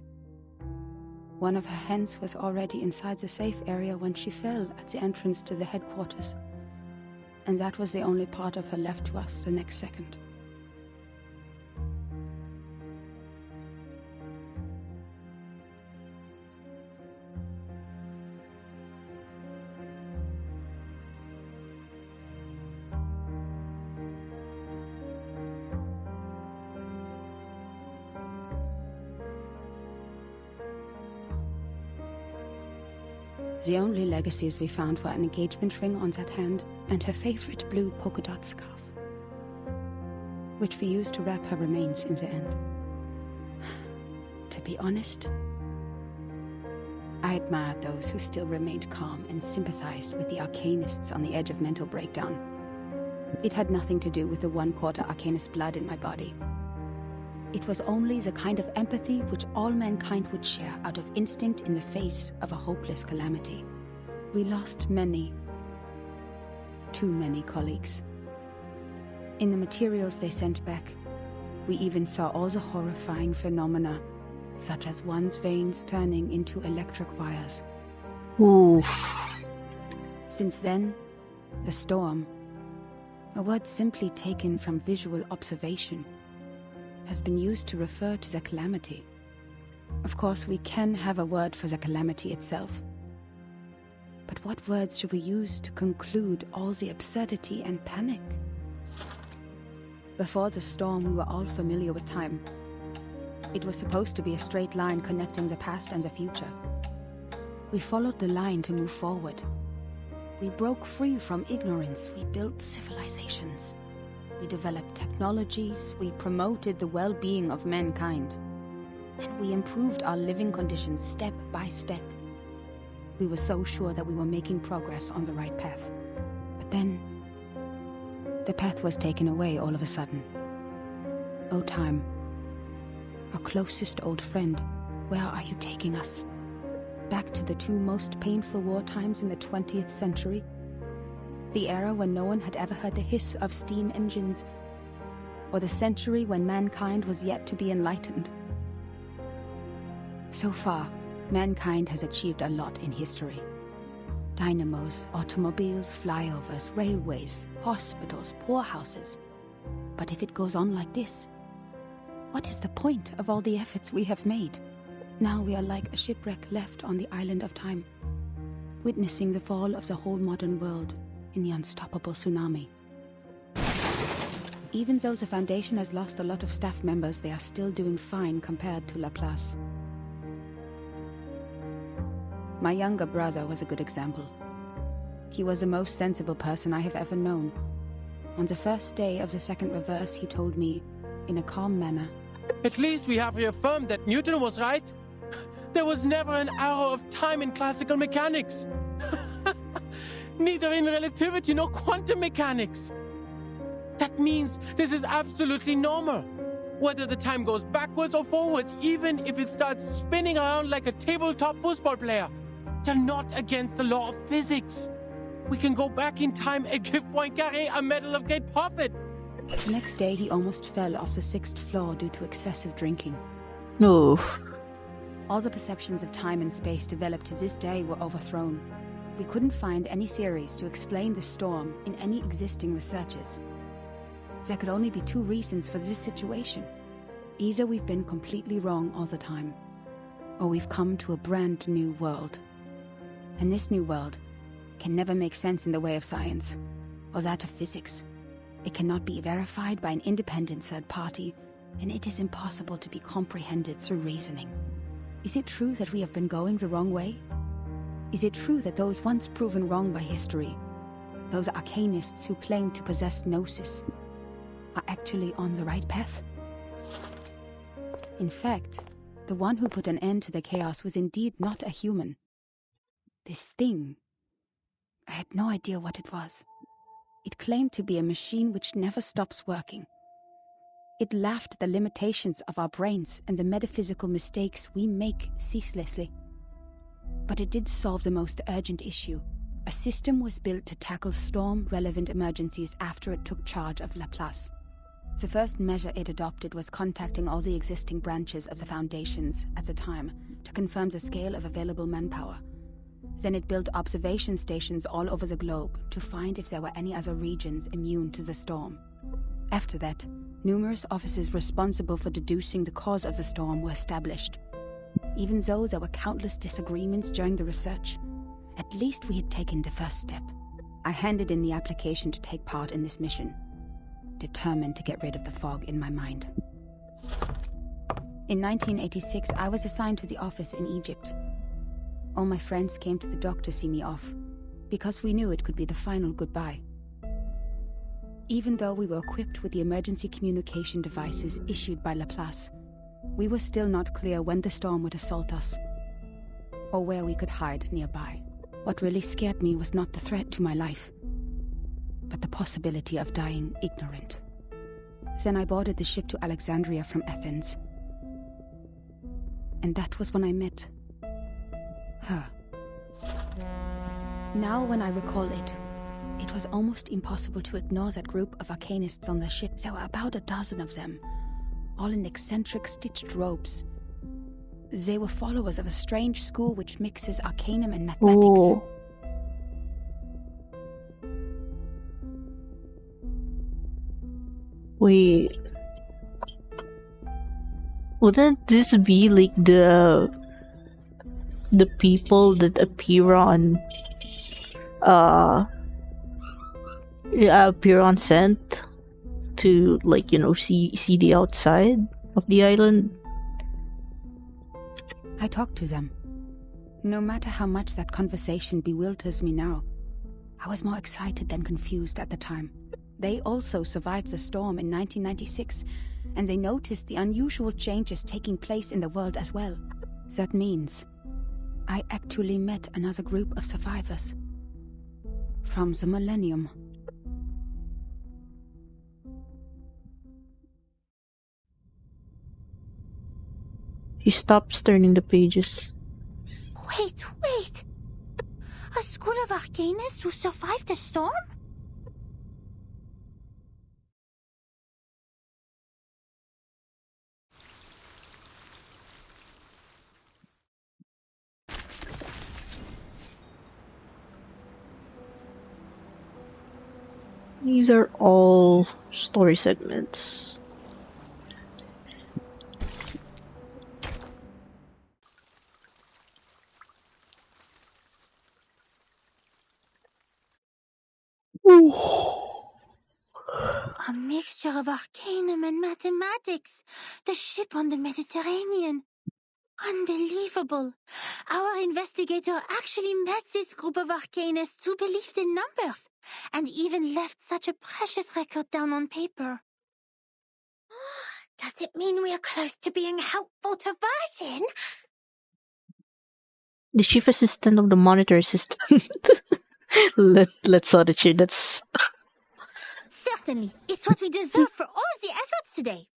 One of her hands was already inside the safe area when she fell at the entrance to the headquarters. And that was the only part of her left to us the next second. The only legacies we found were an engagement ring on that hand and her favorite blue polka dot scarf, which we used to wrap her remains in the end. To be honest, I admired those who still remained calm and sympathized with the arcanists on the edge of mental breakdown. It had nothing to do with the 1/4 arcanist blood in my body. It was only the kind of empathy which all mankind would share out of instinct in the face of a hopeless calamity. We lost many, too many colleagues. In the materials they sent back, we even saw all the horrifying phenomena, such as one's veins turning into electric wires. Oof. Since then, the storm, a word simply taken from visual observation, has been used to refer to the calamity. Of course, we can have a word for the calamity itself. But what words should we use to conclude all the absurdity and panic? Before the storm, we were all familiar with time. It was supposed to be a straight line connecting the past and the future. We followed the line to move forward. We broke free from ignorance. We built civilizations. We developed technologies, we promoted the well-being of mankind, and we improved our living conditions step by step. We were so sure that we were making progress on the right path. But then, the path was taken away all of a sudden. Oh, time, our closest old friend, where are you taking us? Back to the 2 most painful war times in the 20th century? The era when no one had ever heard the hiss of steam engines, or the century when mankind was yet to be enlightened. So far, mankind has achieved a lot in history. Dynamos, automobiles, flyovers, railways, hospitals, poorhouses. But if it goes on like this, what is the point of all the efforts we have made? Now we are like a shipwreck left on the island of time, witnessing the fall of the whole modern world in the unstoppable tsunami. Even though the Foundation has lost a lot of staff members, they are still doing fine compared to Laplace. My younger brother was a good example. He was the most sensible person I have ever known. On the first day of the second reverse, he told me, in a calm manner, "At least we have reaffirmed that Newton was right. There was never an arrow of time in classical mechanics. Neither in relativity nor quantum mechanics. That means this is absolutely normal. Whether the time goes backwards or forwards, even if it starts spinning around like a tabletop football player. They're not against the law of physics. We can go back in time and give Poincaré a Medal of Great Profit." The next day, he almost fell off the 6th floor due to excessive drinking. No. All the perceptions of time and space developed to this day were overthrown. We couldn't find any theories to explain the storm in any existing researches. There could only be 2 reasons for this situation. Either we've been completely wrong all the time, or we've come to a brand new world. And this new world can never make sense in the way of science, or that of physics. It cannot be verified by an independent third party, and it is impossible to be comprehended through reasoning. Is it true that we have been going the wrong way? Is it true that those once proven wrong by history, those arcanists who claim to possess gnosis, are actually on the right path? In fact, the one who put an end to the chaos was indeed not a human. This thing, I had no idea what it was. It claimed to be a machine which never stops working. It laughed at the limitations of our brains and the metaphysical mistakes we make ceaselessly. But it did solve the most urgent issue. A system was built to tackle storm-relevant emergencies after it took charge of Laplace. The first measure it adopted was contacting all the existing branches of the Foundations at the time to confirm the scale of available manpower. Then it built observation stations all over the globe to find if there were any other regions immune to the storm. After that, numerous offices responsible for deducing the cause of the storm were established. Even though there were countless disagreements during the research, at least we had taken the first step. I handed in the application to take part in this mission, determined to get rid of the fog in my mind. In 1986, I was assigned to the office in Egypt. All my friends came to the dock to see me off, because we knew it could be the final goodbye. Even though we were equipped with the emergency communication devices issued by Laplace, we were still not clear when the storm would assault us, or where we could hide nearby. What really scared me was not the threat to my life, but the possibility of dying ignorant. Then I boarded the ship to Alexandria from Athens. And that was when I met her. Now when I recall it, it was almost impossible to ignore that group of arcanists on the ship. There were about a dozen of them, all in eccentric stitched robes. They were followers of a strange school which mixes arcanum and mathematics. Ooh. Wait. Wouldn't this be like the people that appear on Scent to, like, you know, see the outside of the island? I talked to them. No matter how much that conversation bewilders me now, I was more excited than confused at the time. They also survived the storm in 1996, and they noticed the unusual changes taking place in the world as well. That means I actually met another group of survivors from the millennium. He stops turning the pages. Wait! A school of arcanists who survived the storm? These are all story segments. A mixture of arcanum and mathematics. The ship on the Mediterranean. Unbelievable. Our investigator actually met this group of arcanists who believed in numbers, and even left such a precious record down on paper. Does it mean we are close to being helpful to Virgin? The chief assistant of the monitor system. Let's audition. That's Certainly, it's what we deserve for all the efforts today.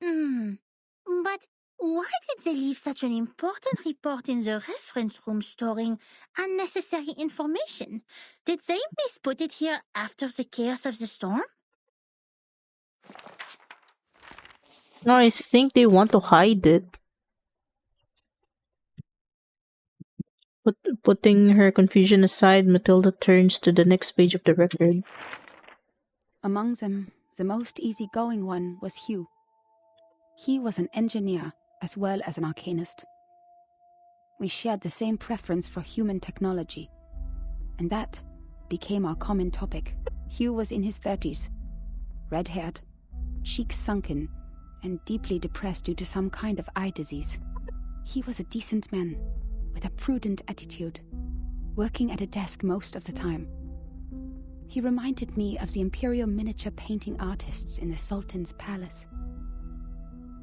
But why did they leave such an important report in the reference room storing unnecessary information? Did they misput it here after the chaos of the storm? no, I think they want to hide it. Putting her confusion aside, Matilda turns to the next page of the record. Among them, the most easygoing one was Hugh. He was an engineer as well as an arcanist. We shared the same preference for human technology, and that became our common topic. Hugh was in his 30s, red-haired, cheeks sunken, and deeply depressed due to some kind of eye disease. He was a decent man, with a prudent attitude, working at a desk most of the time. He reminded me of the imperial miniature painting artists in the Sultan's palace.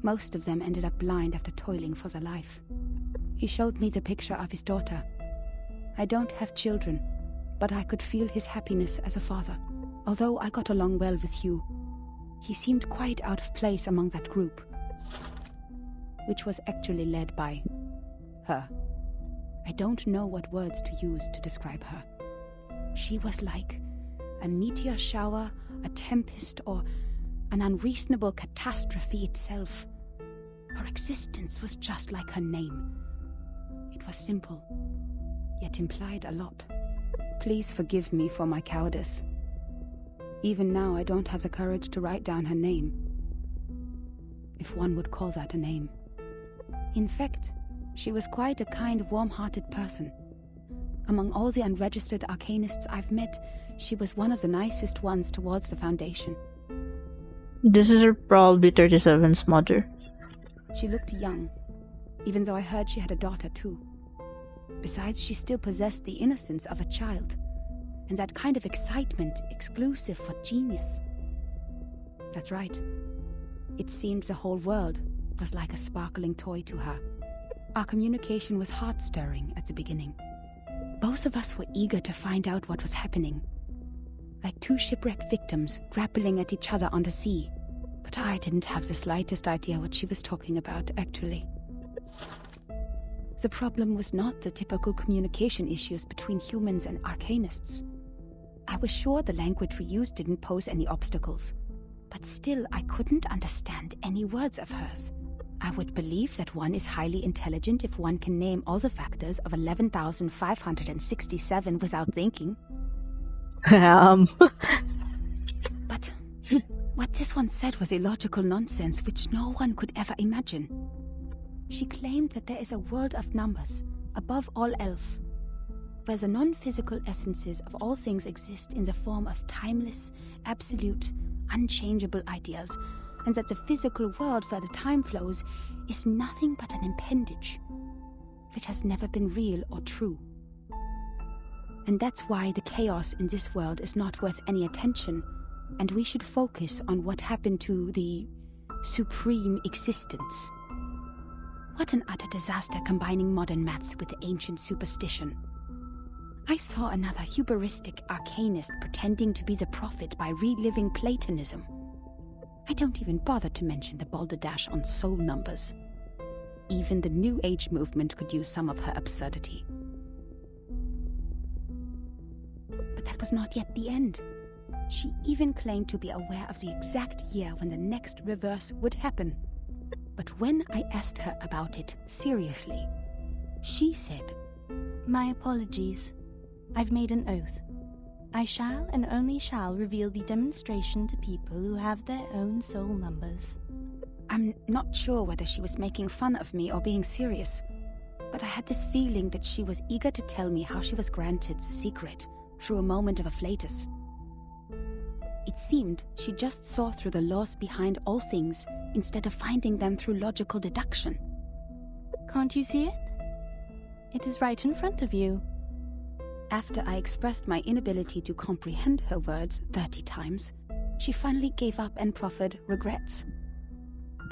Most of them ended up blind after toiling for their life. He showed me the picture of his daughter. I don't have children, but I could feel his happiness as a father. Although I got along well with Hugh, he seemed quite out of place among that group, which was actually led by her. I don't know what words to use to describe her. She was like a meteor shower, a tempest, or an unreasonable catastrophe itself. Her existence was just like her name. It was simple, yet implied a lot. Please forgive me for my cowardice. Even now, I don't have the courage to write down her name, if one would call that a name. In fact, she was quite a kind, warm-hearted person. Among all the unregistered arcanists I've met, she was one of the nicest ones towards the Foundation. This is her probably 37's mother. She looked young, even though I heard she had a daughter too. Besides, she still possessed the innocence of a child, and that kind of excitement exclusive for genius. That's right. It seemed the whole world was like a sparkling toy to her. Our communication was heart-stirring at the beginning. Both of us were eager to find out what was happening, like two shipwrecked victims grappling at each other on the sea. But I didn't have the slightest idea what she was talking about, actually. The problem was not the typical communication issues between humans and arcanists. I was sure the language we used didn't pose any obstacles, but still I couldn't understand any words of hers. I would believe that one is highly intelligent if one can name all the factors of 11,567 without thinking. But what this one said was illogical nonsense which no one could ever imagine. She claimed that there is a world of numbers, above all else, where the non-physical essences of all things exist in the form of timeless, absolute, unchangeable ideas, and that the physical world where the time flows is nothing but an appendage, which has never been real or true. And that's why the chaos in this world is not worth any attention, and we should focus on what happened to the supreme existence. What an utter disaster combining modern maths with ancient superstition. I saw another hubristic arcanist pretending to be the prophet by reliving Platonism. I don't even bother to mention the balderdash on soul numbers. Even the New Age movement could use some of her absurdity. But that was not yet the end. She even claimed to be aware of the exact year when the next reverse would happen. But when I asked her about it seriously, she said, "My apologies. I've made an oath. I shall and only shall reveal the demonstration to people who have their own soul numbers." I'm not sure whether she was making fun of me or being serious, but I had this feeling that she was eager to tell me how she was granted the secret through a moment of afflatus. It seemed she just saw through the laws behind all things instead of finding them through logical deduction. Can't you see it? It is right in front of you. After I expressed my inability to comprehend her words 30 times, she finally gave up and proffered regrets.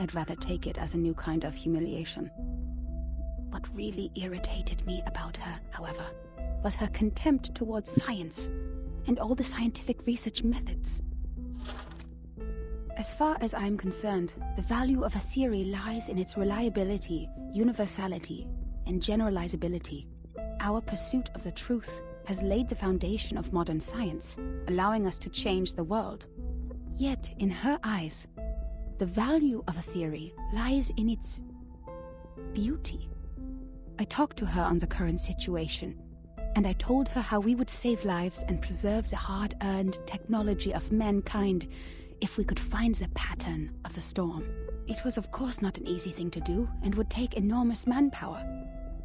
I'd rather take it as a new kind of humiliation. What really irritated me about her, however, was her contempt towards science and all the scientific research methods. As far as I'm concerned, the value of a theory lies in its reliability, universality, and generalizability. Our pursuit of the truth has laid the foundation of modern science, allowing us to change the world. Yet, in her eyes, the value of a theory lies in its beauty. I talked to her on the current situation, and I told her how we would save lives and preserve the hard-earned technology of mankind if we could find the pattern of the storm. It was of course not an easy thing to do and would take enormous manpower,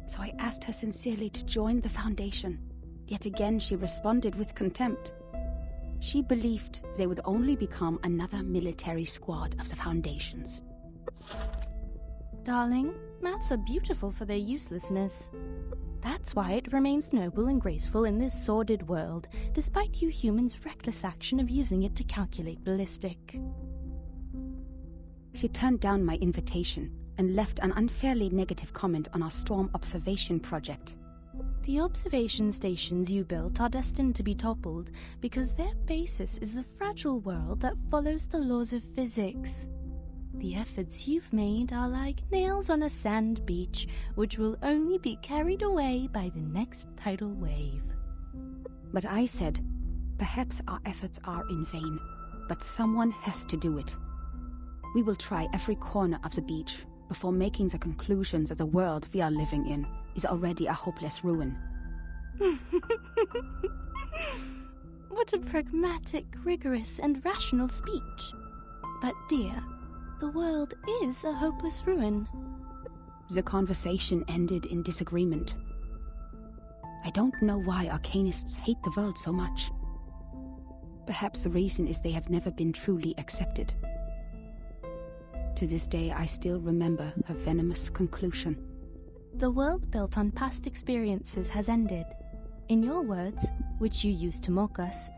so I asked her sincerely to join the Foundation. Yet again she responded with contempt. She believed they would only become another military squad of the Foundation's. Darling, maths are beautiful for their uselessness. That's why it remains noble and graceful in this sordid world, despite you humans' reckless action of using it to calculate ballistic. She turned down my invitation and left an unfairly negative comment on our storm observation project. The observation stations you built are destined to be toppled because their basis is the fragile world that follows the laws of physics. The efforts you've made are like nails on a sand beach, which will only be carried away by the next tidal wave. But I said, perhaps our efforts are in vain, but someone has to do it. We will try every corner of the beach before making the conclusion that the world we are living in is already a hopeless ruin. What a pragmatic, rigorous, and rational speech. But dear, the world is a hopeless ruin. The conversation ended in disagreement. I don't know why arcanists hate the world so much. Perhaps the reason is they have never been truly accepted. To this day, I still remember her venomous conclusion. The world built on past experiences has ended. In your words, which you used to mock us,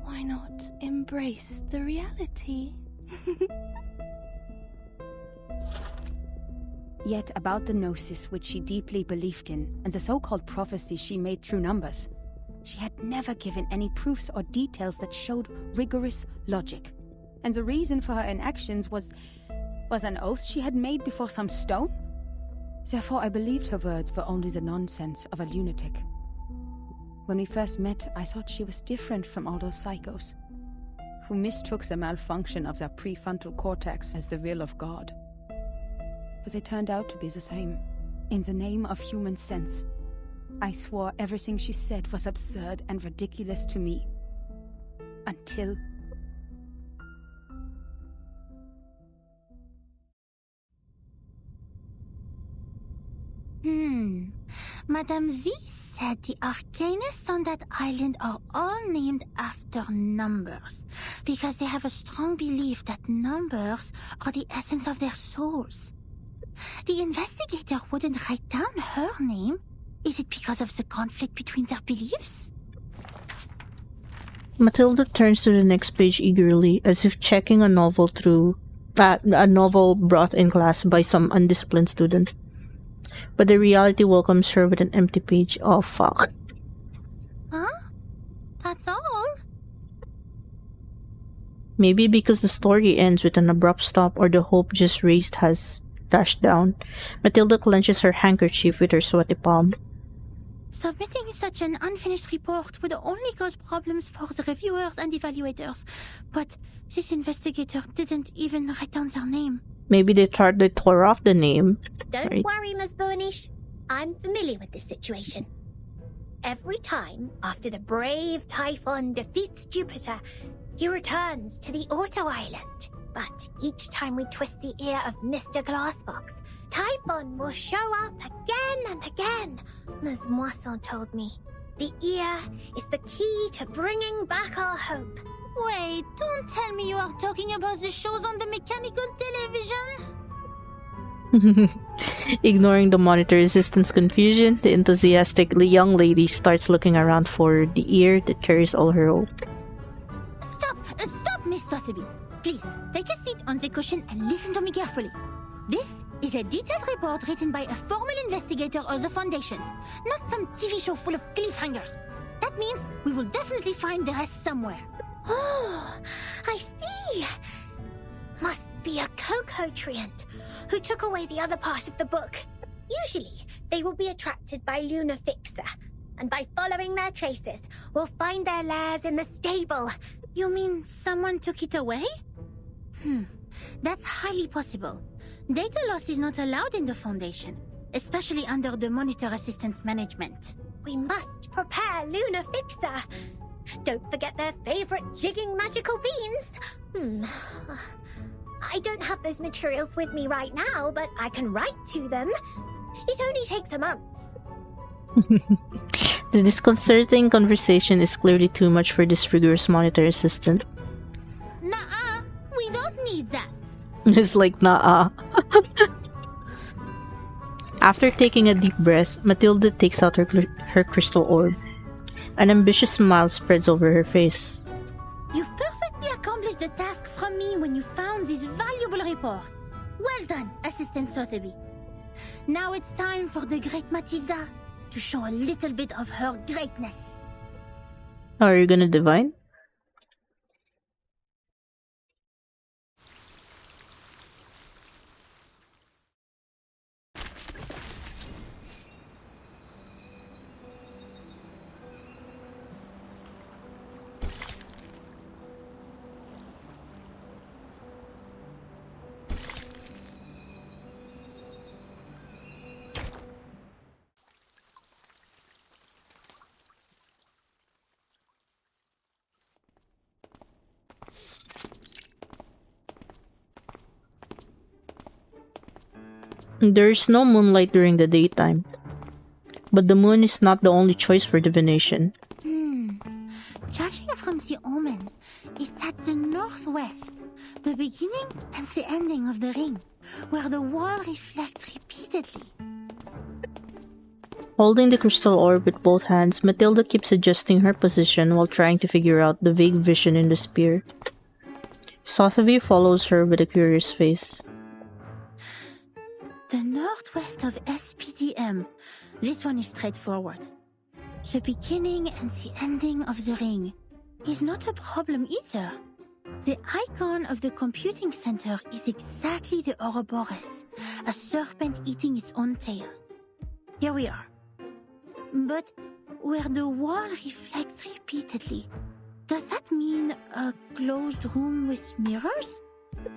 why not embrace the reality? Yet about the gnosis which she deeply believed in, and the so-called prophecies she made through numbers, she had never given any proofs or details that showed rigorous logic. And the reason for her inactions was an oath she had made before some stone? Therefore I believed her words were only the nonsense of a lunatic. When we first met, I thought she was different from all those psychos, who mistook the malfunction of their prefrontal cortex as the will of God. But they turned out to be the same. In the name of human sense, I swore everything she said was absurd and ridiculous to me. Until... Madame Z said the arcanists on that island are all named after numbers, because they have a strong belief that numbers are the essence of their souls. The investigator wouldn't write down her name. Is it because of the conflict between their beliefs? Matilda turns to the next page eagerly, as if checking a novel brought in class by some undisciplined student. But the reality welcomes her with an empty page. Oh, fuck. Huh? That's all? Maybe because the story ends with an abrupt stop or the hope just raised has dashed down. Matilda clenches her handkerchief with her sweaty palm. Submitting such an unfinished report would only cause problems for the reviewers and evaluators. But this investigator didn't even write down their name. Maybe they tore off the name. Don't worry, Ms. Burnish. I'm familiar with this situation. Every time after the brave Typhon defeats Jupiter, he returns to the Auto Island. But each time we twist the ear of Mr. Glassbox, Typhon will show up again and again. Ms. Moisson told me. The ear is the key to bringing back our hope. Wait, don't tell me you are talking about the shows on the mechanical television? Ignoring the monitor assistant's confusion, the enthusiastic young lady starts looking around for the ear that carries all her hope. Stop, Miss Sotheby. Please, take a seat on the cushion and listen to me carefully. This is a detailed report written by a formal investigator of the Foundations, not some TV show full of cliffhangers. That means we will definitely find the rest somewhere. Oh, I see. Must be a Coco-treant who took away the other part of the book. Usually, they will be attracted by Luna Fixer, and by following their traces, we'll find their lairs in the stable. You mean someone took it away? That's highly possible. Data loss is not allowed in the Foundation, especially under the Monitor Assistant's management. We must prepare Luna Fixer. Don't forget their favorite jigging magical beans. I don't have those materials with me right now, but I can write to them. It only takes a month. The disconcerting conversation is clearly too much for this rigorous monitor assistant. Nuh-uh, we don't need that. It's like, nah. After taking a deep breath, Matilda takes out her crystal orb. An ambitious smile spreads over her face. You've perfectly accomplished the task from me when you found this valuable report. Well done, Assistant Sotheby. Now it's time for the great Matilda to show a little bit of her greatness. Are you gonna divine? There's no moonlight during the daytime, but the moon is not the only choice for divination. Judging from the omen, it's at the northwest, the beginning and the ending of the ring, where the wall reflects repeatedly. Holding the crystal orb with both hands, Matilda keeps adjusting her position while trying to figure out the vague vision in the spear. Sotheby follows her with a curious face. The northwest of SPDM. This one is straightforward. The beginning and the ending of the ring is not a problem either. The icon of the computing center is exactly the Ouroboros, a serpent eating its own tail. Here we are. But where the wall reflects repeatedly, does that mean a closed room with mirrors?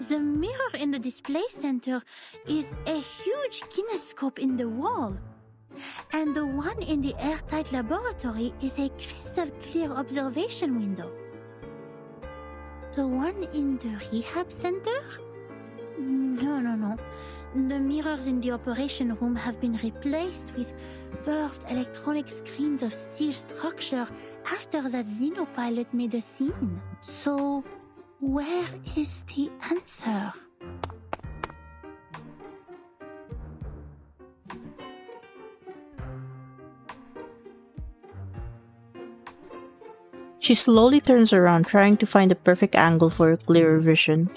The mirror in the display center is a huge kinescope in the wall. And the one in the airtight laboratory is a crystal clear observation window. The one in the rehab center? No. The mirrors in the operation room have been replaced with curved electronic screens of steel structure after that xenopilot made a scene. So, where is the answer? She slowly turns around, trying to find the perfect angle for a clearer vision.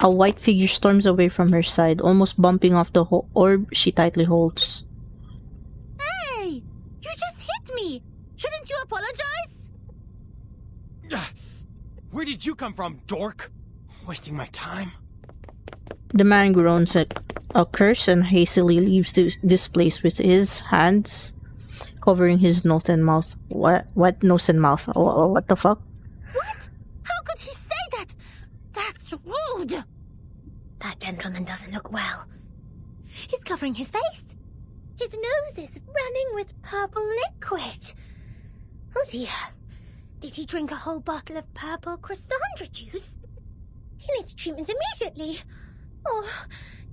A white figure storms away from her side, almost bumping off the orb she tightly holds. Hey! You just hit me! Shouldn't you apologize? Where did you come from, dork? Wasting my time? The man groans a curse and hastily leaves this place with his hands covering his nose and mouth. What nose and mouth? What the fuck? What? How could he say that? That's rude! That gentleman doesn't look well. He's covering his face. His nose is running with purple liquid. Oh dear. Did he drink a whole bottle of purple Chrysandra juice? He needs treatment immediately. Oh,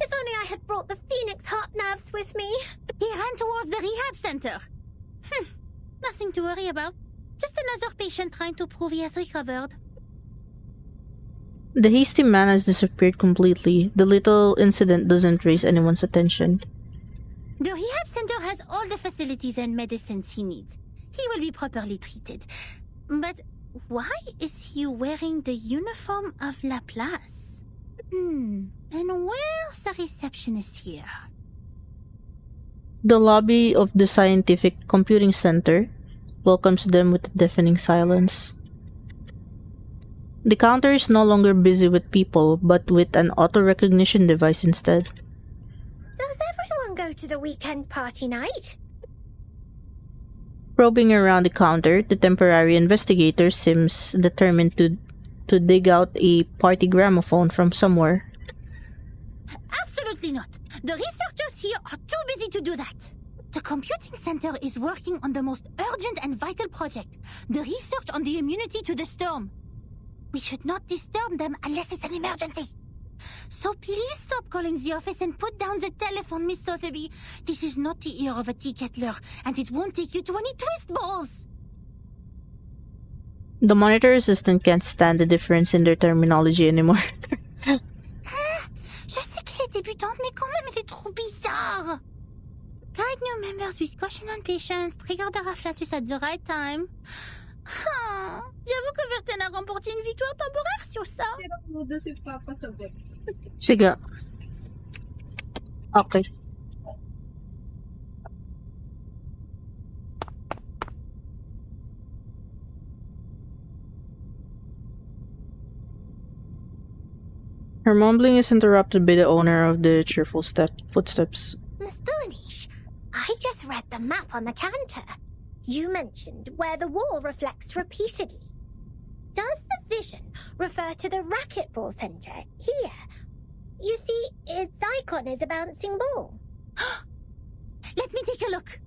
if only I had brought the Phoenix heart nerves with me. He ran towards the rehab center. Nothing to worry about. Just another patient trying to prove he has recovered. The hasty man has disappeared completely. The little incident doesn't raise anyone's attention. The rehab center has all the facilities and medicines he needs. He will be properly treated. But why is he wearing the uniform of Laplace? And where's the receptionist here? The lobby of the Scientific Computing Center welcomes them with a deafening silence. The counter is no longer busy with people, but with an auto-recognition device instead. Does everyone go to the weekend party night? Probing around the counter, the temporary investigator seems determined to dig out a party gramophone from somewhere. Absolutely not. The researchers here are too busy to do that. The computing center is working on the most urgent and vital project, the research on the immunity to the storm. We should not disturb them unless it's an emergency. So please stop calling the office and put down the telephone, Miss Sotheby. This is not the ear of a tea kettler, and it won't take you to any twist balls. The monitor assistant can't stand the difference in their terminology anymore. Je sais qu'il est débutant, mais quand même, il est trop bizarre. Guide new members with caution and patience. Trigger the afflatus at the right time. J'avoue que Verten a remporté une victoire temporaire sur ça. Sige. Okay. Her mumbling is interrupted by the owner of the cheerful footsteps. Miss Boonish, I just read the map on the counter. You mentioned where the wall reflects repeatedly. Does the vision refer to the racquetball center here? You see, its icon is a bouncing ball. Let me take a look.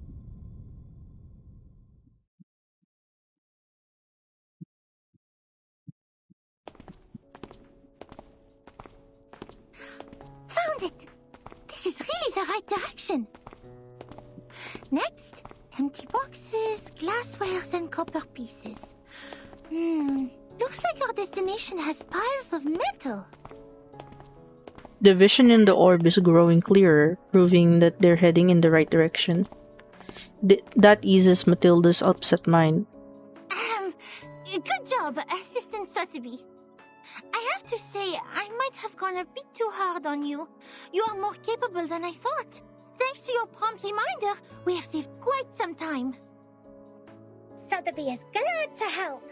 Found it! right direction. Next, empty boxes, glasswares, and copper pieces. Looks like our destination has piles of metal. The vision in the orb is growing clearer, proving that they're heading in the right direction. That eases Matilda's upset mind. Good job, Assistant Sotheby. I have to say, I might have gone a bit too hard on you. You are more capable than I thought. Thanks to your prompt reminder, we have saved quite some time. Sotheby is glad to help.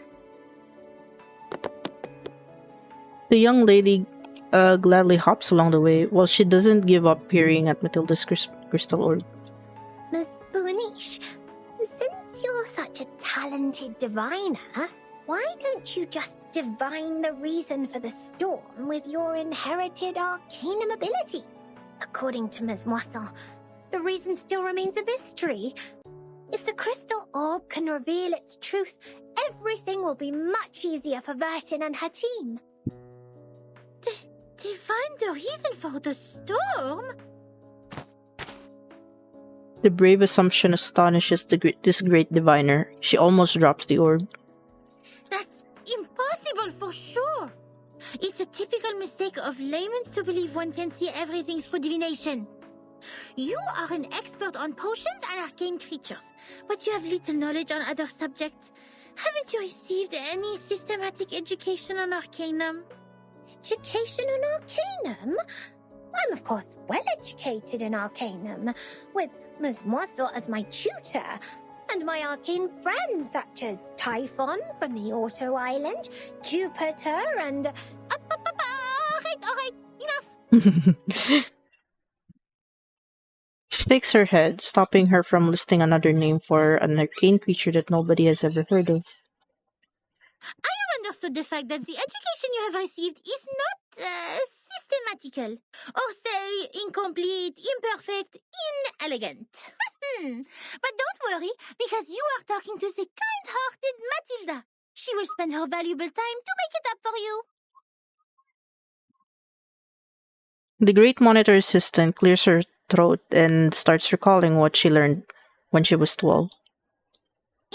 The young lady gladly hops along the way, while she doesn't give up peering at Matilda's crystal orb. Miss Boonish, since you're such a talented diviner, why don't you just divine the reason for the storm with your inherited arcanum ability? According to Ms. Moisson, the reason still remains a mystery. If the crystal orb can reveal its truth, everything will be much easier for Vertin and her team. Divine the reason for the storm? The brave assumption astonishes this great diviner. She almost drops the orb. That's impossible for sure. It's a typical mistake of laymen to believe one can see everything through divination. You are an expert on potions and arcane creatures, but you have little knowledge on other subjects. Haven't you received any systematic education on arcanum? Education on arcanum? I'm of course well educated in arcanum, with Ms. Moisson as my tutor, and my arcane friends such as Typhon from the Auto Island, Jupiter, and... Alright, enough! She shakes her head, stopping her from listing another name for an arcane creature that nobody has ever heard of. I have understood the fact that the education you have received is not systematical, or say incomplete, imperfect, inelegant. But don't worry, because you are talking to the kind-hearted Matilda. She will spend her valuable time to make it up for you. The Great Monitor Assistant clears her throat and starts recalling what she learned when she was 12.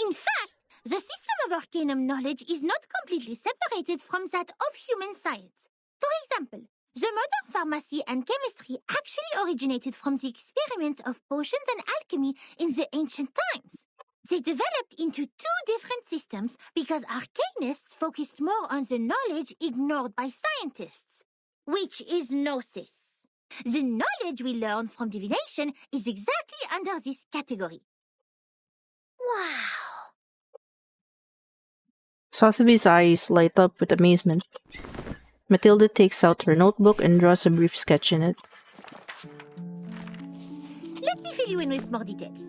In fact, the system of arcanum knowledge is not completely separated from that of human science. For example, the modern pharmacy and chemistry actually originated from the experiments of potions and alchemy in the ancient times. They developed into two different systems because arcanists focused more on the knowledge ignored by scientists, which is gnosis. The knowledge we learn from divination is exactly under this category. Wow. Sotheby's eyes light up with amazement. Matilda takes out her notebook and draws a brief sketch in it. Let me fill you in with more details.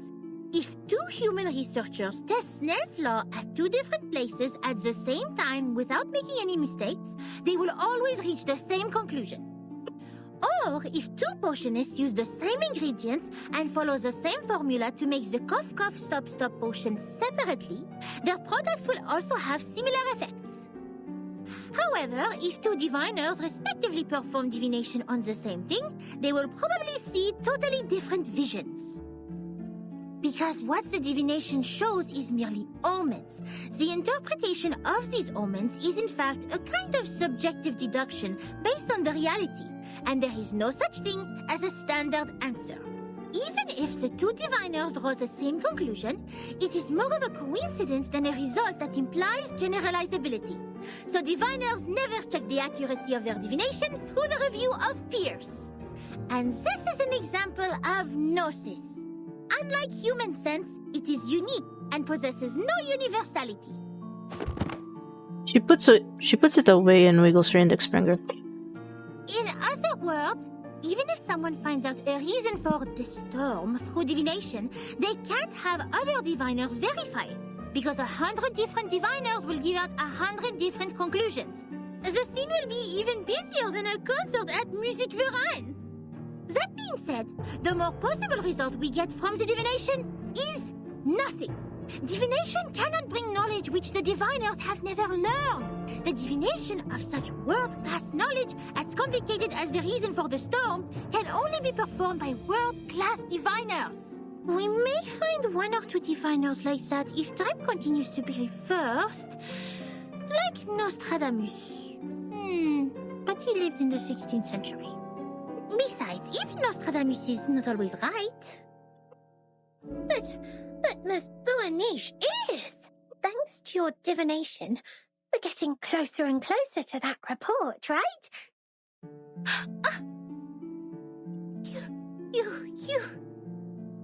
If two human researchers test Snell's law at two different places at the same time without making any mistakes, they will always reach the same conclusion. Or if two potionists use the same ingredients and follow the same formula to make the cough cough stop stop potion separately, their products will also have similar effects. However, if two diviners respectively perform divination on the same thing, they will probably see totally different visions. Because what the divination shows is merely omens. The interpretation of these omens is in fact a kind of subjective deduction based on the reality, and there is no such thing as a standard answer. Even if the two diviners draw the same conclusion, it is more of a coincidence than a result that implies generalizability. So diviners never check the accuracy of their divination through the review of peers. And this is an example of gnosis. Unlike human sense, it is unique and possesses no universality. She puts it away and wiggles her index finger. In other words, even if someone finds out a reason for the storm through divination, they can't have other diviners verify it, because 100 different diviners will give out 100 different conclusions. The scene will be even busier than a concert at Music Verein. That being said, the more possible result we get from the divination is nothing. Divination cannot bring knowledge which the diviners have never learned. the divination of such world-class knowledge as complicated as the reason for the storm can only be performed by world-class diviners. We may find one or two diviners like that if time continues to be reversed, like Nostradamus. But he lived in the 16th century. Besides, even Nostradamus is not always right. But Miss Buaniche is. Thanks to your divination, we're getting closer and closer to that report, right?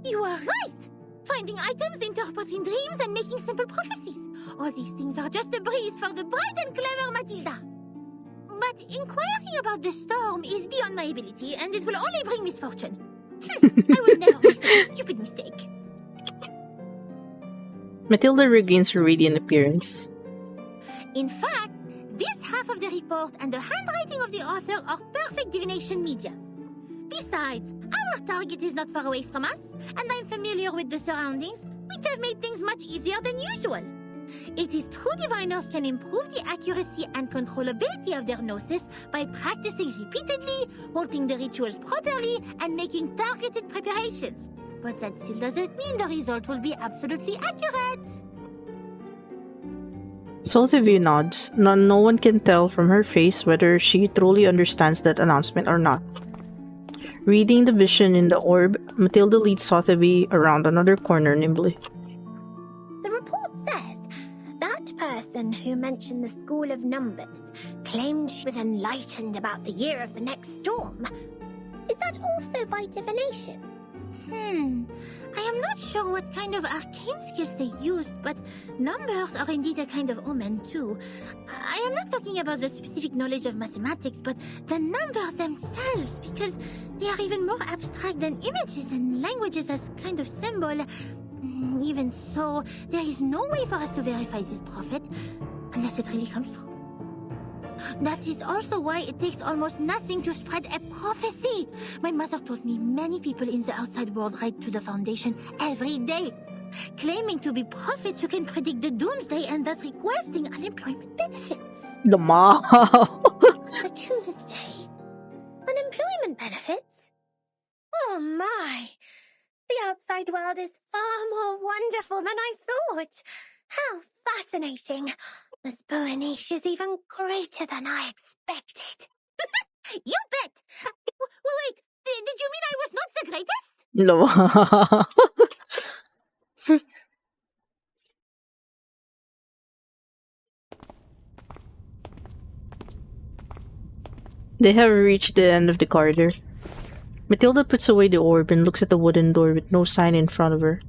You are right! Finding items, interpreting dreams, and making simple prophecies. All these things are just a breeze for the bright and clever Matilda. But inquiring about the storm is beyond my ability, and it will only bring misfortune. I will never make such a stupid mistake. Matilda regains her radiant appearance. In fact, this half of the report and the handwriting of the author are perfect divination media. Besides, our target is not far away from us, and I'm familiar with the surroundings, which have made things much easier than usual. It is true diviners can improve the accuracy and controllability of their gnosis by practicing repeatedly, holding the rituals properly, and making targeted preparations. But that still doesn't mean the result will be absolutely accurate. Sotheby nods. No one can tell from her face whether she truly understands that announcement or not. Reading the vision in the orb, Matilda leads Sotheby around another corner nimbly. The report says that person who mentioned the School of Numbers claimed she was enlightened about the year of the next storm. Is that also by divination? I am not sure what kind of arcane skills they used, but numbers are indeed a kind of omen too. I am not talking about the specific knowledge of mathematics, but the numbers themselves, because they are even more abstract than images and languages as kind of symbol. Even so, there is no way for us to verify this prophet, unless it really comes true. That is also why it takes almost nothing to spread a prophecy. My mother told me many people in the outside world write to the Foundation every day, claiming to be prophets who can predict the doomsday and thus requesting unemployment benefits. The mom. The doomsday? Unemployment benefits? Oh my! The outside world is far more wonderful than I thought. How fascinating! Miss Buaniche is even greater than I expected. You bet! Wait, did you mean I was not the greatest? No. They have reached the end of the corridor. Matilda puts away the orb and looks at the wooden door with no sign in front of her.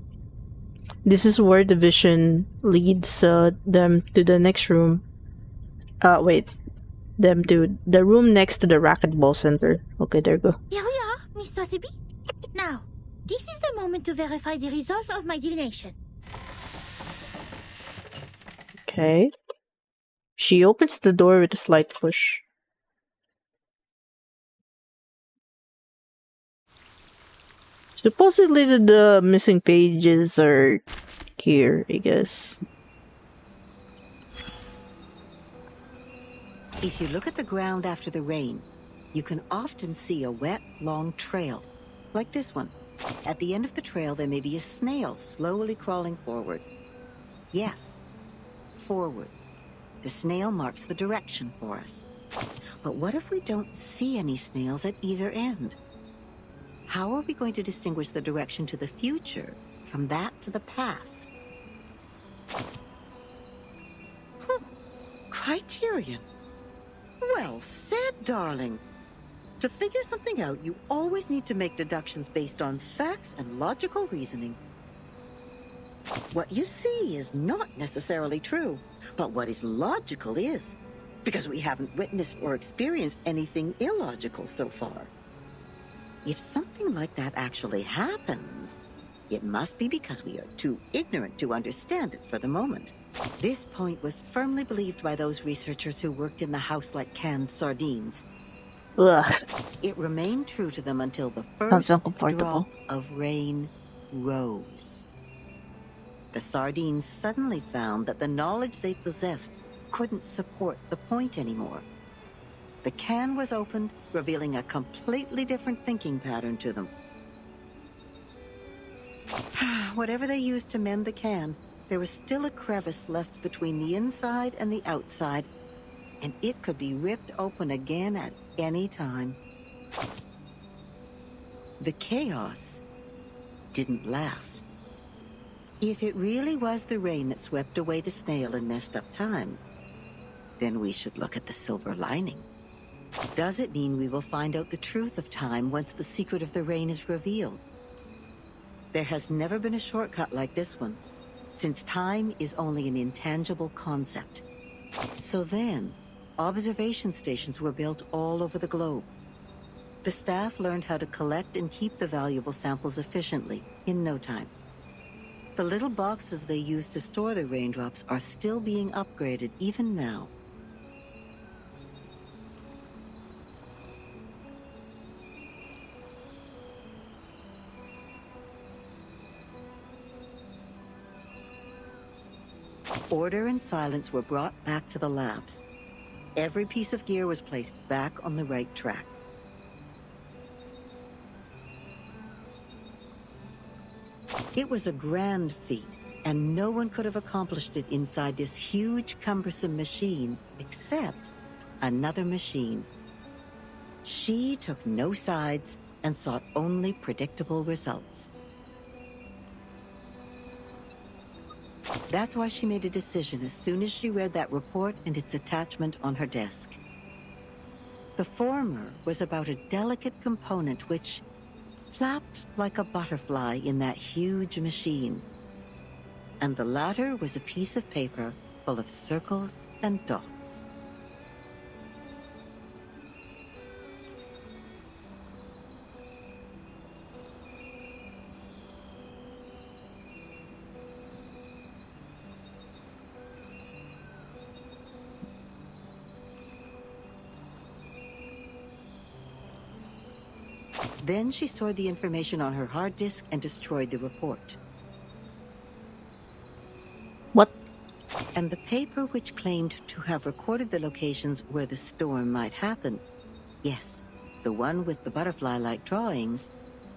This is where the vision leads them to the next room. Them to the room next to the racquetball center. Okay, there you go. Here we are, Miss Sotheby. Now, this is the moment to verify the result of my divination. Okay. She opens the door with a slight push. Supposedly the missing pages are here, I guess. If you look at the ground after the rain, you can often see a wet, long trail, like this one. At the end of the trail, there may be a snail slowly crawling forward. Yes, forward. The snail marks the direction for us. But what if we don't see any snails at either end? How are we going to distinguish the direction to the future from that to the past? Criterion. Well said, darling. To figure something out, you always need to make deductions based on facts and logical reasoning. What you see is not necessarily true, but what is logical is, because we haven't witnessed or experienced anything illogical so far. If something like that actually happens, it must be because we are too ignorant to understand it for the moment. This point was firmly believed by those researchers who worked in the house like canned sardines. Ugh. It remained true to them until the first drop of rain rose. The sardines suddenly found that the knowledge they possessed couldn't support the point anymore. The can was opened, revealing a completely different thinking pattern to them. Whatever they used to mend the can, there was still a crevice left between the inside and the outside, and it could be ripped open again at any time. The chaos didn't last. If it really was the rain that swept away the snail and messed up time, then we should look at the silver lining. Does it mean we will find out the truth of time once the secret of the rain is revealed? There has never been a shortcut like this one, since time is only an intangible concept. So then, observation stations were built all over the globe. The staff learned how to collect and keep the valuable samples efficiently in no time. The little boxes they used to store the raindrops are still being upgraded even now. Order and silence were brought back to the labs. Every piece of gear was placed back on the right track. It was a grand feat, and no one could have accomplished it inside this huge, cumbersome machine, except another machine. She took no sides and sought only predictable results. That's why she made a decision as soon as she read that report and its attachment on her desk. The former was about a delicate component which flapped like a butterfly in that huge machine. And the latter was a piece of paper full of circles and dots. Then she stored the information on her hard disk and destroyed the report. What? And the paper which claimed to have recorded the locations where the storm might happen, yes, the one with the butterfly-like drawings,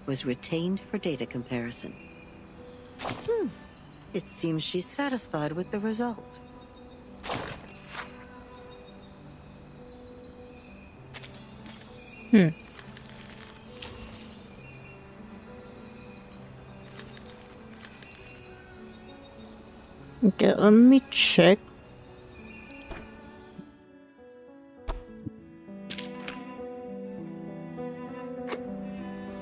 was retained for data comparison. It seems she's satisfied with the result. Okay, let me check.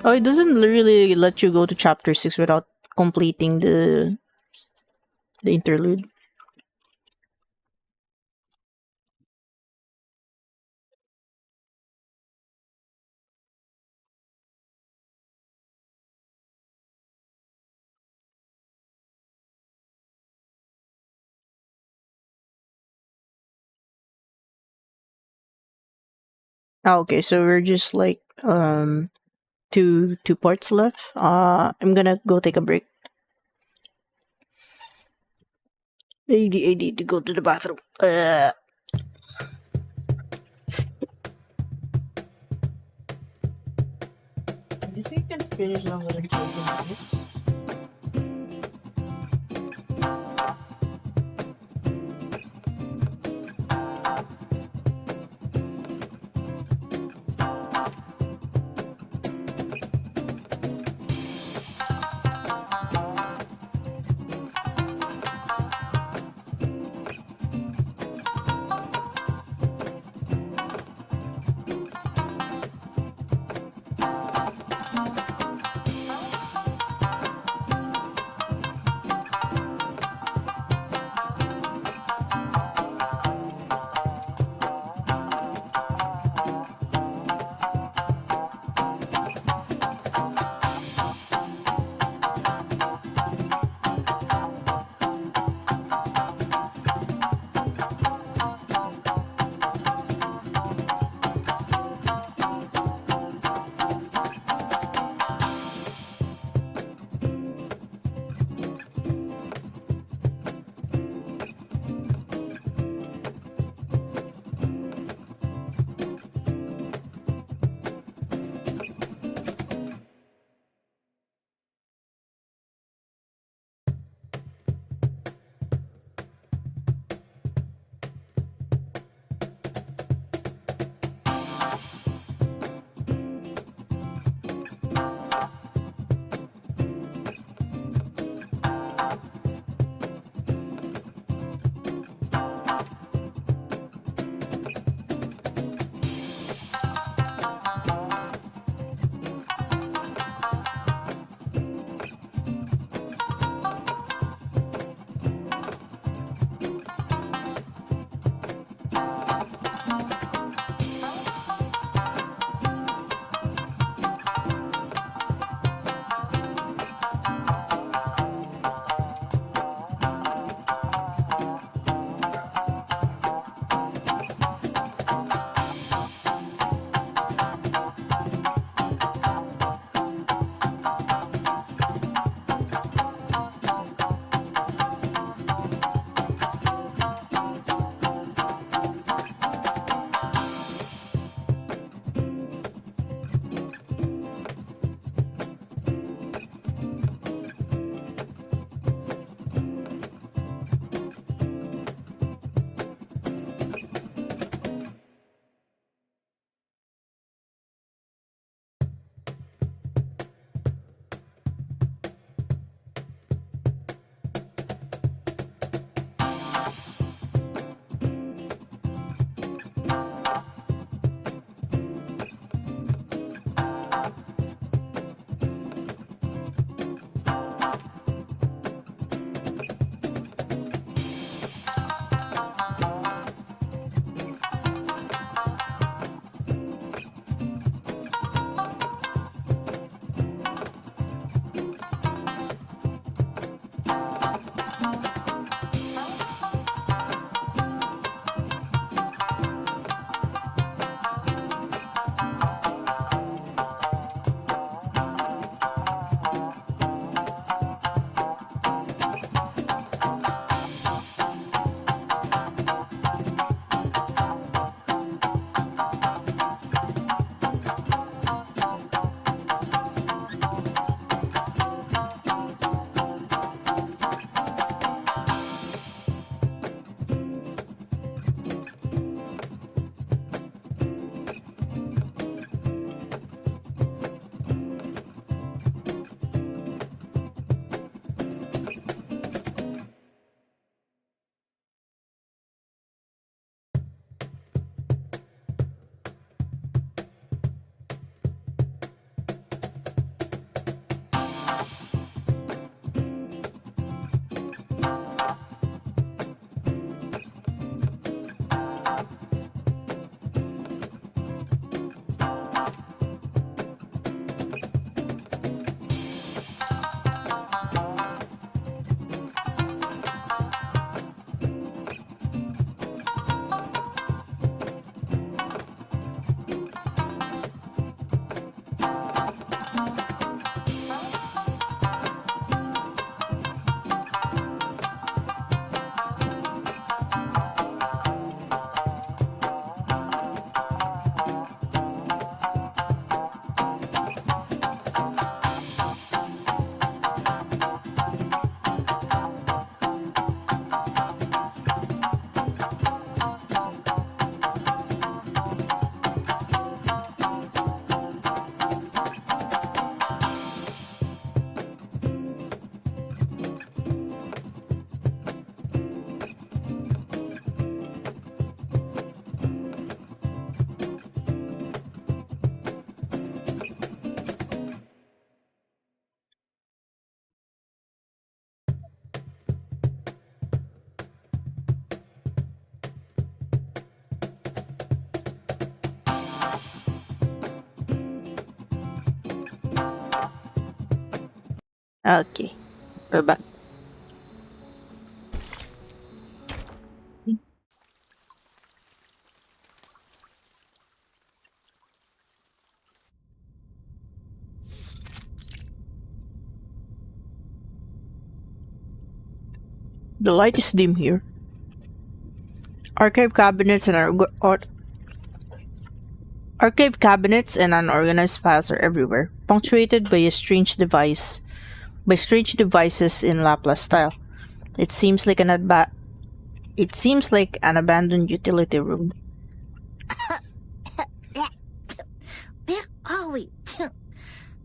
Oh, it doesn't really let you go to chapter 6 without completing the interlude. Okay, so we're just like two parts left. I'm gonna go take a break. I need to go to the bathroom. This you can finish longer than 20 minutes. Okay, we're back. The light is dim here. Archive cabinets and archive cabinets and unorganized files are everywhere, punctuated by strange devices in Laplace style. It seems like an abandoned utility room. Where are we?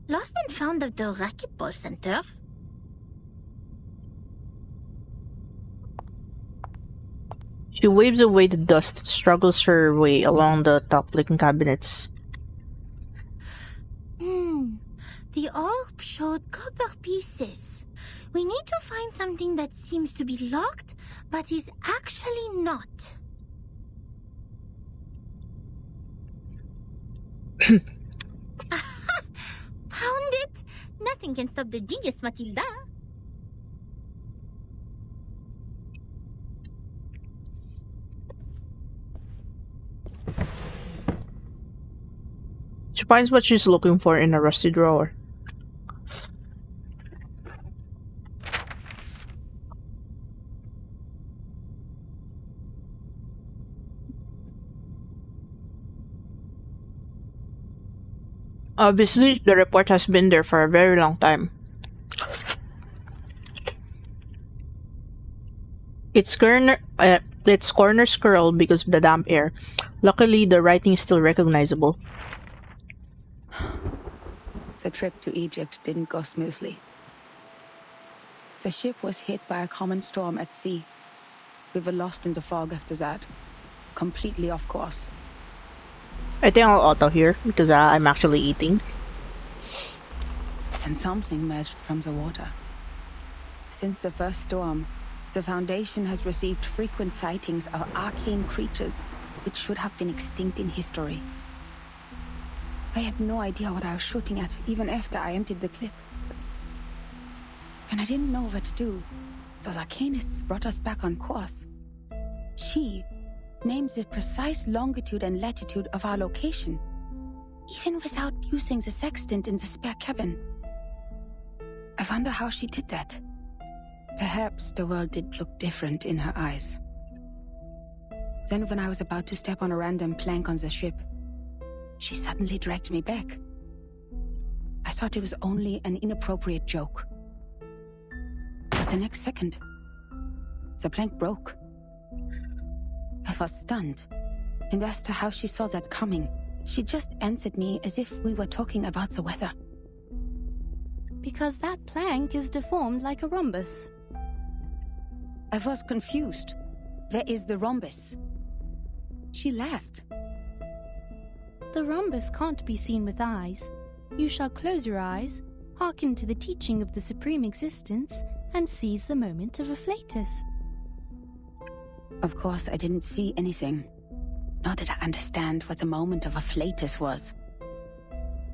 Lost and found at the racquetball center? She waves away the dust, struggles her way along the top-looking cabinets. The orb showed copper pieces. We need to find something that seems to be locked, but is actually not. Found it! Nothing can stop the genius, Matilda. She finds what she's looking for in a rusty drawer. Obviously, the report has been there for a very long time. Its corners curl because of the damp air. Luckily, the writing is still recognizable. The trip to Egypt didn't go smoothly. The ship was hit by a common storm at sea. We were lost in the fog after that. Completely off course. I think I'll auto here because I'm actually eating. And something emerged from the water. Since the first storm, the Foundation has received frequent sightings of arcane creatures which should have been extinct in history. I had no idea what I was shooting at, even after I emptied the clip. And I didn't know what to do, so the arcanists brought us back on course. She names the precise longitude and latitude of our location, even without using the sextant in the spare cabin. I wonder how she did that. Perhaps the world did look different in her eyes. Then when I was about to step on a random plank on the ship, she suddenly dragged me back. I thought it was only an inappropriate joke. But the next second, the plank broke. I was stunned, and asked her how she saw that coming. She just answered me as if we were talking about the weather. Because that plank is deformed like a rhombus. I was confused. Where is the rhombus? She laughed. The rhombus can't be seen with eyes. You shall close your eyes, hearken to the teaching of the Supreme Existence, and seize the moment of afflatus. Of course, I didn't see anything. Nor did I understand what the moment of afflatus was.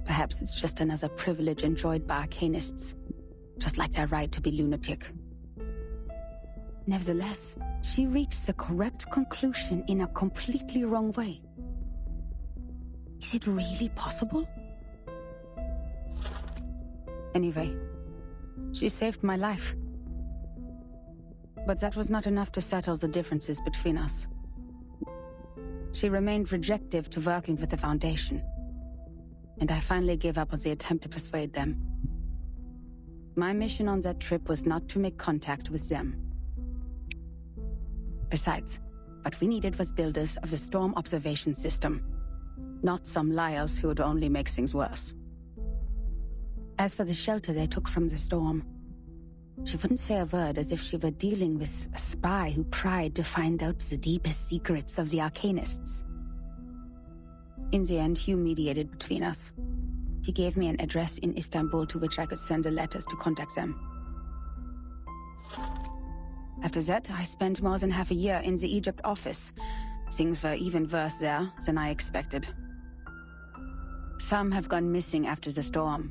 Perhaps it's just another privilege enjoyed by arcanists, just like their right to be lunatic. Nevertheless, she reached the correct conclusion in a completely wrong way. Is it really possible? Anyway, she saved my life. But that was not enough to settle the differences between us. She remained rejective to working with the Foundation, and I finally gave up on the attempt to persuade them. My mission on that trip was not to make contact with them. Besides, what we needed was builders of the storm observation system, not some liars who would only make things worse. As for the shelter they took from the storm, she wouldn't say a word, as if she were dealing with a spy who pried to find out the deepest secrets of the Arcanists. In the end, Hugh mediated between us. He gave me an address in Istanbul to which I could send the letters to contact them. After that, I spent more than half a year in the Egypt office. Things were even worse there than I expected. Some have gone missing after the storm.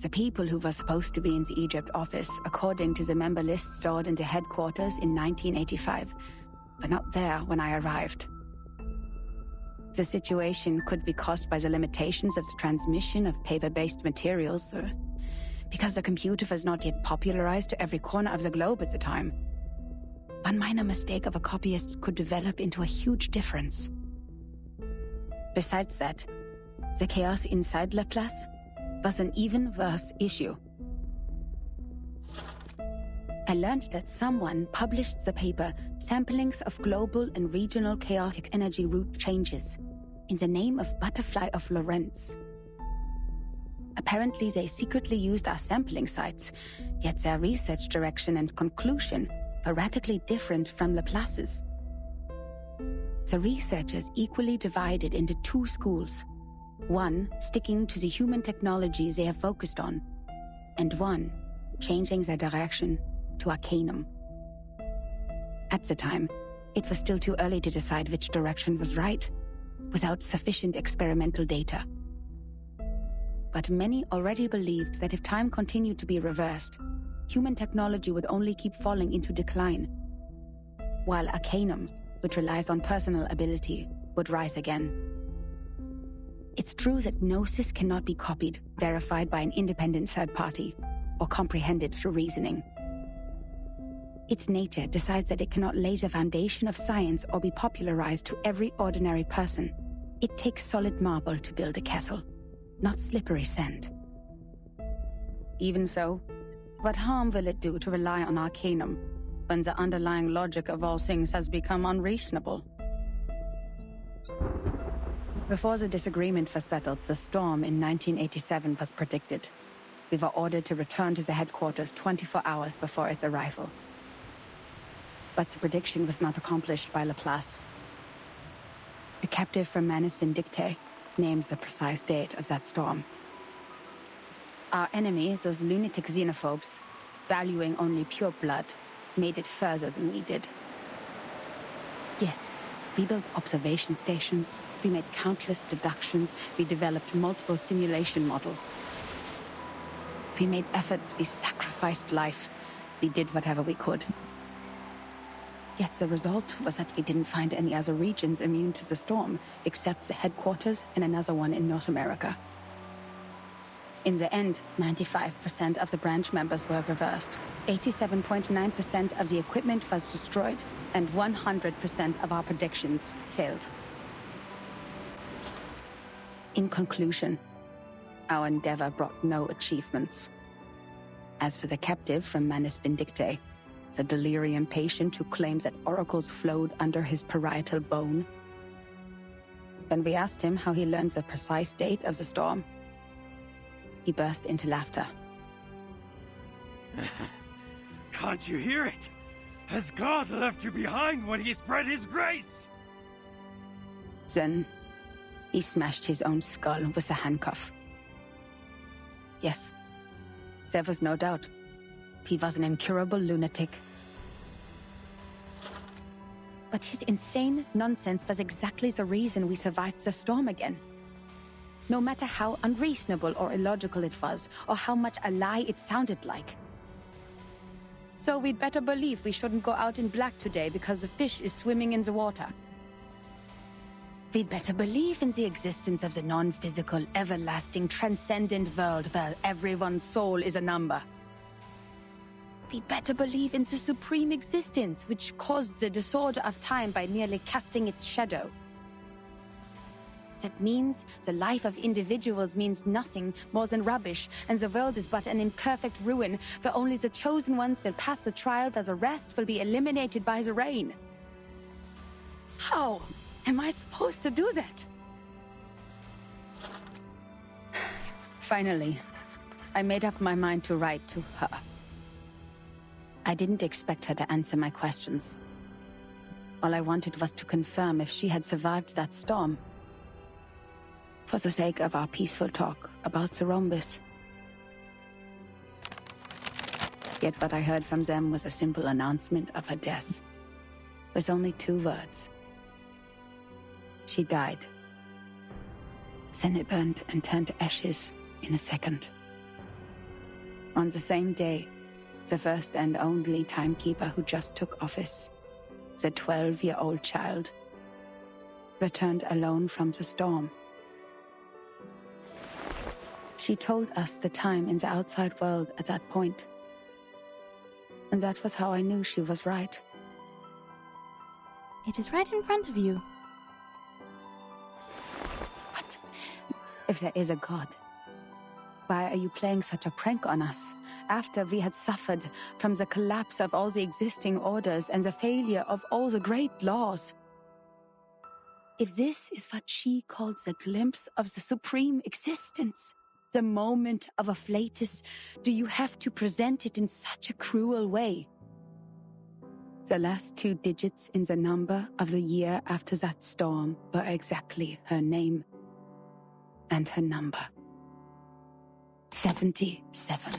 The people who were supposed to be in the Egypt office, according to the member list stored in the headquarters in 1985, were not there when I arrived. The situation could be caused by the limitations of the transmission of paper-based materials, or because the computer was not yet popularized to every corner of the globe at the time. One minor mistake of a copyist could develop into a huge difference. Besides that, the chaos inside Laplace was an even worse issue. I learned that someone published the paper Samplings of Global and Regional Chaotic Energy Route Changes in the name of Butterfly of Lorentz. Apparently they secretly used our sampling sites, yet their research direction and conclusion were radically different from Laplace's. The researchers equally divided into two schools, one sticking to the human technology they have focused on, and one changing their direction to Arcanum. At the time, it was still too early to decide which direction was right, without sufficient experimental data. But many already believed that if time continued to be reversed, human technology would only keep falling into decline, while Arcanum, which relies on personal ability, would rise again. It's true that Gnosis cannot be copied, verified by an independent third party, or comprehended through reasoning. Its nature decides that it cannot lay the foundation of science or be popularized to every ordinary person. It takes solid marble to build a castle, not slippery sand. Even so, what harm will it do to rely on Arcanum when the underlying logic of all things has become unreasonable? Before the disagreement was settled, the storm in 1987 was predicted. We were ordered to return to the headquarters 24 hours before its arrival. But the prediction was not accomplished by Laplace. A captive from Manus Vindictae names the precise date of that storm. Our enemies, those lunatic xenophobes, valuing only pure blood, made it further than we did. Yes, we built observation stations, we made countless deductions, we developed multiple simulation models. We made efforts, we sacrificed life, we did whatever we could. Yet the result was that we didn't find any other regions immune to the storm, except the headquarters and another one in North America. In the end, 95% of the branch members were reversed, 87.9% of the equipment was destroyed, and 100% of our predictions failed. In conclusion, our endeavor brought no achievements. As for the captive from Manus Vindictae, the delirium patient who claims that oracles flowed under his parietal bone, when we asked him how he learns the precise date of the storm, he burst into laughter. Can't you hear it? Has God left you behind when he spread his grace? Then, he smashed his own skull with a handcuff. Yes, there was no doubt. He was an incurable lunatic. But his insane nonsense was exactly the reason we survived the storm again. No matter how unreasonable or illogical it was, or how much a lie it sounded like. So we'd better believe we shouldn't go out in black today because the fish is swimming in the water. We'd better believe in the existence of the non-physical, everlasting, transcendent world where everyone's soul is a number. We'd better believe in the supreme existence which caused the disorder of time by merely casting its shadow. That means the life of individuals means nothing more than rubbish, and the world is but an imperfect ruin, where only the chosen ones will pass the trial, where the rest will be eliminated by the rain. How am I supposed to do that? Finally, I made up my mind to write to her. I didn't expect her to answer my questions. All I wanted was to confirm if she had survived that storm. For the sake of our peaceful talk about the rhombus. Yet what I heard from them was a simple announcement of her death, with only 2 words. She died. Then it burned and turned to ashes in a second. On the same day, the first and only timekeeper who just took office, the 12-year-old child, returned alone from the storm. She told us the time in the outside world at that point. And that was how I knew she was right. It is right in front of you. What? If there is a god, why are you playing such a prank on us? After we had suffered from the collapse of all the existing orders and the failure of all the great laws. If this is what she calls a glimpse of the supreme existence, the moment of a flatus, do you have to present it in such a cruel way? The last 2 digits in the number of the year after that storm were exactly her name and her number. 77.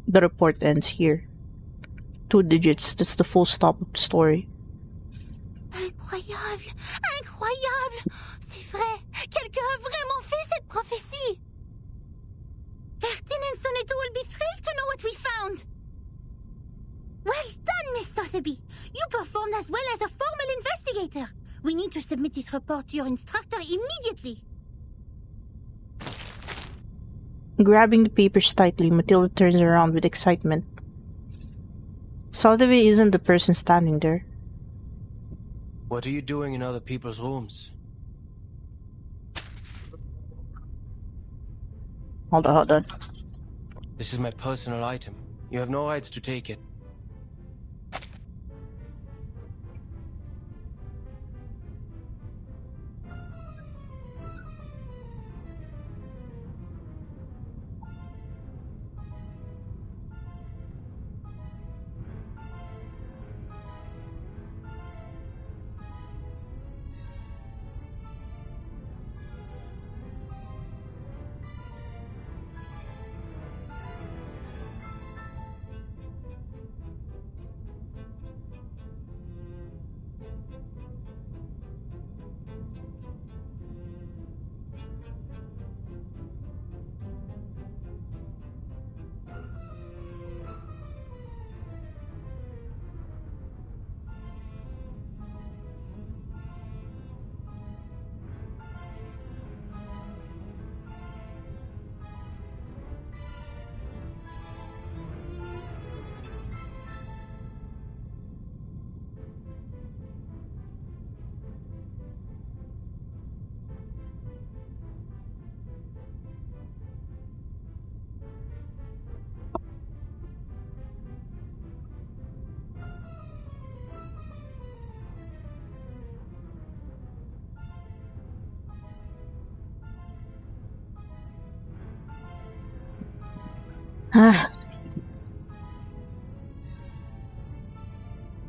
The report ends here. 2 digits, that's the full stop of the story. Incroyable! Incroyable! C'est vrai! Quelqu'un a vraiment fait cette prophétie! Ertin and Sonetto will be thrilled to know what we found! Well done, Miss Sotheby! You performed as well as a formal investigator! We need to submit this report to your instructor immediately! Grabbing the papers tightly, Matilda turns around with excitement. Sotheby isn't the person standing there. What are you doing in other people's rooms? Hold on. This is my personal item. You have no rights to take it.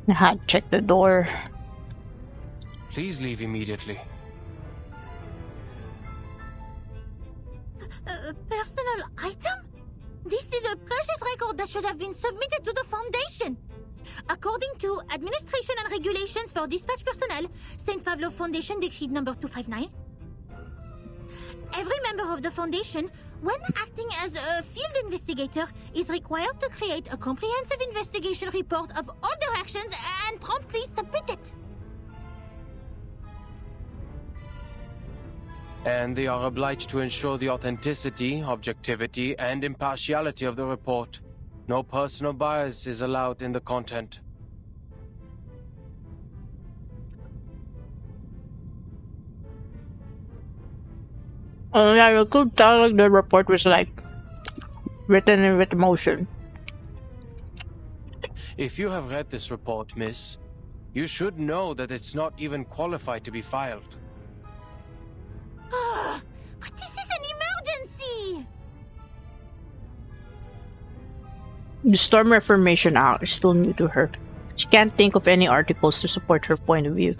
I had to check the door. Please leave immediately. Personal item? This is a precious record that should have been submitted to the Foundation. According to Administration and Regulations for Dispatch Personnel, St. Pavlov Foundation Decree number 259, every member of the Foundation, when acting as a field investigator, is required to create a comprehensive investigation report of all their actions and promptly submit it. And they are obliged to ensure the authenticity, objectivity, and impartiality of the report. No personal bias is allowed in the content. Yeah, you could tell like the report was like written with emotion. If you have read this report, miss, you should know that it's not even qualified to be filed. But this is an emergency! The Storm Reformation Act is still new to her. She can't think of any articles to support her point of view.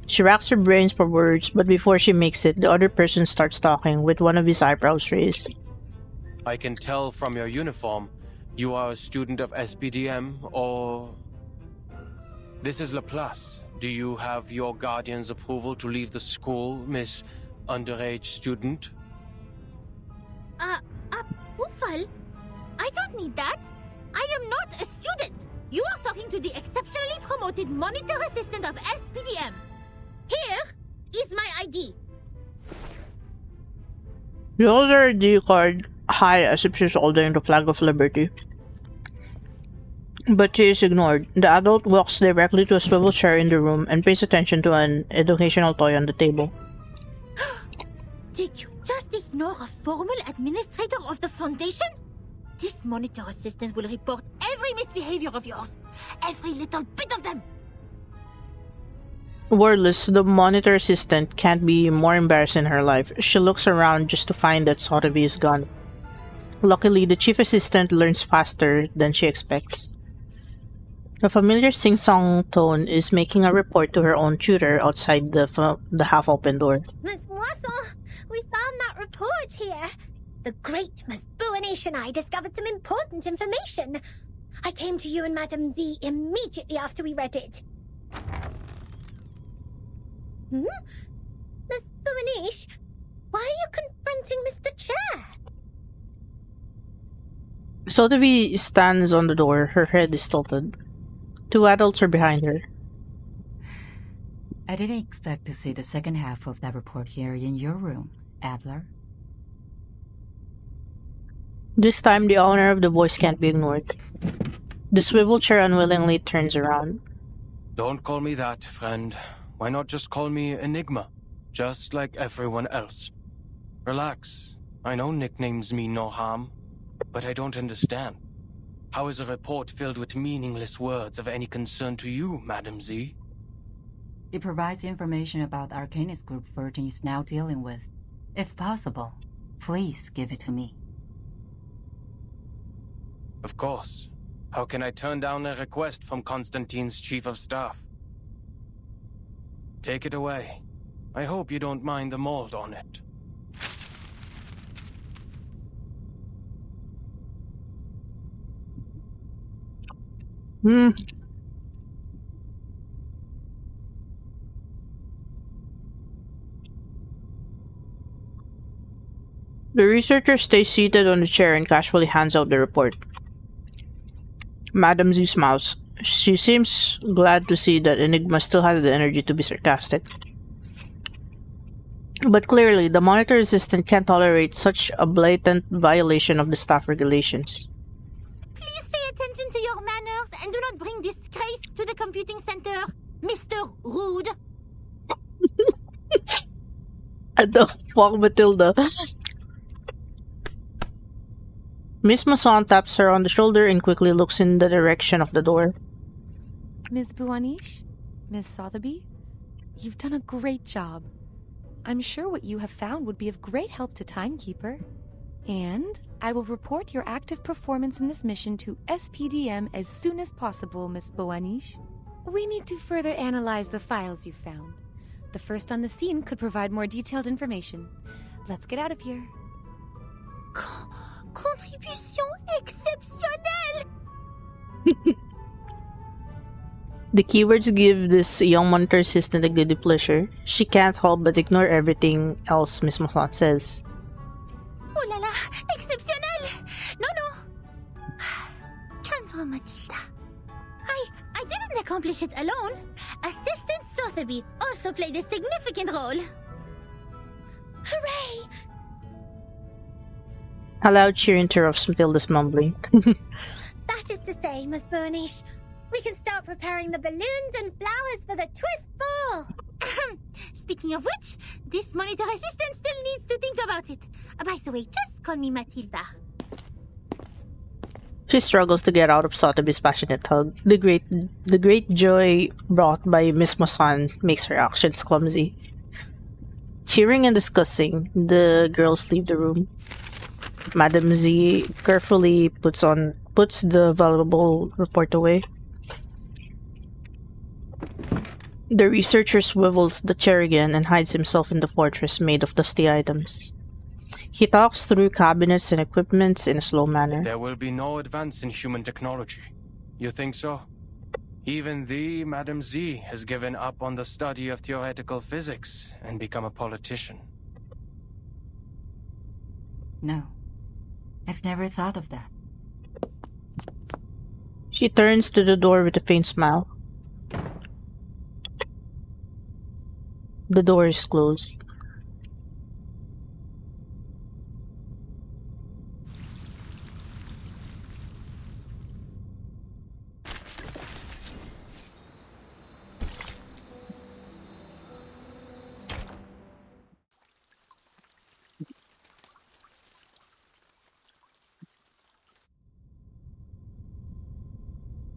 She racks her brains for words, but before she makes it, the other person starts talking with one of his eyebrows raised. I can tell from your uniform, you are a student of SPDM, or This is Laplace. Do you have your guardian's approval to leave the school, Miss Underage Student? Approval? I don't need that. I am not a student. You are talking to the exceptionally promoted monitor assistant of SPDM. Here is my ID. She holds her ID card high as if she's holding the flag of liberty. But she is ignored. The adult walks directly to a swivel chair in the room and pays attention to an educational toy on the table. Did you just ignore a formal administrator of the Foundation? This monitor assistant will report every misbehavior of yours. Every little bit of them. Wordless, the monitor assistant can't be more embarrassed in her life. She looks around just to find that Sotheby is gone. Luckily, the chief assistant learns faster than she expects. A familiar sing-song tone is making a report to her own tutor outside the half-open door. Miss Moisson, we found that report here. The great Miss Buanish and I discovered some important information. I came to you and Madame Z immediately after we read it. Miss Buanish, why are you confronting Mr. Chair? Sotheby stands on the door, her head is tilted. Two adults are behind her. I didn't expect to see the second half of that report here in your room, Adler. This time, the owner of the voice can't be ignored. The swivel chair unwillingly turns around. Don't call me that, friend. Why not just call me Enigma? Just like everyone else. Relax. I know nicknames mean no harm, but I don't understand. How is a report filled with meaningless words of any concern to you, Madam Z? It provides information about the Arcanist group Virgin is now dealing with. If possible, please give it to me. Of course. How can I turn down a request from Constantine's chief of staff? Take it away. I hope you don't mind the mold on it. The researcher stays seated on the chair and casually hands out the report. Madame Z smiles. She seems glad to see that Enigma still has the energy to be sarcastic. But clearly, the monitor assistant can't tolerate such a blatant violation of the staff regulations. Please pay attention to your manners and do not bring disgrace to the computing center, Mr. Rude. What the fuck, Matilda? Miss Masson taps her on the shoulder and quickly looks in the direction of the door. Ms. Buanish? Ms. Sotheby? You've done a great job. I'm sure what you have found would be of great help to Timekeeper. And I will report your active performance in this mission to SPDM as soon as possible, Miss Buanish. We need to further analyze the files you found. The first on the scene could provide more detailed information. Let's get out of here. Contribution exceptionnelle! The keywords give this young monitor assistant a giddy pleasure. She can't help but ignore everything else Miss Masson says. Oh la la, exceptionnel! No. Calme-toi, Matilda. I didn't accomplish it alone. Assistant Sotheby also played a significant role. Hooray! A loud cheer interrupts Matilda's mumbling. That is to say, Miss Burnish, we can start preparing the balloons and flowers for the twist ball. Speaking of which, this monitor assistant still needs to think about it. By the way, just call me Matilda. She struggles to get out of Sotheby's passionate hug. The great joy brought by Miss Masson makes her actions clumsy. Cheering and discussing, the girls leave the room. Madame Z carefully puts the valuable report away. The researcher swivels the chair again and hides himself in the fortress made of dusty items. He talks through cabinets and equipments in a slow manner. There will be no advance in human technology. You think so? Even Madam Z has given up on the study of theoretical physics and become a politician. No. I've never thought of that. She turns to the door with a faint smile. The door is closed.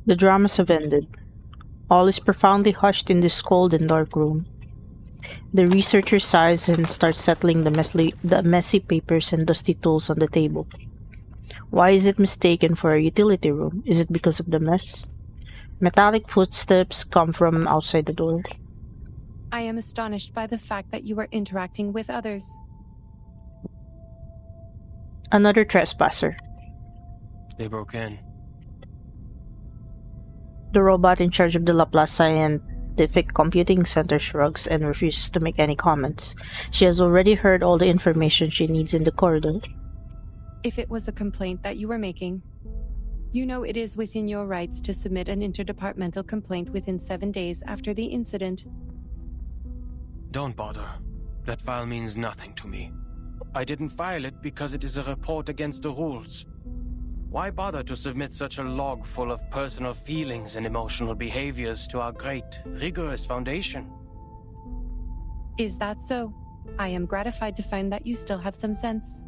The dramas have ended. All is profoundly hushed in this cold and dark room. The researcher sighs and starts settling the messy papers and dusty tools on the table. Why is it mistaken for a utility room? Is it because of the mess? Metallic footsteps come from outside the door. I am astonished by the fact that you are interacting with others. Another trespasser. They broke in. The robot in charge of the Laplace Scientific Computing Center shrugs and refuses to make any comments. She has already heard all the information she needs in the corridor. If it was a complaint that you were making, you know it is within your rights to submit an interdepartmental complaint within 7 days after the incident. Don't bother. That file means nothing to me. I didn't file it because it is a report against the rules. Why bother to submit such a log full of personal feelings and emotional behaviors to our great, rigorous foundation? Is that so? I am gratified to find that you still have some sense.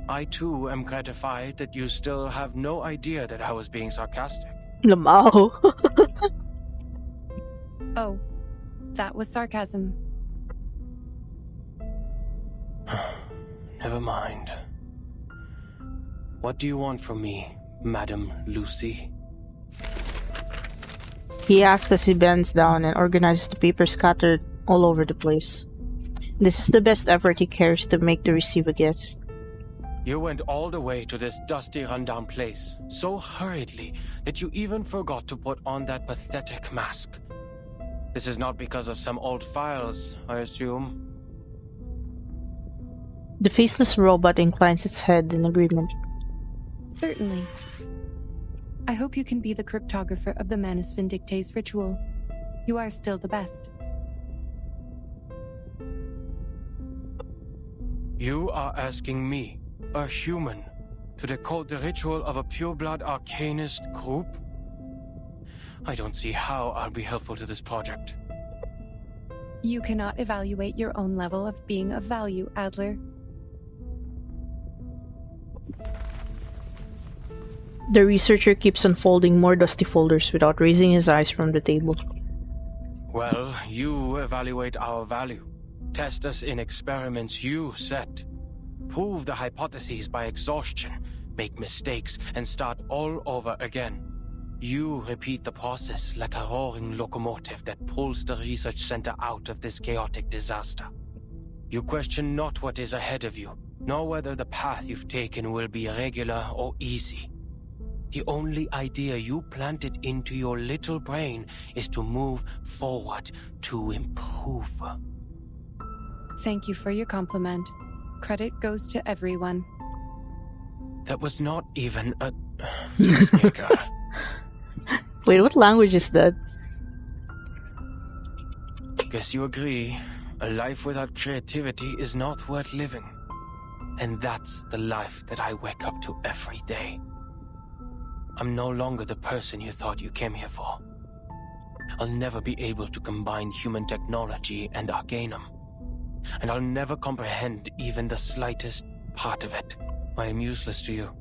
I too am gratified that you still have no idea that I was being sarcastic. Lamau. Oh, that was sarcasm. Never mind. What do you want from me, Madam Lucy? He asks as he bends down and organizes the papers scattered all over the place. This is the best effort he cares to make to receive a guest. You went all the way to this dusty, rundown place so hurriedly that you even forgot to put on that pathetic mask. This is not because of some old files, I assume. The faceless robot inclines its head in agreement. Certainly. I hope you can be the cryptographer of the Manus Vindictae's ritual. You are still the best. You are asking me, a human, to decode the ritual of a pureblood arcanist group? I don't see how I'll be helpful to this project. You cannot evaluate your own level of being of value, Adler. The researcher keeps unfolding more dusty folders without raising his eyes from the table. Well, you evaluate our value. Test us in experiments you set. Prove the hypotheses by exhaustion. Make mistakes and start all over again. You repeat the process like a roaring locomotive that pulls the research center out of this chaotic disaster. You question not what is ahead of you, nor whether the path you've taken will be regular or easy. The only idea you planted into your little brain is to move forward, to improve. Thank you for your compliment. Credit goes to everyone. That was not even a... Pacemaker. Wait, what language is that? Guess you agree. A life without creativity is not worth living. And that's the life that I wake up to every day. I'm no longer the person you thought you came here for. I'll never be able to combine human technology and Arcanum. And I'll never comprehend even the slightest part of it. I am useless to you.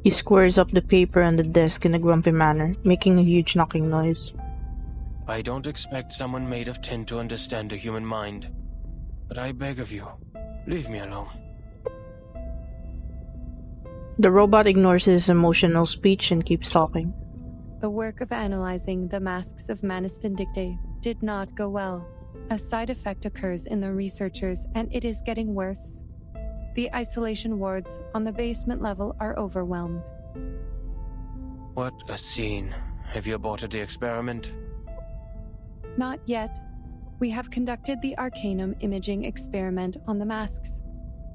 He squares up the paper on the desk in a grumpy manner, making a huge knocking noise. I don't expect someone made of tin to understand the human mind. But I beg of you, leave me alone. The robot ignores his emotional speech and keeps talking. The work of analyzing the masks of Manus Vindictae did not go well. A side effect occurs in the researchers, and it is getting worse. The isolation wards on the basement level are overwhelmed. What a scene. Have you aborted the experiment? Not yet. We have conducted the Arcanum imaging experiment on the masks,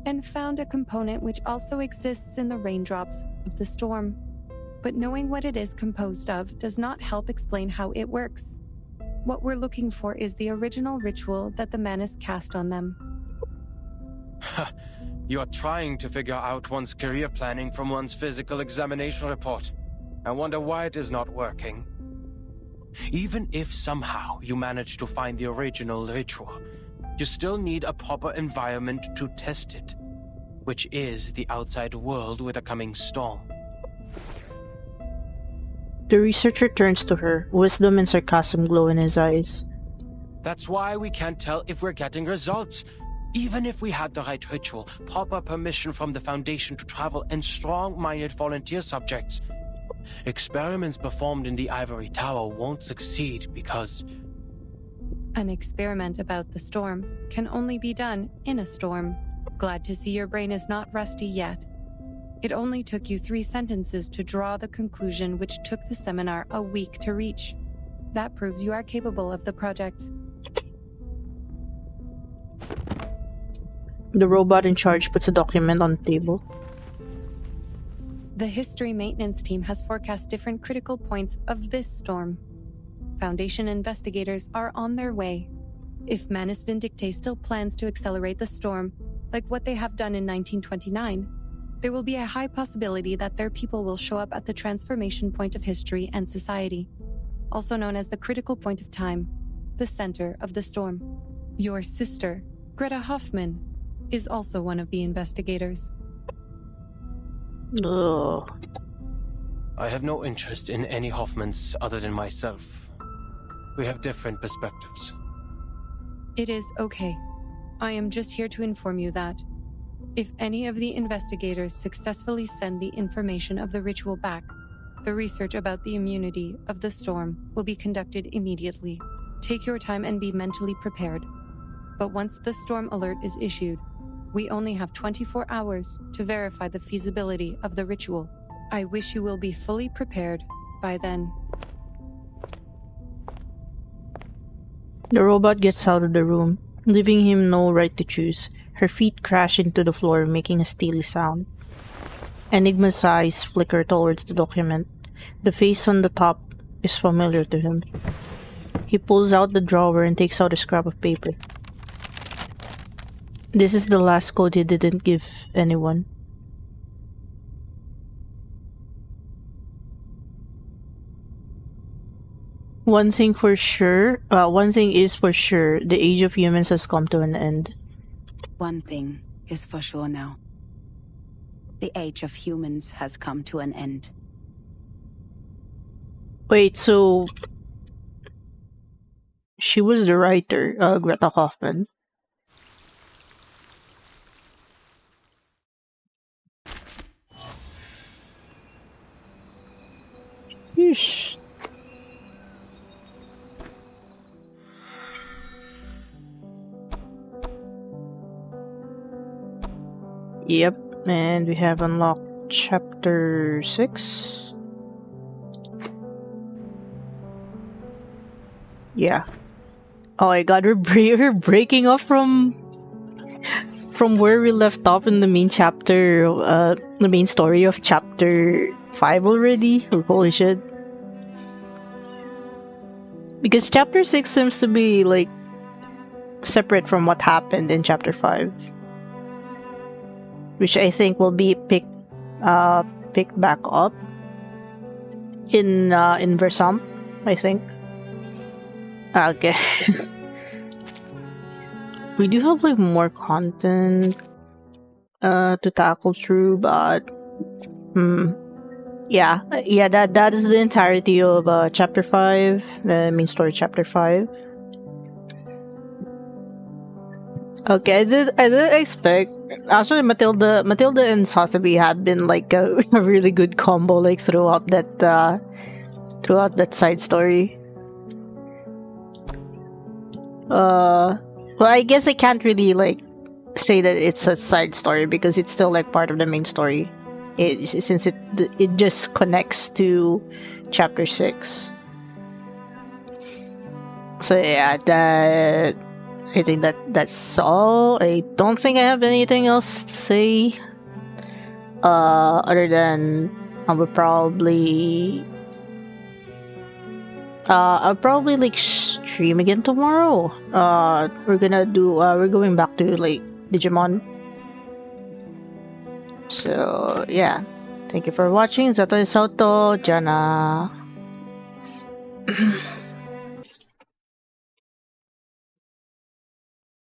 and found a component which also exists in the raindrops of the storm. But knowing what it is composed of does not help explain how it works. What we're looking for is the original ritual that the Manus cast on them. You are trying to figure out one's career planning from one's physical examination report. I wonder why it is not working. Even if somehow you manage to find the original ritual, you still need a proper environment to test it, which is the outside world with a coming storm. The researcher turns to her, wisdom and sarcasm glow in his eyes. That's why we can't tell if we're getting results. Even if we had the right ritual, proper permission from the Foundation to travel, and strong-minded volunteer subjects, experiments performed in the Ivory Tower won't succeed because... An experiment about the storm can only be done in a storm. Glad to see your brain is not rusty yet. It only took you 3 sentences to draw the conclusion which took the seminar a week to reach. That proves you are capable of the project. The robot in charge puts a document on the table. The history maintenance team has forecast different critical points of this storm. Foundation investigators are on their way. If Manus Vindicte still plans to accelerate the storm, like what they have done in 1929, there will be a high possibility that their people will show up at the transformation point of history and society, also known as the critical point of time, the center of the storm. Your sister, Greta Hoffman, is also one of the investigators. Ugh. I have no interest in any Hoffmans other than myself. We have different perspectives. It is okay. I am just here to inform you that if any of the investigators successfully send the information of the ritual back, the research about the immunity of the storm will be conducted immediately. Take your time and be mentally prepared. But once the storm alert is issued, we only have 24 hours to verify the feasibility of the ritual. I wish you will be fully prepared by then. The robot gets out of the room, leaving him no right to choose. Her feet crash into the floor, making a steely sound. Enigma's eyes flicker towards the document. The face on the top is familiar to him. He pulls out the drawer and takes out a scrap of paper. This is the last code he didn't give anyone. One thing is for sure, the age of humans has come to an end. One thing is for sure now. The age of humans has come to an end. Wait, so... she was the writer, Greta Hoffman. Yeesh. Yep, and we have unlocked chapter 6. Yeah. Oh my god, we're breaking off from where we left off in the main chapter, the main story of chapter 5 already. Holy shit. Because chapter 6 seems to be like separate from what happened in chapter 5. Which I think will be picked back up in Versam, I think. Okay. We do have like more content to tackle through, but yeah, that is the entirety of chapter 5, the main story chapter 5. Okay, I did expect. Actually, Matilda and Sotheby have been like a really good combo, like throughout that side story. Well, I guess I can't really like say that it's a side story because it's still like part of the main story. since it just connects to chapter 6. So yeah, I think that's all. I don't think I have anything else to say. Other than I'll probably like stream again tomorrow. We're going back to like Digimon. So yeah, thank you for watching. Zetto is Zetto. Jana.